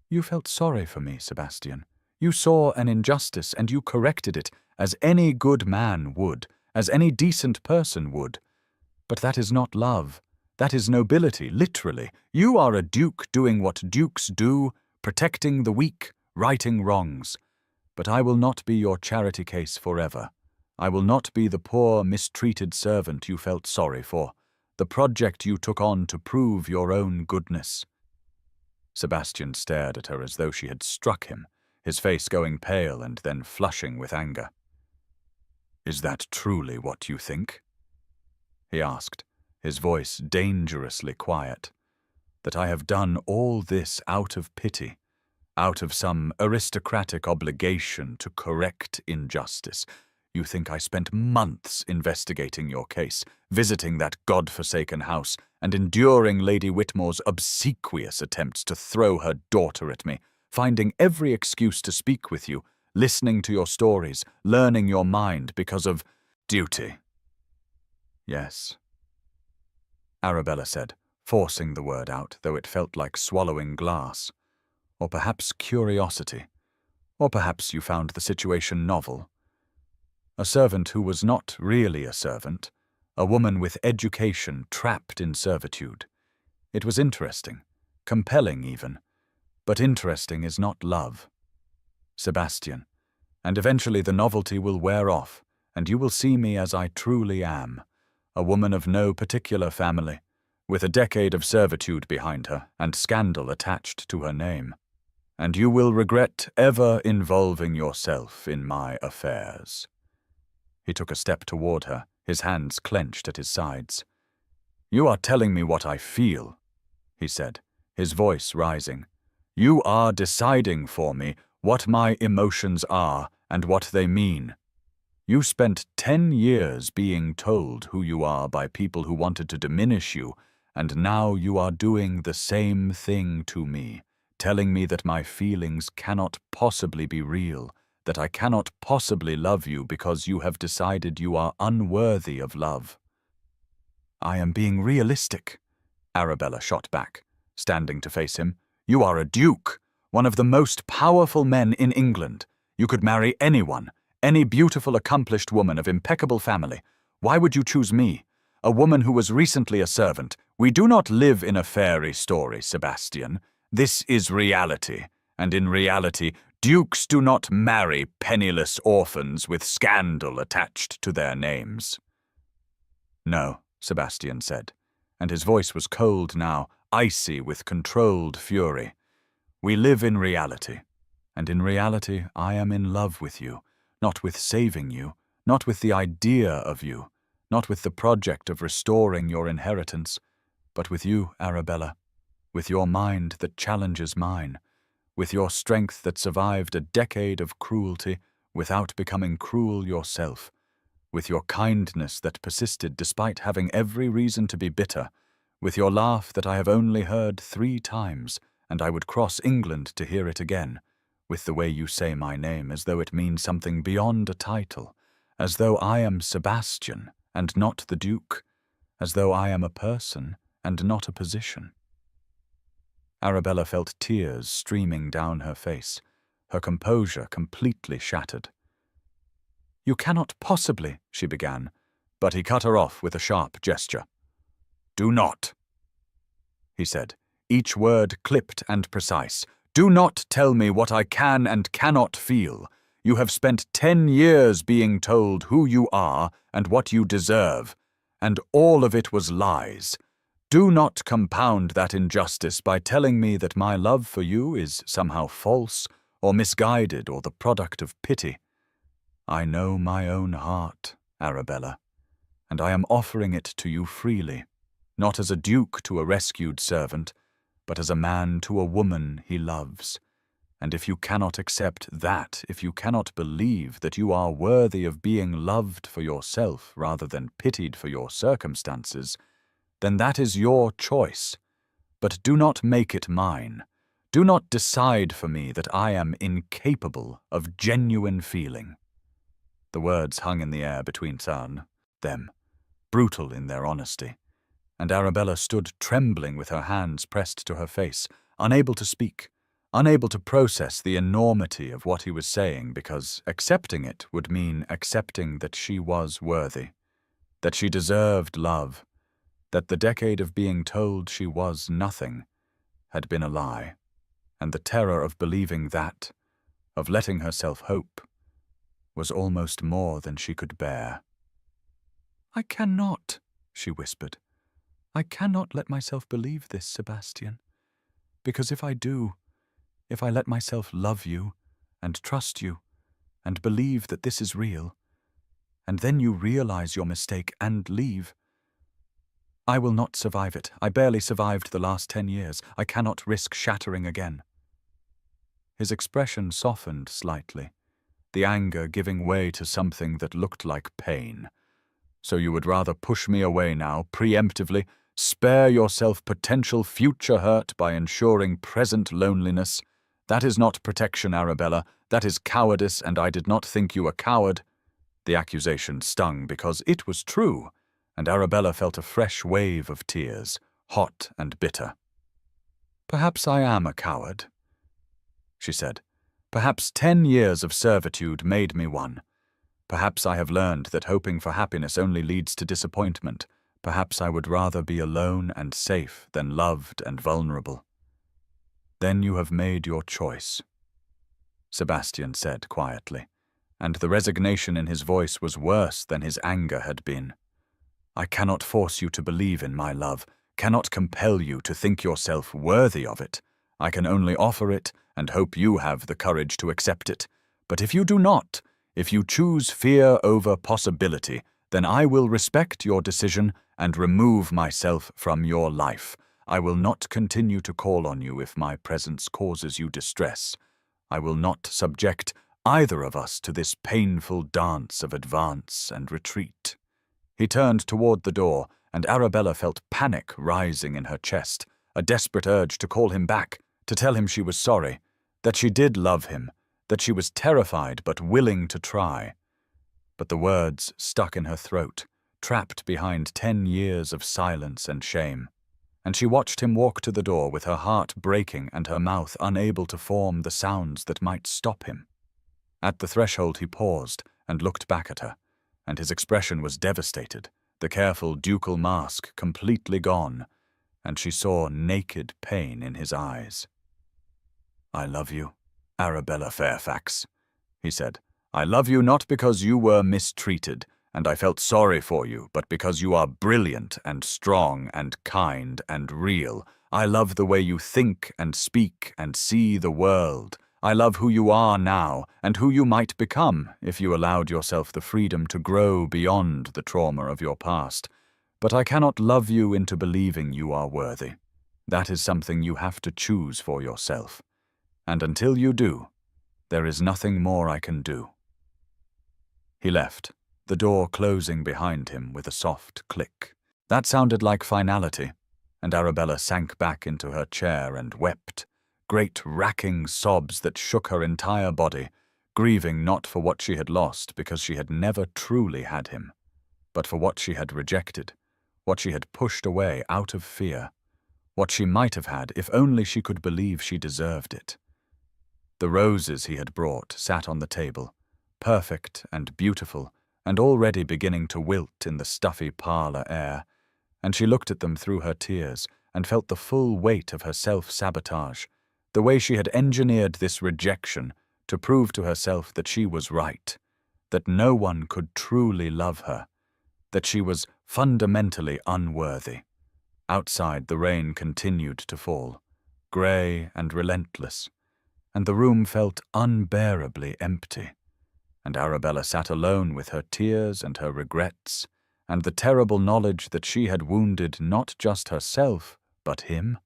"You felt sorry for me, Sebastian. You saw an injustice and you corrected it, as any good man would, as any decent person would. But that is not love. That is nobility, literally. You are a duke doing what dukes do, protecting the weak, righting wrongs. But I will not be your charity case forever. I will not be the poor, mistreated servant you felt sorry for, the project you took on to prove your own goodness." Sebastian stared at her as though she had struck him, his face going pale and then flushing with anger. "Is that truly what you think?" he asked, his voice dangerously quiet. "That I have done all this out of pity, out of some aristocratic obligation to correct injustice? You think I spent months investigating your case, visiting that God-forsaken house, and enduring Lady Whitmore's obsequious attempts to throw her daughter at me, finding every excuse to speak with you, listening to your stories, learning your mind because of duty?" "Yes," Arabella said, forcing the word out, though it felt like swallowing glass. "Or perhaps curiosity. Or perhaps you found the situation novel. A servant who was not really a servant, a woman with education trapped in servitude. It was interesting, compelling even, but interesting is not love, Sebastian, and eventually the novelty will wear off, and you will see me as I truly am, a woman of no particular family, with a decade of servitude behind her and scandal attached to her name. And you will regret ever involving yourself in my affairs." He took a step toward her, his hands clenched at his sides. "You are telling me what I feel," he said, his voice rising. "You are deciding for me what my emotions are and what they mean. You spent 10 years being told who you are by people who wanted to diminish you, and now you are doing the same thing to me, telling me that my feelings cannot possibly be real, that I cannot possibly love you because you have decided you are unworthy of love." "I am being realistic," Arabella shot back, standing to face him. "You are a duke, one of the most powerful men in England. You could marry anyone, any beautiful, accomplished woman of impeccable family. Why would you choose me, a woman who was recently a servant? We do not live in a fairy story, Sebastian. This is reality, and in reality, dukes do not marry penniless orphans with scandal attached to their names." "No," Sebastian said, and his voice was cold now, icy with controlled fury. "We live in reality, and in reality I am in love with you, not with saving you, not with the idea of you, not with the project of restoring your inheritance, but with you, Arabella, with your mind that challenges mine, with your strength that survived a decade of cruelty without becoming cruel yourself, with your kindness that persisted despite having every reason to be bitter, with your laugh that I have only heard 3 times, and I would cross England to hear it again, with the way you say my name as though it means something beyond a title, as though I am Sebastian and not the Duke, as though I am a person and not a position." Arabella felt tears streaming down her face, her composure completely shattered. "You cannot possibly," she began, but he cut her off with a sharp gesture. "Do not," he said, each word clipped and precise. "Do not tell me what I can and cannot feel. You have spent 10 years being told who you are and what you deserve, and all of it was lies. Do not compound that injustice by telling me that my love for you is somehow false or misguided or the product of pity. I know my own heart, Arabella, and I am offering it to you freely, not as a duke to a rescued servant, but as a man to a woman he loves. And if you cannot accept that, if you cannot believe that you are worthy of being loved for yourself rather than pitied for your circumstances, then that is your choice. But do not make it mine. Do not decide for me that I am incapable of genuine feeling." The words hung in the air between them, brutal in their honesty, and Arabella stood trembling with her hands pressed to her face, unable to speak, unable to process the enormity of what he was saying, because accepting it would mean accepting that she was worthy, that she deserved love, that the decade of being told she was nothing had been a lie, and the terror of believing that, of letting herself hope, was almost more than she could bear. "I cannot," she whispered. "I cannot let myself believe this, Sebastian, because if I do, if I let myself love you and trust you and believe that this is real, and then you realize your mistake and leave, I will not survive it. I barely survived the last 10 years. I cannot risk shattering again." His expression softened slightly, the anger giving way to something that looked like pain. "So you would rather push me away now, preemptively, spare yourself potential future hurt by ensuring present loneliness? That is not protection, Arabella. That is cowardice, and I did not think you a coward." The accusation stung because it was true, and Arabella felt a fresh wave of tears, hot and bitter. "Perhaps I am a coward," she said. "Perhaps 10 years of servitude made me one. Perhaps I have learned that hoping for happiness only leads to disappointment. Perhaps I would rather be alone and safe than loved and vulnerable." "Then you have made your choice," Sebastian said quietly, and the resignation in his voice was worse than his anger had been. "I cannot force you to believe in my love, cannot compel you to think yourself worthy of it. I can only offer it and hope you have the courage to accept it. But if you do not, if you choose fear over possibility, then I will respect your decision and remove myself from your life. I will not continue to call on you if my presence causes you distress. I will not subject either of us to this painful dance of advance and retreat." He turned toward the door, and Arabella felt panic rising in her chest, a desperate urge to call him back, to tell him she was sorry, that she did love him, that she was terrified but willing to try. But the words stuck in her throat, trapped behind 10 years of silence and shame, and she watched him walk to the door with her heart breaking and her mouth unable to form the sounds that might stop him. At the threshold he paused and looked back at her, and his expression was devastated, the careful ducal mask completely gone, and she saw naked pain in his eyes. "I love you, Arabella Fairfax," he said. "I love you not because you were mistreated, and I felt sorry for you, but because you are brilliant and strong and kind and real. I love the way you think and speak and see the world. I love who you are now and who you might become if you allowed yourself the freedom to grow beyond the trauma of your past. But I cannot love you into believing you are worthy. That is something you have to choose for yourself. And until you do, there is nothing more I can do." He left, the door closing behind him with a soft click. That sounded like finality, and Arabella sank back into her chair and wept, great racking sobs that shook her entire body, grieving not for what she had lost because she had never truly had him, but for what she had rejected, what she had pushed away out of fear, what she might have had if only she could believe she deserved it. The roses he had brought sat on the table, perfect and beautiful, and already beginning to wilt in the stuffy parlor air, and she looked at them through her tears and felt the full weight of her self-sabotage, the way she had engineered this rejection to prove to herself that she was right, that no one could truly love her, that she was fundamentally unworthy. Outside, the rain continued to fall, grey and relentless, and the room felt unbearably empty, and Arabella sat alone with her tears and her regrets, and the terrible knowledge that she had wounded not just herself, but him,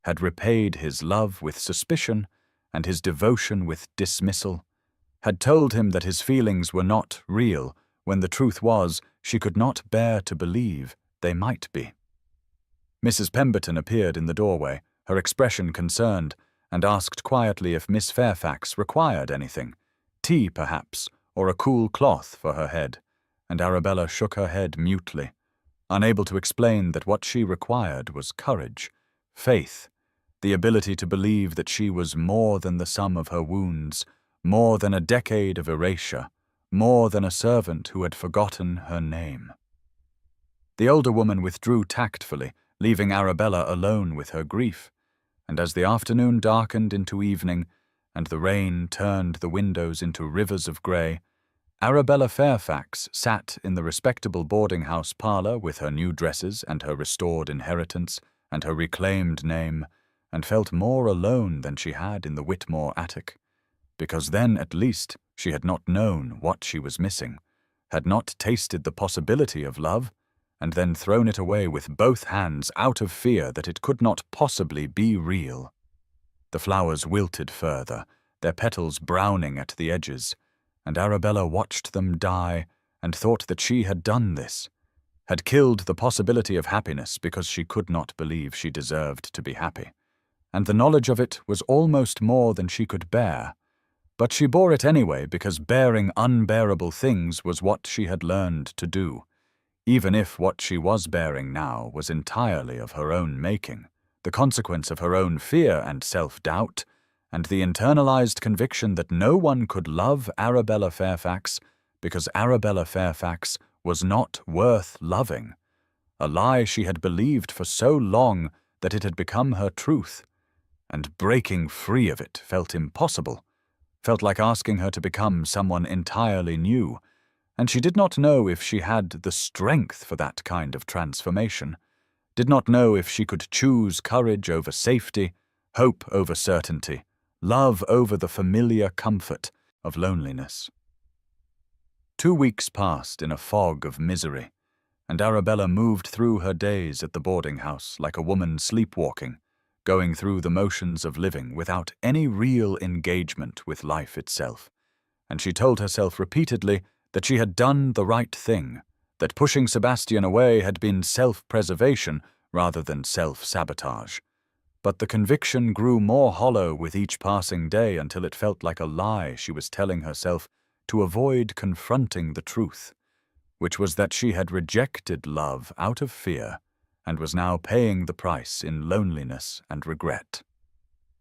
had repaid his love with suspicion and his devotion with dismissal, had told him that his feelings were not real, when the truth was she could not bear to believe they might be. Mrs. Pemberton appeared in the doorway, her expression concerned, and asked quietly if Miss Fairfax required anything, tea perhaps, or a cool cloth for her head, and Arabella shook her head mutely, unable to explain that what she required was courage, faith, the ability to believe that she was more than the sum of her wounds, more than a decade of erasure, more than a servant who had forgotten her name. The older woman withdrew tactfully, leaving Arabella alone with her grief, and as the afternoon darkened into evening, and the rain turned the windows into rivers of grey, Arabella Fairfax sat in the respectable boarding-house parlour with her new dresses and her restored inheritance and her reclaimed name, and felt more alone than she had in the Whitmore attic, because then at least she had not known what she was missing, had not tasted the possibility of love, and then thrown it away with both hands out of fear that it could not possibly be real. The flowers wilted further, their petals browning at the edges, and Arabella watched them die and thought that she had done this, had killed the possibility of happiness because she could not believe she deserved to be happy, and the knowledge of it was almost more than she could bear. But she bore it anyway because bearing unbearable things was what she had learned to do, even if what she was bearing now was entirely of her own making, the consequence of her own fear and self-doubt, and the internalized conviction that no one could love Arabella Fairfax because Arabella Fairfax was not worth loving, a lie she had believed for so long that it had become her truth, and breaking free of it felt impossible, felt like asking her to become someone entirely new, and she did not know if she had the strength for that kind of transformation, did not know if she could choose courage over safety, hope over certainty, love over the familiar comfort of loneliness. 2 weeks passed in a fog of misery, and Arabella moved through her days at the boarding-house like a woman sleepwalking, going through the motions of living without any real engagement with life itself, and she told herself repeatedly that she had done the right thing, that pushing Sebastian away had been self-preservation rather than self-sabotage. But the conviction grew more hollow with each passing day until it felt like a lie she was telling herself to avoid confronting the truth, which was that she had rejected love out of fear and was now paying the price in loneliness and regret.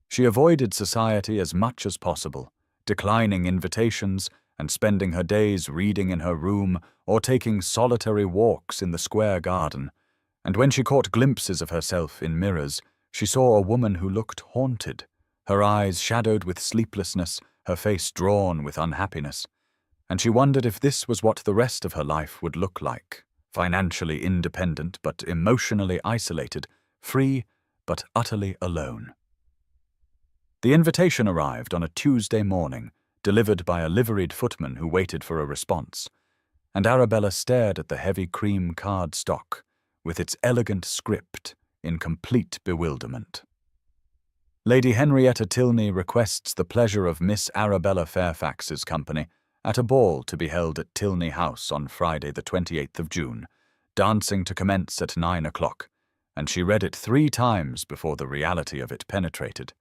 She avoided society as much as possible, declining invitations and spending her days reading in her room or taking solitary walks in the square garden, and when she caught glimpses of herself in mirrors, she saw a woman who looked haunted, her eyes shadowed with sleeplessness, her face drawn with unhappiness, and she wondered if this was what the rest of her life would look like, financially independent but emotionally isolated, free but utterly alone. The invitation arrived on a Tuesday morning, delivered by a liveried footman who waited for a response, and Arabella stared at the heavy cream card-stock, with its elegant script, in complete bewilderment. Lady Henrietta Tilney requests the pleasure of Miss Arabella Fairfax's company at a ball to be held at Tilney House on Friday the 28th of June, dancing to commence at 9 o'clock, and she read it 3 times before the reality of it penetrated,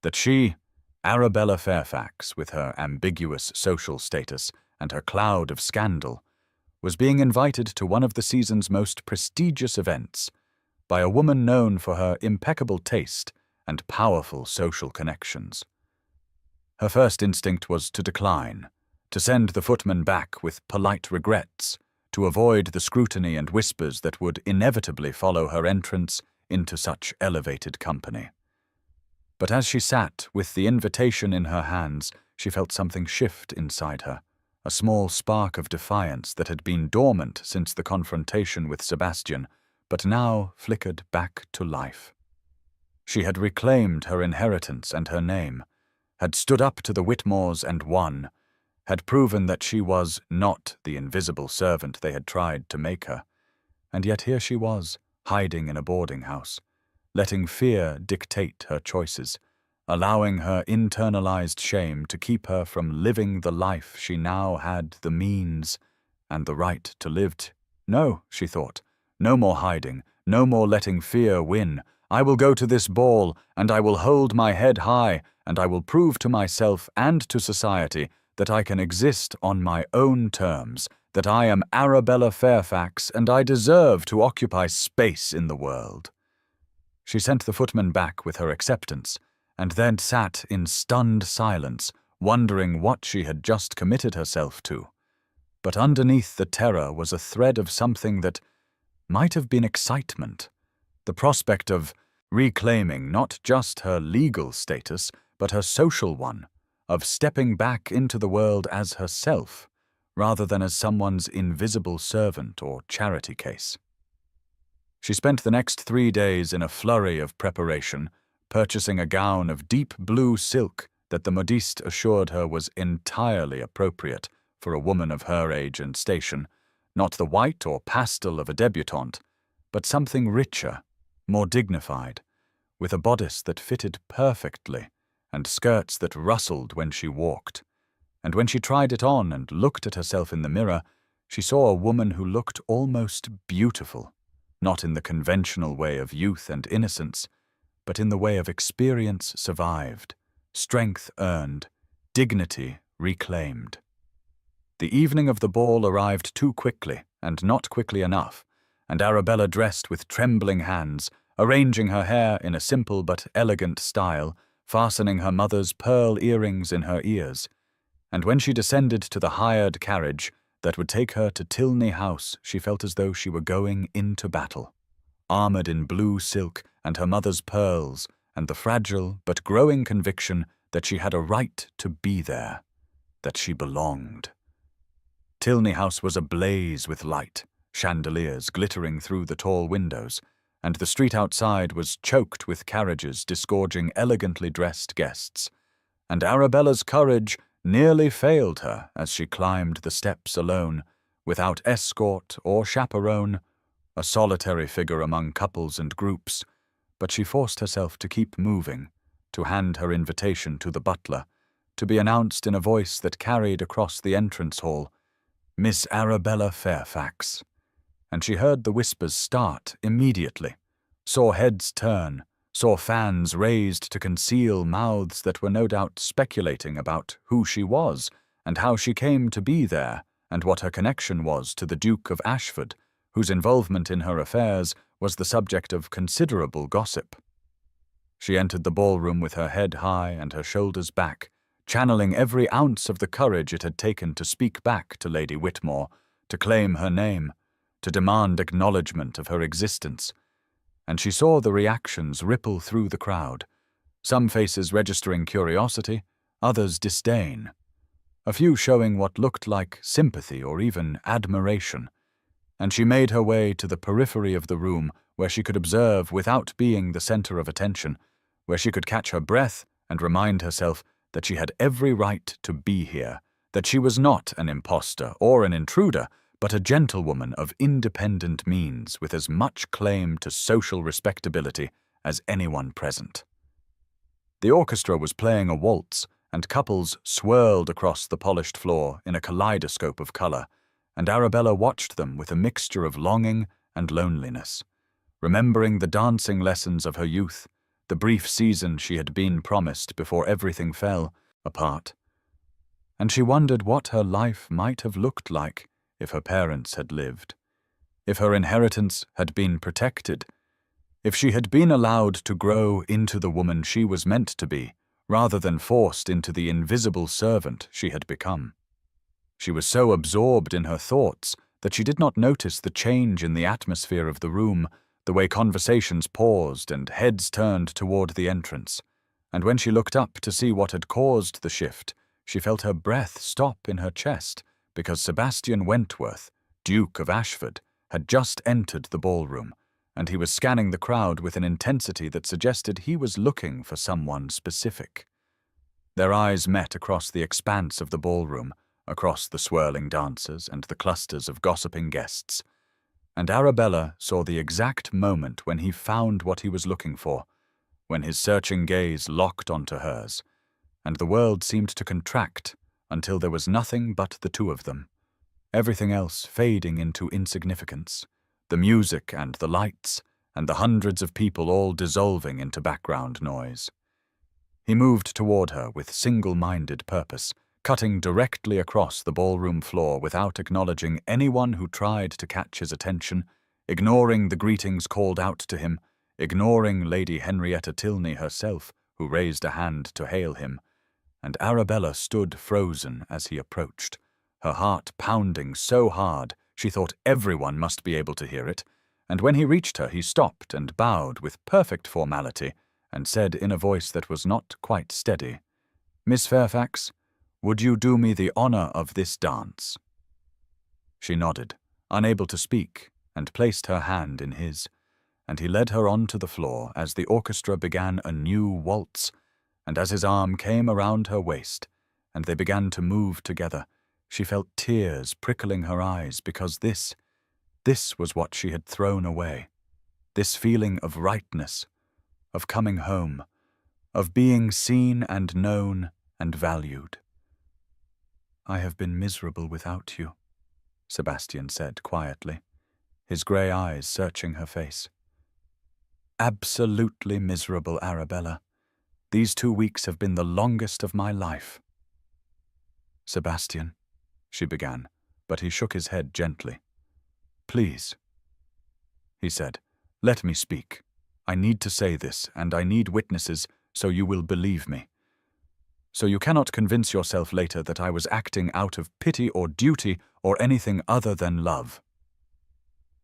that she, Arabella Fairfax, with her ambiguous social status and her cloud of scandal, was being invited to one of the season's most prestigious events by a woman known for her impeccable taste and powerful social connections. Her first instinct was to decline, to send the footman back with polite regrets, to avoid the scrutiny and whispers that would inevitably follow her entrance into such elevated company. But as she sat with the invitation in her hands, she felt something shift inside her, a small spark of defiance that had been dormant since the confrontation with Sebastian, but now flickered back to life. She had reclaimed her inheritance and her name, had stood up to the Whitmores and won, had proven that she was not the invisible servant they had tried to make her, and yet here she was, hiding in a boarding-house, letting fear dictate her choices, allowing her internalized shame to keep her from living the life she now had the means and the right to live. No, she thought, no more hiding, No more letting fear win. I will go to this ball, and I will hold my head high, and I will prove to myself and to society that I can exist on my own terms, that I am Arabella Fairfax, and I deserve to occupy space in the world." She sent the footman back with her acceptance, and then sat in stunned silence, wondering what she had just committed herself to. But underneath the terror was a thread of something that might have been excitement, the prospect of reclaiming not just her legal status, but her social one, of stepping back into the world as herself, rather than as someone's invisible servant or charity case. She spent the next 3 days in a flurry of preparation, purchasing a gown of deep blue silk that the modiste assured her was entirely appropriate for a woman of her age and station, not the white or pastel of a debutante, but something richer, more dignified, with a bodice that fitted perfectly and skirts that rustled when she walked. And when she tried it on and looked at herself in the mirror, she saw a woman who looked almost beautiful, not in the conventional way of youth and innocence, but in the way of experience survived, strength earned, dignity reclaimed. The evening of the ball arrived too quickly, and not quickly enough, and Arabella dressed with trembling hands, arranging her hair in a simple but elegant style, fastening her mother's pearl earrings in her ears. And when she descended to the hired carriage that would take her to Tilney House, she felt as though she were going into battle, armored in blue silk and her mother's pearls, and the fragile but growing conviction that she had a right to be there, that she belonged. Tilney House was ablaze with light, chandeliers glittering through the tall windows, and the street outside was choked with carriages disgorging elegantly dressed guests. And Arabella's courage nearly failed her as she climbed the steps alone, without escort or chaperone, a solitary figure among couples and groups, but she forced herself to keep moving, to hand her invitation to the butler, to be announced in a voice that carried across the entrance hall, "Miss Arabella Fairfax." And she heard the whispers start immediately, saw heads turn, saw fans raised to conceal mouths that were no doubt speculating about who she was and how she came to be there and what her connection was to the Duke of Ashford, whose involvement in her affairs was the subject of considerable gossip. She entered the ballroom with her head high and her shoulders back, channeling every ounce of the courage it had taken to speak back to Lady Whitmore, to claim her name, to demand acknowledgement of her existence. And she saw the reactions ripple through the crowd, some faces registering curiosity, others disdain, a few showing what looked like sympathy or even admiration. And she made her way to the periphery of the room where she could observe without being the center of attention, where she could catch her breath and remind herself that she had every right to be here, that she was not an impostor or an intruder, but a gentlewoman of independent means with as much claim to social respectability as anyone present. The orchestra was playing a waltz, and couples swirled across the polished floor in a kaleidoscope of color, and Arabella watched them with a mixture of longing and loneliness, remembering the dancing lessons of her youth, the brief season she had been promised before everything fell apart. And she wondered what her life might have looked like if her parents had lived, if her inheritance had been protected, if she had been allowed to grow into the woman she was meant to be, rather than forced into the invisible servant she had become. She was so absorbed in her thoughts that she did not notice the change in the atmosphere of the room, the way conversations paused and heads turned toward the entrance. And when she looked up to see what had caused the shift, she felt her breath stop in her chest, because Sebastian Wentworth, Duke of Ashford, had just entered the ballroom, and he was scanning the crowd with an intensity that suggested he was looking for someone specific. Their eyes met across the expanse of the ballroom, across the swirling dancers and the clusters of gossiping guests, and Arabella saw the exact moment when he found what he was looking for, when his searching gaze locked onto hers, and the world seemed to contract until there was nothing but the two of them, everything else fading into insignificance, the music and the lights, and the hundreds of people all dissolving into background noise. He moved toward her with single-minded purpose, cutting directly across the ballroom floor without acknowledging anyone who tried to catch his attention, ignoring the greetings called out to him, ignoring Lady Henrietta Tilney herself, who raised a hand to hail him, and Arabella stood frozen as he approached, her heart pounding so hard she thought everyone must be able to hear it, and when he reached her he stopped and bowed with perfect formality and said in a voice that was not quite steady, "Miss Fairfax, would you do me the honor of this dance?" She nodded, unable to speak, and placed her hand in his, and he led her onto the floor as the orchestra began a new waltz, and as his arm came around her waist, and they began to move together, she felt tears prickling her eyes because this was what she had thrown away, this feeling of rightness, of coming home, of being seen and known and valued. "I have been miserable without you," Sebastian said quietly, his grey eyes searching her face. "Absolutely miserable, Arabella. These 2 weeks have been the longest of my life." "Sebastian," she began, but he shook his head gently. "Please," he said, "let me speak. I need to say this, and I need witnesses so you will believe me. So you cannot convince yourself later that I was acting out of pity or duty or anything other than love."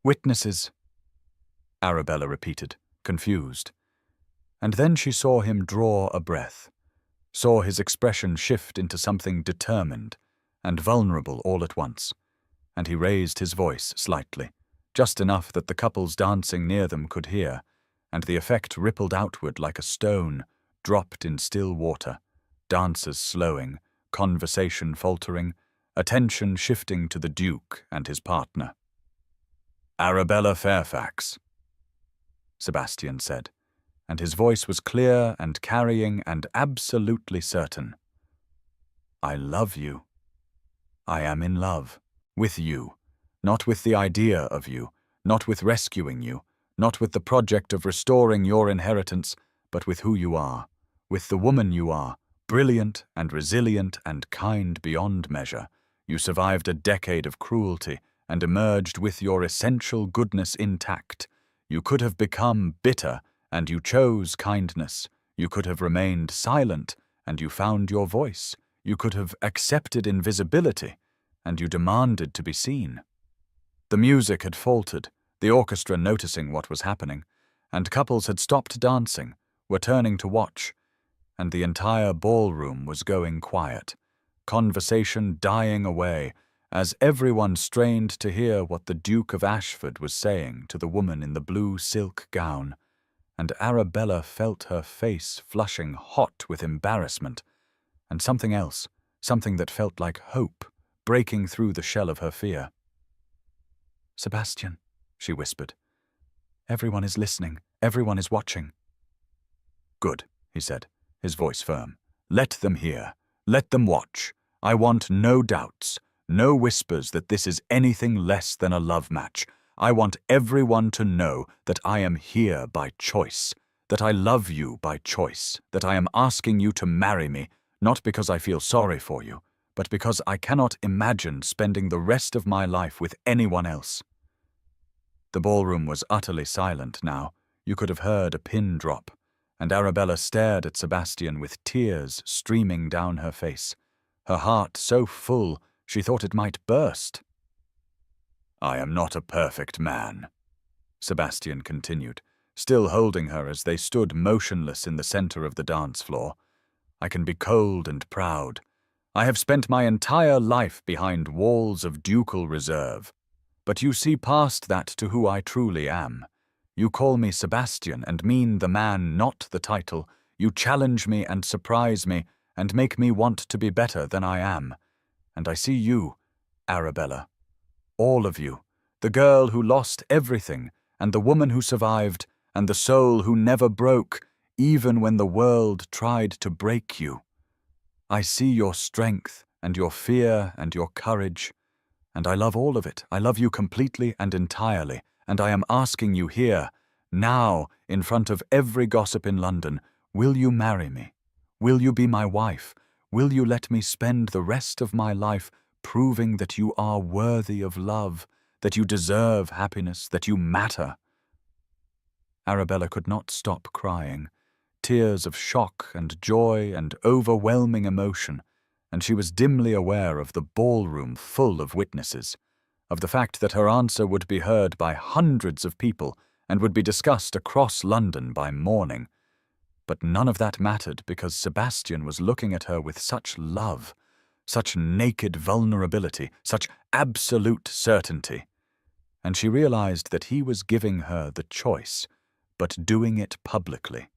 "Witnesses," Arabella repeated, confused. And then she saw him draw a breath, saw his expression shift into something determined and vulnerable all at once, and he raised his voice slightly, just enough that the couples dancing near them could hear, and the effect rippled outward like a stone dropped in still water, dancers slowing, conversation faltering, attention shifting to the Duke and his partner. "Arabella Fairfax," Sebastian said, and his voice was clear and carrying and absolutely certain. "I love you. I am in love. With you. Not with the idea of you, not with rescuing you, not with the project of restoring your inheritance, but with who you are, with the woman you are, brilliant and resilient and kind beyond measure. You survived a decade of cruelty and emerged with your essential goodness intact. You could have become bitter, and you chose kindness. You could have remained silent, and you found your voice. You could have accepted invisibility, and you demanded to be seen." The music had faltered, the orchestra noticing what was happening, and couples had stopped dancing, were turning to watch, and the entire ballroom was going quiet, conversation dying away, as everyone strained to hear what the Duke of Ashford was saying to the woman in the blue silk gown, and Arabella felt her face flushing hot with embarrassment, and something else, something that felt like hope, breaking through the shell of her fear. "Sebastian," she whispered, "everyone is listening, everyone is watching." "Good," he said, his voice firm. "Let them hear. Let them watch. I want no doubts, no whispers that this is anything less than a love match. I want everyone to know that I am here by choice, that I love you by choice, that I am asking you to marry me, not because I feel sorry for you, but because I cannot imagine spending the rest of my life with anyone else." The ballroom was utterly silent now. You could have heard a pin drop, and Arabella stared at Sebastian with tears streaming down her face, her heart so full she thought it might burst. "I am not a perfect man," Sebastian continued, still holding her as they stood motionless in the center of the dance floor. "I can be cold and proud. I have spent my entire life behind walls of ducal reserve. But you see past that to who I truly am. You call me Sebastian and mean the man, not the title. You challenge me and surprise me and make me want to be better than I am. And I see you, Arabella. All of you. The girl who lost everything, and the woman who survived, and the soul who never broke, even when the world tried to break you. I see your strength and your fear and your courage, and I love all of it. I love you completely and entirely, and I am asking you here, now, in front of every gossip in London, will you marry me? Will you be my wife? Will you let me spend the rest of my life proving that you are worthy of love, that you deserve happiness, that you matter?" Arabella could not stop crying, tears of shock and joy and overwhelming emotion, and she was dimly aware of the ballroom full of witnesses, of the fact that her answer would be heard by hundreds of people and would be discussed across London by morning. But none of that mattered because Sebastian was looking at her with such love, such naked vulnerability, such absolute certainty. And she realized that he was giving her the choice, but doing it publicly,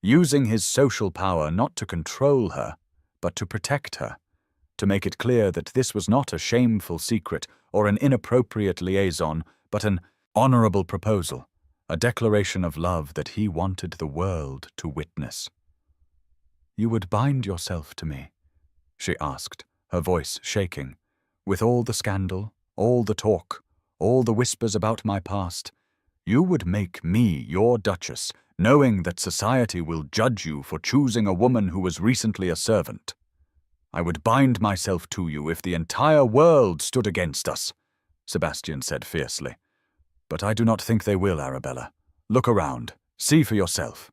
using his social power not to control her, but to protect her, to make it clear that this was not a shameful secret or an inappropriate liaison, but an honorable proposal, a declaration of love that he wanted the world to witness. "You would bind yourself to me?" she asked, her voice shaking. "With all the scandal, all the talk, all the whispers about my past, you would make me your Duchess, knowing that society will judge you for choosing a woman who was recently a servant. I would bind myself to you if the entire world stood against us," Sebastian said fiercely. "But I do not think they will, Arabella. Look around. See for yourself."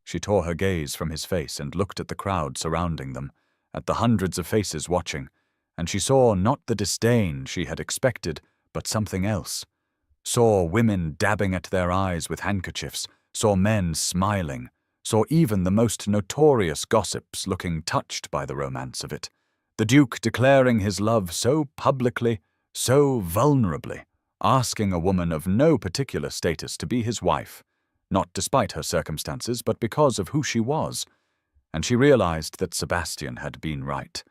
She tore her gaze from his face and looked at the crowd surrounding them, at the hundreds of faces watching, and she saw not the disdain she had expected, but something else. Saw women dabbing at their eyes with handkerchiefs, saw men smiling, saw even the most notorious gossips looking touched by the romance of it, the Duke declaring his love so publicly, so vulnerably, asking a woman of no particular status to be his wife, not despite her circumstances, but because of who she was. And she realized that Sebastian had been right,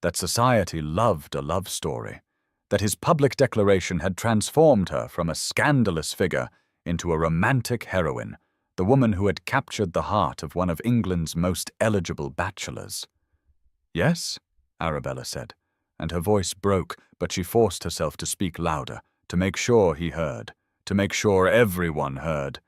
that society loved a love story, that his public declaration had transformed her from a scandalous figure into a romantic heroine, the woman who had captured the heart of one of England's most eligible bachelors. "Yes?" Arabella said, and her voice broke, but she forced herself to speak louder, to make sure he heard, to make sure everyone heard.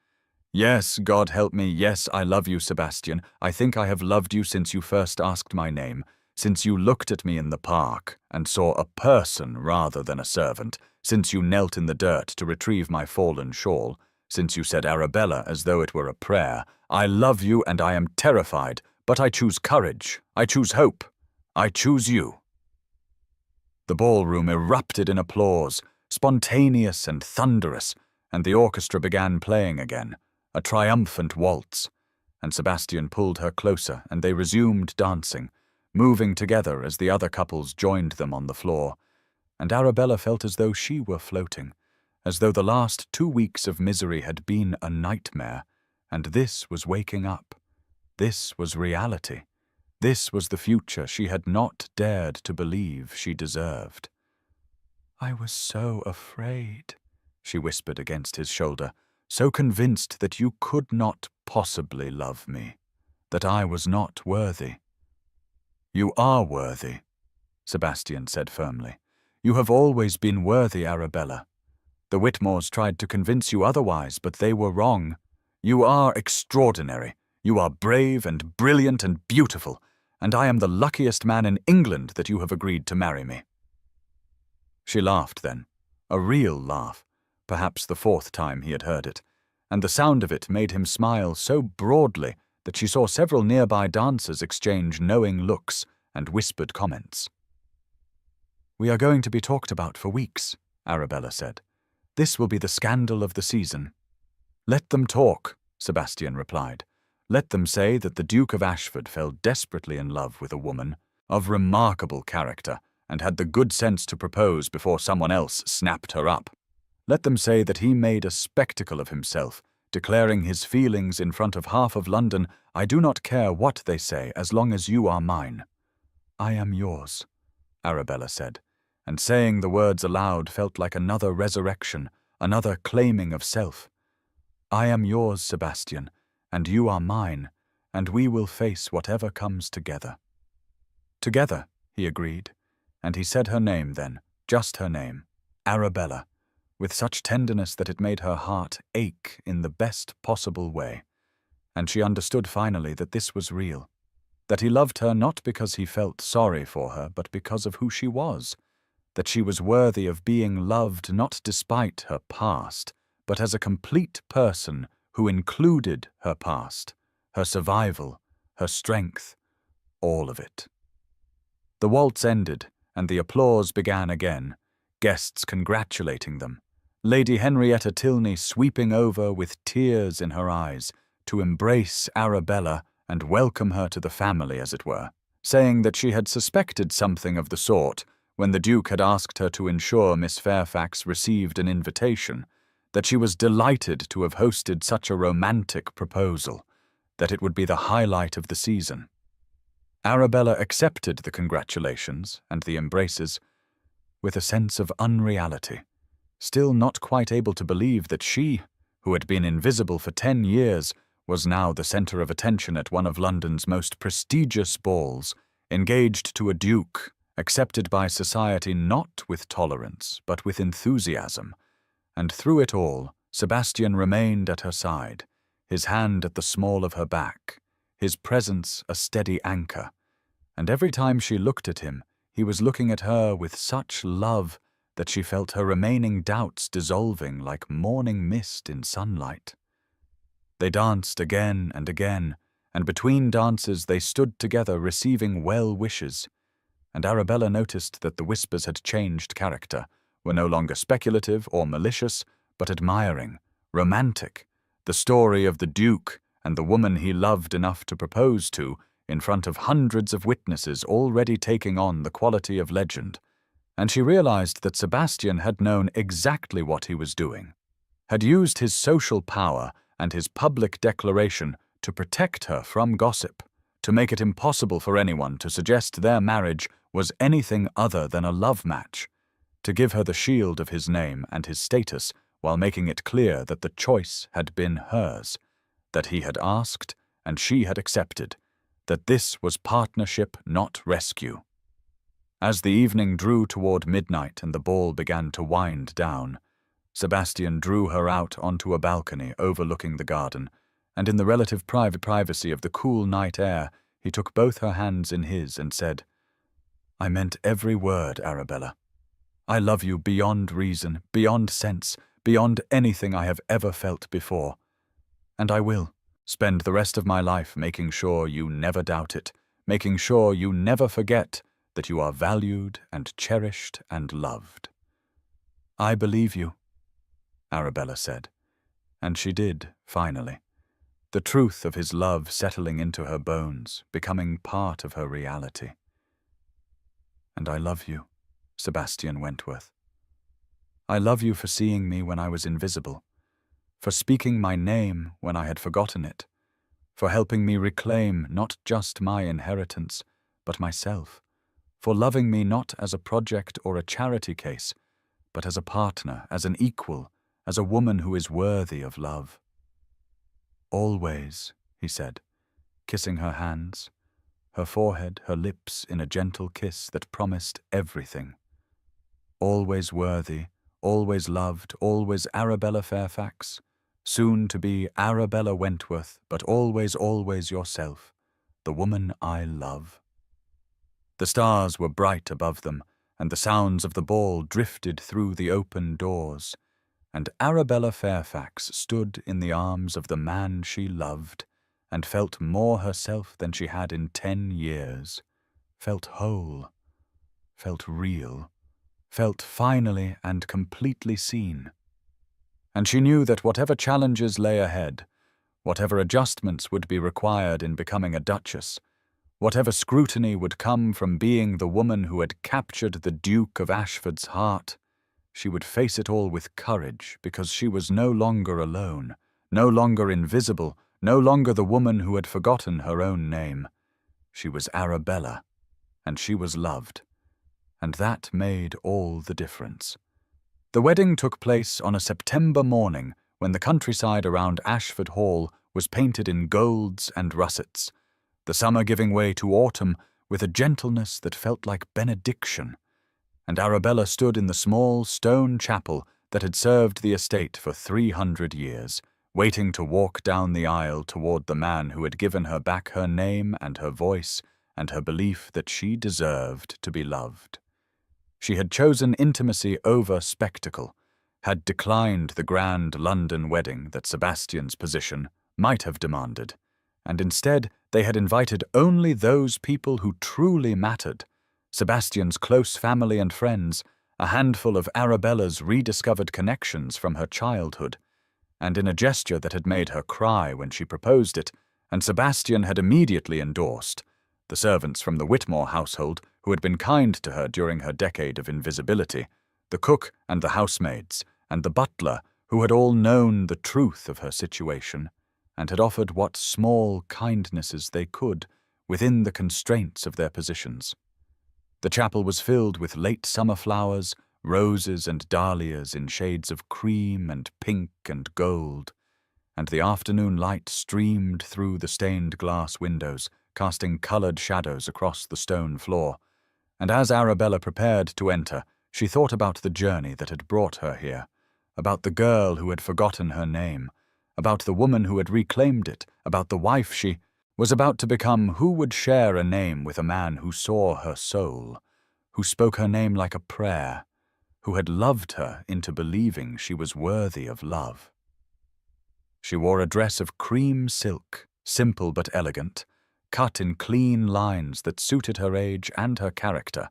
"Yes, God help me, yes, I love you, Sebastian. I think I have loved you since you first asked my name, since you looked at me in the park and saw a person rather than a servant, since you knelt in the dirt to retrieve my fallen shawl, since you said Arabella as though it were a prayer. I love you and I am terrified, but I choose courage, I choose hope, I choose you." The ballroom erupted in applause, spontaneous and thunderous, and the orchestra began playing again, a triumphant waltz, and Sebastian pulled her closer and they resumed dancing, moving together as the other couples joined them on the floor, and Arabella felt as though she were floating, as though the last 2 weeks of misery had been a nightmare, and this was waking up. This was reality. This was the future she had not dared to believe she deserved. "I was so afraid," she whispered against his shoulder, "so convinced that you could not possibly love me, that I was not worthy." "You are worthy," Sebastian said firmly. "You have always been worthy, Arabella. The Whitmores tried to convince you otherwise, but they were wrong. You are extraordinary. You are brave and brilliant and beautiful, and I am the luckiest man in England that you have agreed to marry me." She laughed then, a real laugh, perhaps the 4th time he had heard it, and the sound of it made him smile so broadly that she saw several nearby dancers exchange knowing looks and whispered comments. "We are going to be talked about for weeks," Arabella said. "This will be the scandal of the season." "Let them talk," Sebastian replied. "Let them say that the Duke of Ashford fell desperately in love with a woman of remarkable character and had the good sense to propose before someone else snapped her up. Let them say that he made a spectacle of himself, declaring his feelings in front of half of London. I do not care what they say as long as you are mine." "I am yours," Arabella said, and saying the words aloud felt like another resurrection, another claiming of self. "I am yours, Sebastian, and you are mine, and we will face whatever comes together." "Together," he agreed, and he said her name then, just her name, Arabella, with such tenderness that it made her heart ache in the best possible way. And she understood finally that this was real, that he loved her not because he felt sorry for her, but because of who she was, that she was worthy of being loved not despite her past, but as a complete person who included her past, her survival, her strength, all of it. The waltz ended, and the applause began again, guests congratulating them, Lady Henrietta Tilney sweeping over with tears in her eyes to embrace Arabella and welcome her to the family, as it were, saying that she had suspected something of the sort when the Duke had asked her to ensure Miss Fairfax received an invitation, that she was delighted to have hosted such a romantic proposal, that it would be the highlight of the season. Arabella accepted the congratulations and the embraces with a sense of unreality, still not quite able to believe that she, who had been invisible for 10 years, was now the centre of attention at one of London's most prestigious balls, engaged to a duke, accepted by society not with tolerance but with enthusiasm. And through it all, Sebastian remained at her side, his hand at the small of her back, his presence a steady anchor, and every time she looked at him, he was looking at her with such love that she felt her remaining doubts dissolving like morning mist in sunlight. They danced again and again, and between dances they stood together receiving well wishes, and Arabella noticed that the whispers had changed character, were no longer speculative or malicious, but admiring, romantic, the story of the Duke and the woman he loved enough to propose to, in front of hundreds of witnesses already taking on the quality of legend, and she realized that Sebastian had known exactly what he was doing, had used his social power and his public declaration to protect her from gossip, to make it impossible for anyone to suggest their marriage was anything other than a love match, to give her the shield of his name and his status while making it clear that the choice had been hers, that he had asked and she had accepted, that this was partnership, not rescue. As the evening drew toward midnight and the ball began to wind down, Sebastian drew her out onto a balcony overlooking the garden, and in the relative privacy of the cool night air, he took both her hands in his and said, "I meant every word, Arabella. I love you beyond reason, beyond sense, beyond anything I have ever felt before. And I will spend the rest of my life making sure you never doubt it, making sure you never forget that you are valued and cherished and loved." "I believe you," Arabella said, and she did, finally, the truth of his love settling into her bones, becoming part of her reality. "And I love you, Sebastian Wentworth. I love you for seeing me when I was invisible, for speaking my name when I had forgotten it, for helping me reclaim not just my inheritance, but myself, for loving me not as a project or a charity case, but as a partner, as an equal, as a woman who is worthy of love." "Always," he said, kissing her hands, her forehead, her lips in a gentle kiss that promised everything. "Always worthy, always loved, always Arabella Fairfax, soon to be Arabella Wentworth, but always, always yourself, the woman I love." The stars were bright above them, and the sounds of the ball drifted through the open doors, and Arabella Fairfax stood in the arms of the man she loved, and felt more herself than she had in 10 years, felt whole, felt real, felt finally and completely seen. And she knew that whatever challenges lay ahead, whatever adjustments would be required in becoming a duchess, whatever scrutiny would come from being the woman who had captured the Duke of Ashford's heart, she would face it all with courage because she was no longer alone, no longer invisible, no longer the woman who had forgotten her own name. She was Arabella, and she was loved, and that made all the difference. The wedding took place on a September morning when the countryside around Ashford Hall was painted in golds and russets, the summer giving way to autumn with a gentleness that felt like benediction, and Arabella stood in the small stone chapel that had served the estate for 300 years, waiting to walk down the aisle toward the man who had given her back her name and her voice and her belief that she deserved to be loved. She had chosen intimacy over spectacle, had declined the grand London wedding that Sebastian's position might have demanded, and instead they had invited only those people who truly mattered, Sebastian's close family and friends, a handful of Arabella's rediscovered connections from her childhood, and in a gesture that had made her cry when she proposed it, and Sebastian had immediately endorsed, the servants from the Whitmore household who had been kind to her during her decade of invisibility, the cook and the housemaids, and the butler who had all known the truth of her situation, and had offered what small kindnesses they could within the constraints of their positions. The chapel was filled with late summer flowers, roses and dahlias in shades of cream and pink and gold, and the afternoon light streamed through the stained glass windows, casting colored shadows across the stone floor, and as Arabella prepared to enter, she thought about the journey that had brought her here, about the girl who had forgotten her name, about the woman who had reclaimed it, about the wife she was about to become, who would share a name with a man who saw her soul, who spoke her name like a prayer, who had loved her into believing she was worthy of love. She wore a dress of cream silk, simple but elegant, cut in clean lines that suited her age and her character,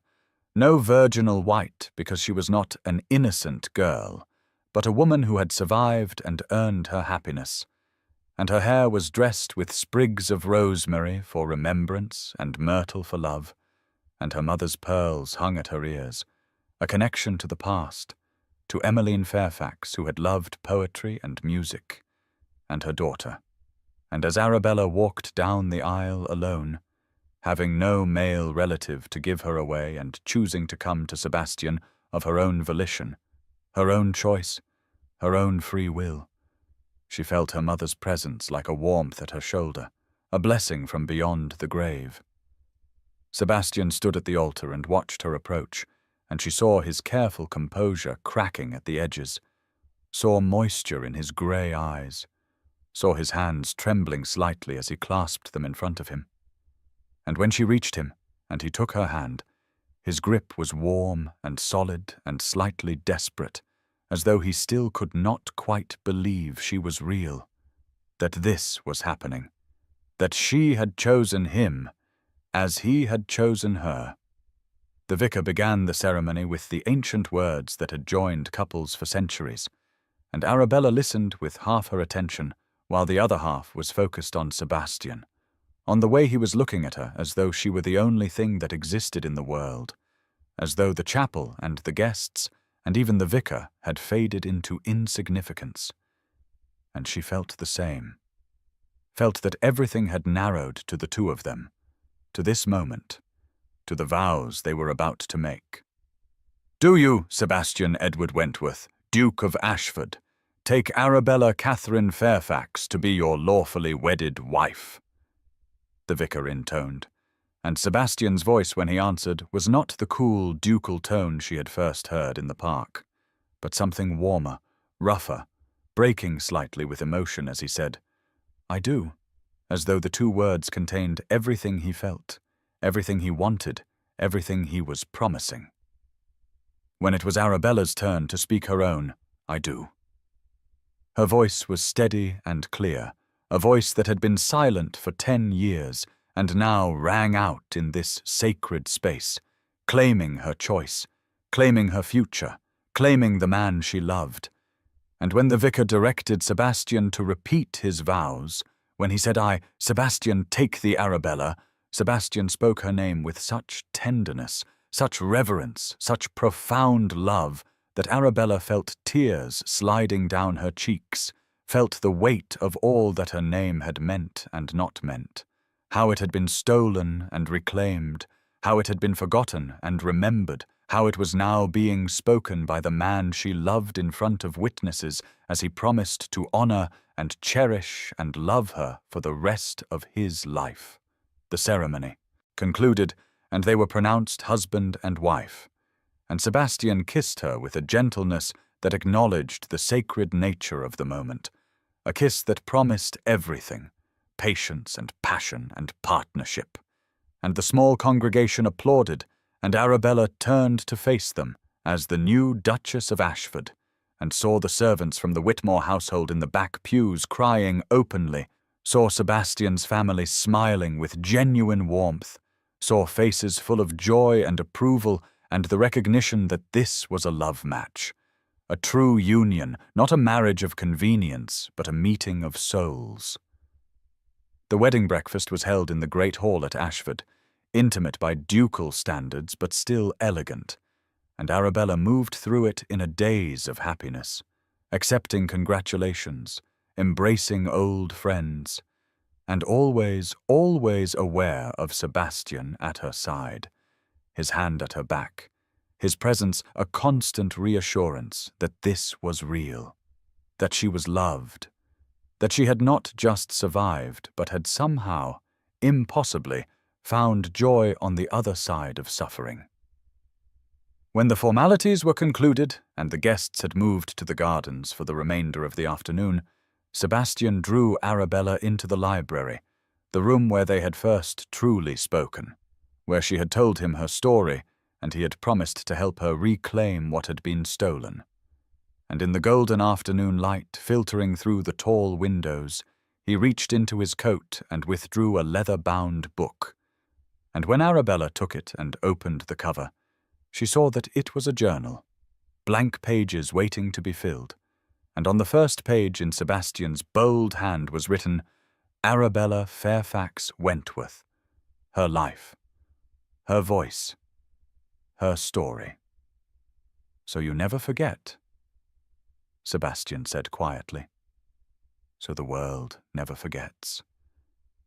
no virginal white because she was not an innocent girl, but a woman who had survived and earned her happiness, and her hair was dressed with sprigs of rosemary for remembrance and myrtle for love, and her mother's pearls hung at her ears, a connection to the past, to Emmeline Fairfax, who had loved poetry and music, and her daughter. And as Arabella walked down the aisle alone, having no male relative to give her away and choosing to come to Sebastian of her own volition, her own choice, her own free will, she felt her mother's presence like a warmth at her shoulder, a blessing from beyond the grave. Sebastian stood at the altar and watched her approach, and she saw his careful composure cracking at the edges, saw moisture in his grey eyes, saw his hands trembling slightly as he clasped them in front of him. And when she reached him, and he took her hand, his grip was warm and solid and slightly desperate, as though he still could not quite believe she was real, that this was happening, that she had chosen him as he had chosen her. The vicar began the ceremony with the ancient words that had joined couples for centuries, and Arabella listened with half her attention, while the other half was focused on Sebastian, on the way he was looking at her as though she were the only thing that existed in the world, as though the chapel and the guests and even the vicar had faded into insignificance. And she felt the same, felt that everything had narrowed to the two of them, to this moment, to the vows they were about to make. "Do you, Sebastian Edward Wentworth, Duke of Ashford, take Arabella Catherine Fairfax to be your lawfully wedded wife?" the vicar intoned, and Sebastian's voice when he answered was not the cool, ducal tone she had first heard in the park, but something warmer, rougher, breaking slightly with emotion as he said, "I do," as though the two words contained everything he felt, everything he wanted, everything he was promising. When it was Arabella's turn to speak her own, "I do." Her voice was steady and clear, a voice that had been silent for 10 years and now rang out in this sacred space, claiming her choice, claiming her future, claiming the man she loved. And when the vicar directed Sebastian to repeat his vows, when he said, Sebastian, take the Arabella," Sebastian spoke her name with such tenderness, such reverence, such profound love, that Arabella felt tears sliding down her cheeks, felt the weight of all that her name had meant and not meant, how it had been stolen and reclaimed, how it had been forgotten and remembered, how it was now being spoken by the man she loved in front of witnesses as he promised to honor and cherish and love her for the rest of his life. The ceremony concluded, and they were pronounced husband and wife, and Sebastian kissed her with a gentleness that acknowledged the sacred nature of the moment, a kiss that promised everything, patience and passion and partnership. And the small congregation applauded, and Arabella turned to face them as the new Duchess of Ashford, and saw the servants from the Whitmore household in the back pews crying openly, saw Sebastian's family smiling with genuine warmth, saw faces full of joy and approval and the recognition that this was a love match, a true union, not a marriage of convenience, but a meeting of souls. The wedding breakfast was held in the great hall at Ashford, intimate by ducal standards but still elegant, and Arabella moved through it in a daze of happiness, accepting congratulations, embracing old friends, and always aware of Sebastian at her side, his hand at her back, his presence a constant reassurance that this was real, that she was loved, that she had not just survived but had somehow, impossibly, found joy on the other side of suffering. When the formalities were concluded and the guests had moved to the gardens for the remainder of the afternoon, Sebastian drew Arabella into the library, the room where they had first truly spoken, where she had told him her story and he had promised to help her reclaim what had been stolen. And in the golden afternoon light filtering through the tall windows, he reached into his coat and withdrew a leather-bound book. And when Arabella took it and opened the cover, she saw that it was a journal, blank pages waiting to be filled, and on the first page in Sebastian's bold hand was written, Arabella Fairfax Wentworth, her life, her voice, her story. So you never forget, Sebastian said quietly. So the world never forgets.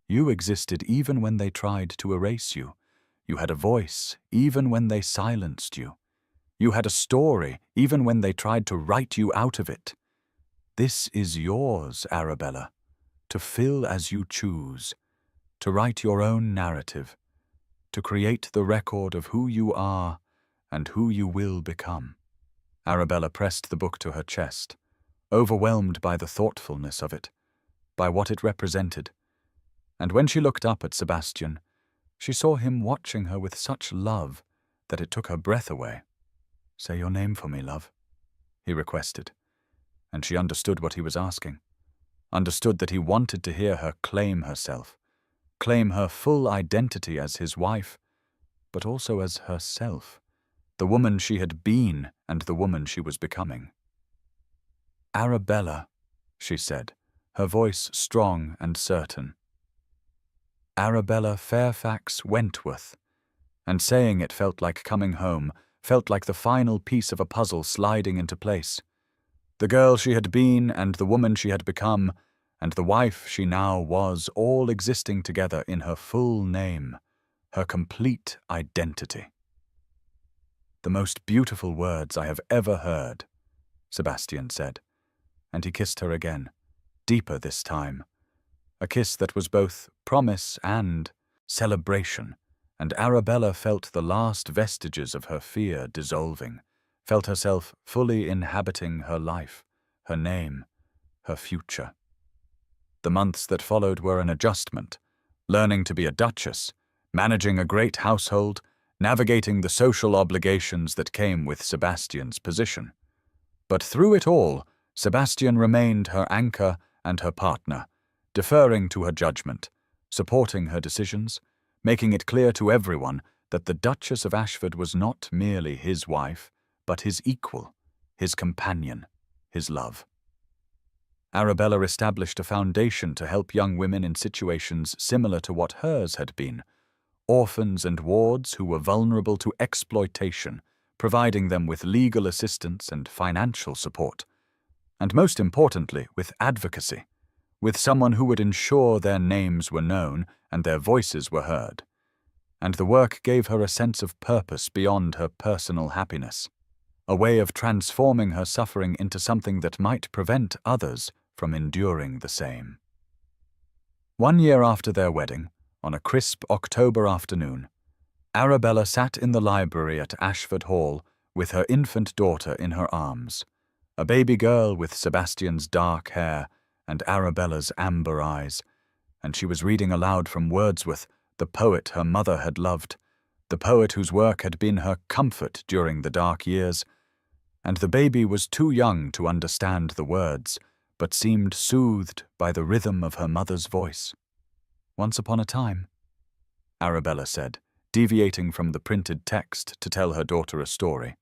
You existed even when they tried to erase you. You had a voice even when they silenced you. You had a story even when they tried to write you out of it. This is yours, Arabella, to fill as you choose, to write your own narrative, to create the record of who you are and who you will become. Arabella pressed the book to her chest, overwhelmed by the thoughtfulness of it, by what it represented, and when she looked up at Sebastian, she saw him watching her with such love that it took her breath away. Say your name for me, love, he requested, and she understood what he was asking, understood that he wanted to hear her claim herself, claim her full identity as his wife, but also as herself, the woman she had been and the woman she was becoming. Arabella, she said, her voice strong and certain. Arabella Fairfax Wentworth, and saying it felt like coming home, felt like the final piece of a puzzle sliding into place. The girl she had been and the woman she had become, and the wife she now was, all existing together in her full name, her complete identity. The most beautiful words I have ever heard, Sebastian said, and he kissed her again, deeper this time, a kiss that was both promise and celebration, and Arabella felt the last vestiges of her fear dissolving, felt herself fully inhabiting her life, her name, her future. The months that followed were an adjustment, learning to be a duchess, managing a great household, navigating the social obligations that came with Sebastian's position. But through it all, Sebastian remained her anchor and her partner, deferring to her judgment, supporting her decisions, making it clear to everyone that the Duchess of Ashford was not merely his wife, but his equal, his companion, his love. Arabella established a foundation to help young women in situations similar to what hers had been, orphans and wards who were vulnerable to exploitation, providing them with legal assistance and financial support, and most importantly, with advocacy, with someone who would ensure their names were known and their voices were heard. And the work gave her a sense of purpose beyond her personal happiness, a way of transforming her suffering into something that might prevent others from enduring the same. 1 year after their wedding, on a crisp October afternoon, Arabella sat in the library at Ashford Hall with her infant daughter in her arms, a baby girl with Sebastian's dark hair and Arabella's amber eyes, and she was reading aloud from Wordsworth, the poet her mother had loved, the poet whose work had been her comfort during the dark years, and the baby was too young to understand the words, but seemed soothed by the rhythm of her mother's voice. "Once upon a time," Arabella said, deviating from the printed text to tell her daughter a story.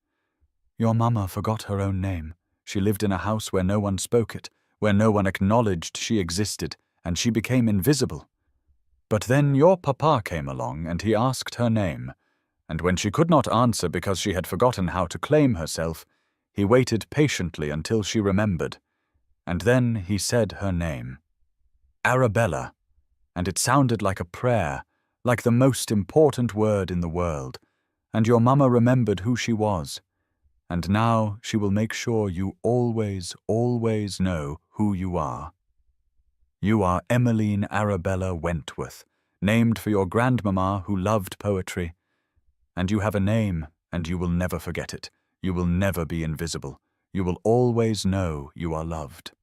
"Your mamma forgot her own name. She lived in a house where no one spoke it, where no one acknowledged she existed, and she became invisible. But then your papa came along and he asked her name, and when she could not answer because she had forgotten how to claim herself, he waited patiently until she remembered, and then he said her name. Arabella, and it sounded like a prayer, like the most important word in the world, and your mamma remembered who she was. And now she will make sure you always, always know who you are. You are Emmeline Arabella Wentworth, named for your grandmamma who loved poetry. And you have a name, and you will never forget it. You will never be invisible. You will always know you are loved."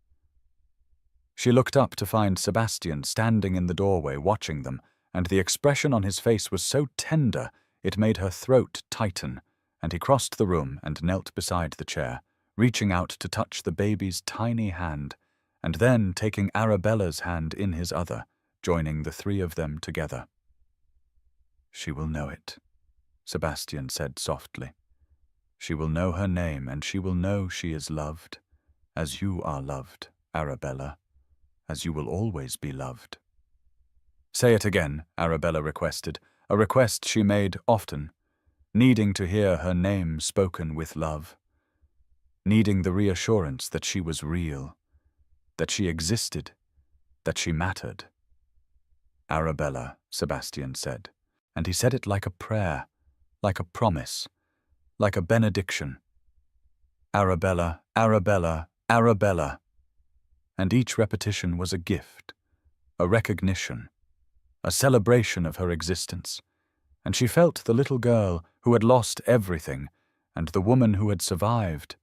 She looked up to find Sebastian standing in the doorway watching them, and the expression on his face was so tender it made her throat tighten, and he crossed the room and knelt beside the chair, reaching out to touch the baby's tiny hand, and then taking Arabella's hand in his other, joining the three of them together. "She will know it," Sebastian said softly. "She will know her name, and she will know she is loved, as you are loved, Arabella, as you will always be loved." "Say it again," Arabella requested, a request she made often, needing to hear her name spoken with love, needing the reassurance that she was real, that she existed, that she mattered. "Arabella," Sebastian said, and he said it like a prayer, like a promise, like a benediction. "Arabella, Arabella, Arabella." And each repetition was a gift, a recognition, a celebration of her existence, and she felt the little girl who had lost everything, and the woman who had survived,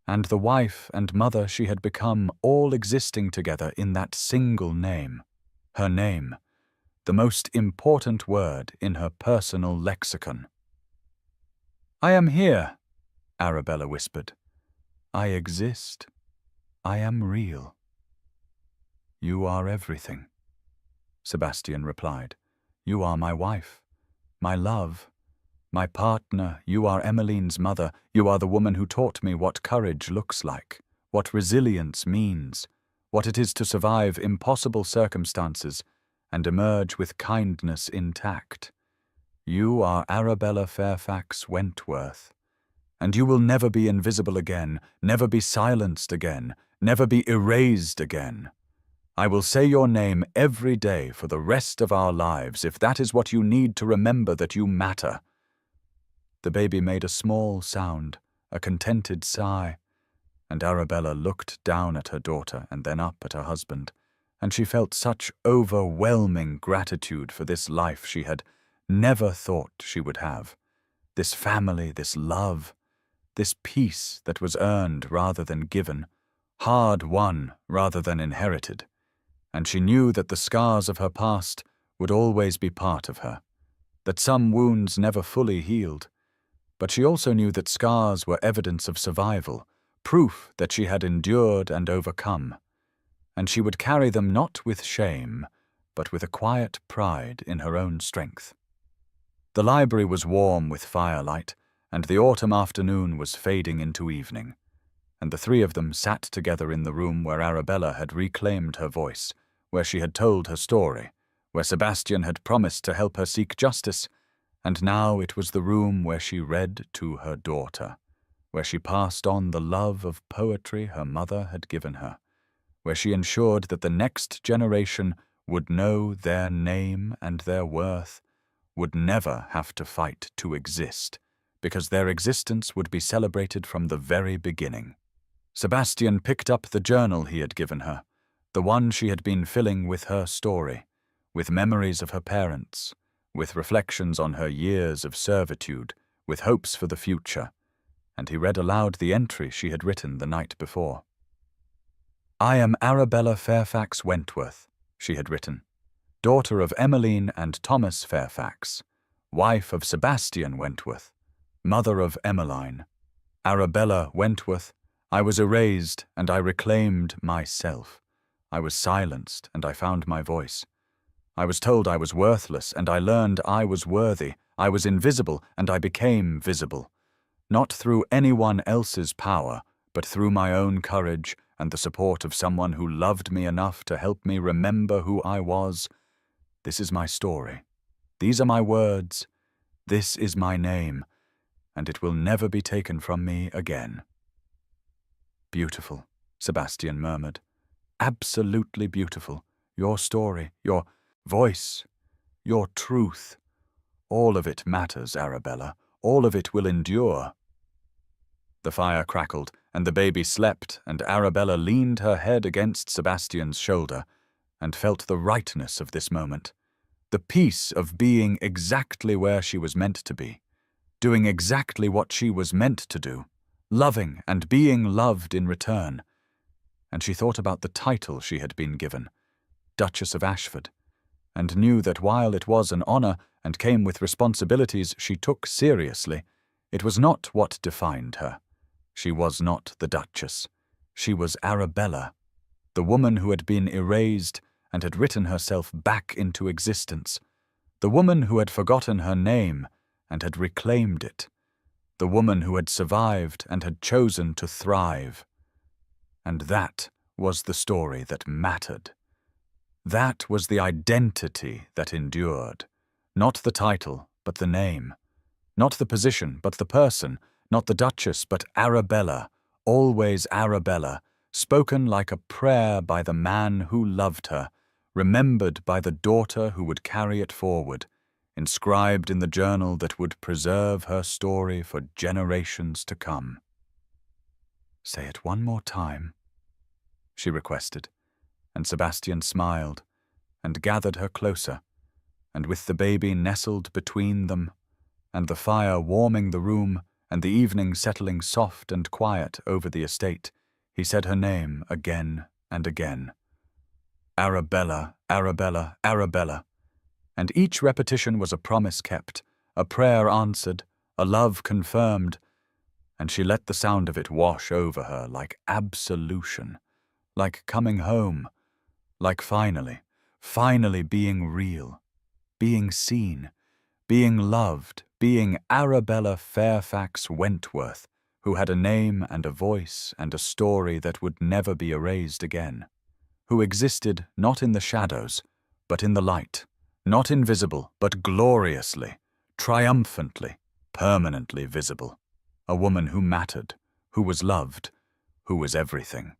and the wife and mother she had become, all existing together in that single name, her name, the most important word in her personal lexicon. "I am here," Arabella whispered. "I exist. I am real." "You are everything," Sebastian replied. "You are my wife, my love, my partner. You are Emmeline's mother. You are the woman who taught me what courage looks like, what resilience means, what it is to survive impossible circumstances and emerge with kindness intact. You are Arabella Fairfax Wentworth, and you will never be invisible again, never be silenced again, never be erased again. I will say your name every day for the rest of our lives if that is what you need to remember that you matter." The baby made a small sound, a contented sigh, and Arabella looked down at her daughter and then up at her husband, and she felt such overwhelming gratitude for this life she had never thought she would have, this family, this love, this peace that was earned rather than given, hard won rather than inherited. And she knew that the scars of her past would always be part of her, that some wounds never fully healed, but she also knew that scars were evidence of survival, proof that she had endured and overcome, and she would carry them not with shame, but with a quiet pride in her own strength. The library was warm with firelight, and the autumn afternoon was fading into evening, and the three of them sat together in the room where Arabella had reclaimed her voice, where she had told her story, where Sebastian had promised to help her seek justice, and now it was the room where she read to her daughter, where she passed on the love of poetry her mother had given her, where she ensured that the next generation would know their name and their worth, would never have to fight to exist, because their existence would be celebrated from the very beginning. Sebastian picked up the journal he had given her, the one she had been filling with her story, with memories of her parents, with reflections on her years of servitude, with hopes for the future, and he read aloud the entry she had written the night before. "I am Arabella Fairfax Wentworth," she had written, "daughter of Emmeline and Thomas Fairfax, wife of Sebastian Wentworth, mother of Emmeline. Arabella Wentworth, I was erased and I reclaimed myself. I was silenced and I found my voice. I was told I was worthless and I learned I was worthy. I was invisible and I became visible. Not through anyone else's power, but through my own courage and the support of someone who loved me enough to help me remember who I was. This is my story. These are my words. This is my name, and it will never be taken from me again." "Beautiful," Sebastian murmured. "Absolutely beautiful. Your story, your voice, your truth. All of it matters, Arabella. All of it will endure." The fire crackled, and the baby slept, and Arabella leaned her head against Sebastian's shoulder and felt the rightness of this moment, the peace of being exactly where she was meant to be, doing exactly what she was meant to do, loving and being loved in return. And she thought about the title she had been given, Duchess of Ashford, and knew that while it was an honor and came with responsibilities she took seriously, it was not what defined her. She was not the Duchess. She was Arabella, the woman who had been erased and had written herself back into existence, the woman who had forgotten her name and had reclaimed it, the woman who had survived and had chosen to thrive. And that was the story that mattered. That was the identity that endured. Not the title, but the name. Not the position, but the person. Not the Duchess, but Arabella, always Arabella, spoken like a prayer by the man who loved her, remembered by the daughter who would carry it forward, inscribed in the journal that would preserve her story for generations to come. "Say it one more time," she requested, and Sebastian smiled and gathered her closer, and with the baby nestled between them, and the fire warming the room, and the evening settling soft and quiet over the estate, he said her name again and again. Arabella, Arabella, Arabella. And each repetition was a promise kept, a prayer answered, a love confirmed, and she let the sound of it wash over her like absolution, like coming home, like finally being real, being seen, being loved, being Arabella Fairfax Wentworth, who had a name and a voice and a story that would never be erased again, who existed not in the shadows, but in the light, not invisible, but gloriously, triumphantly, permanently visible, a woman who mattered, who was loved, who was everything.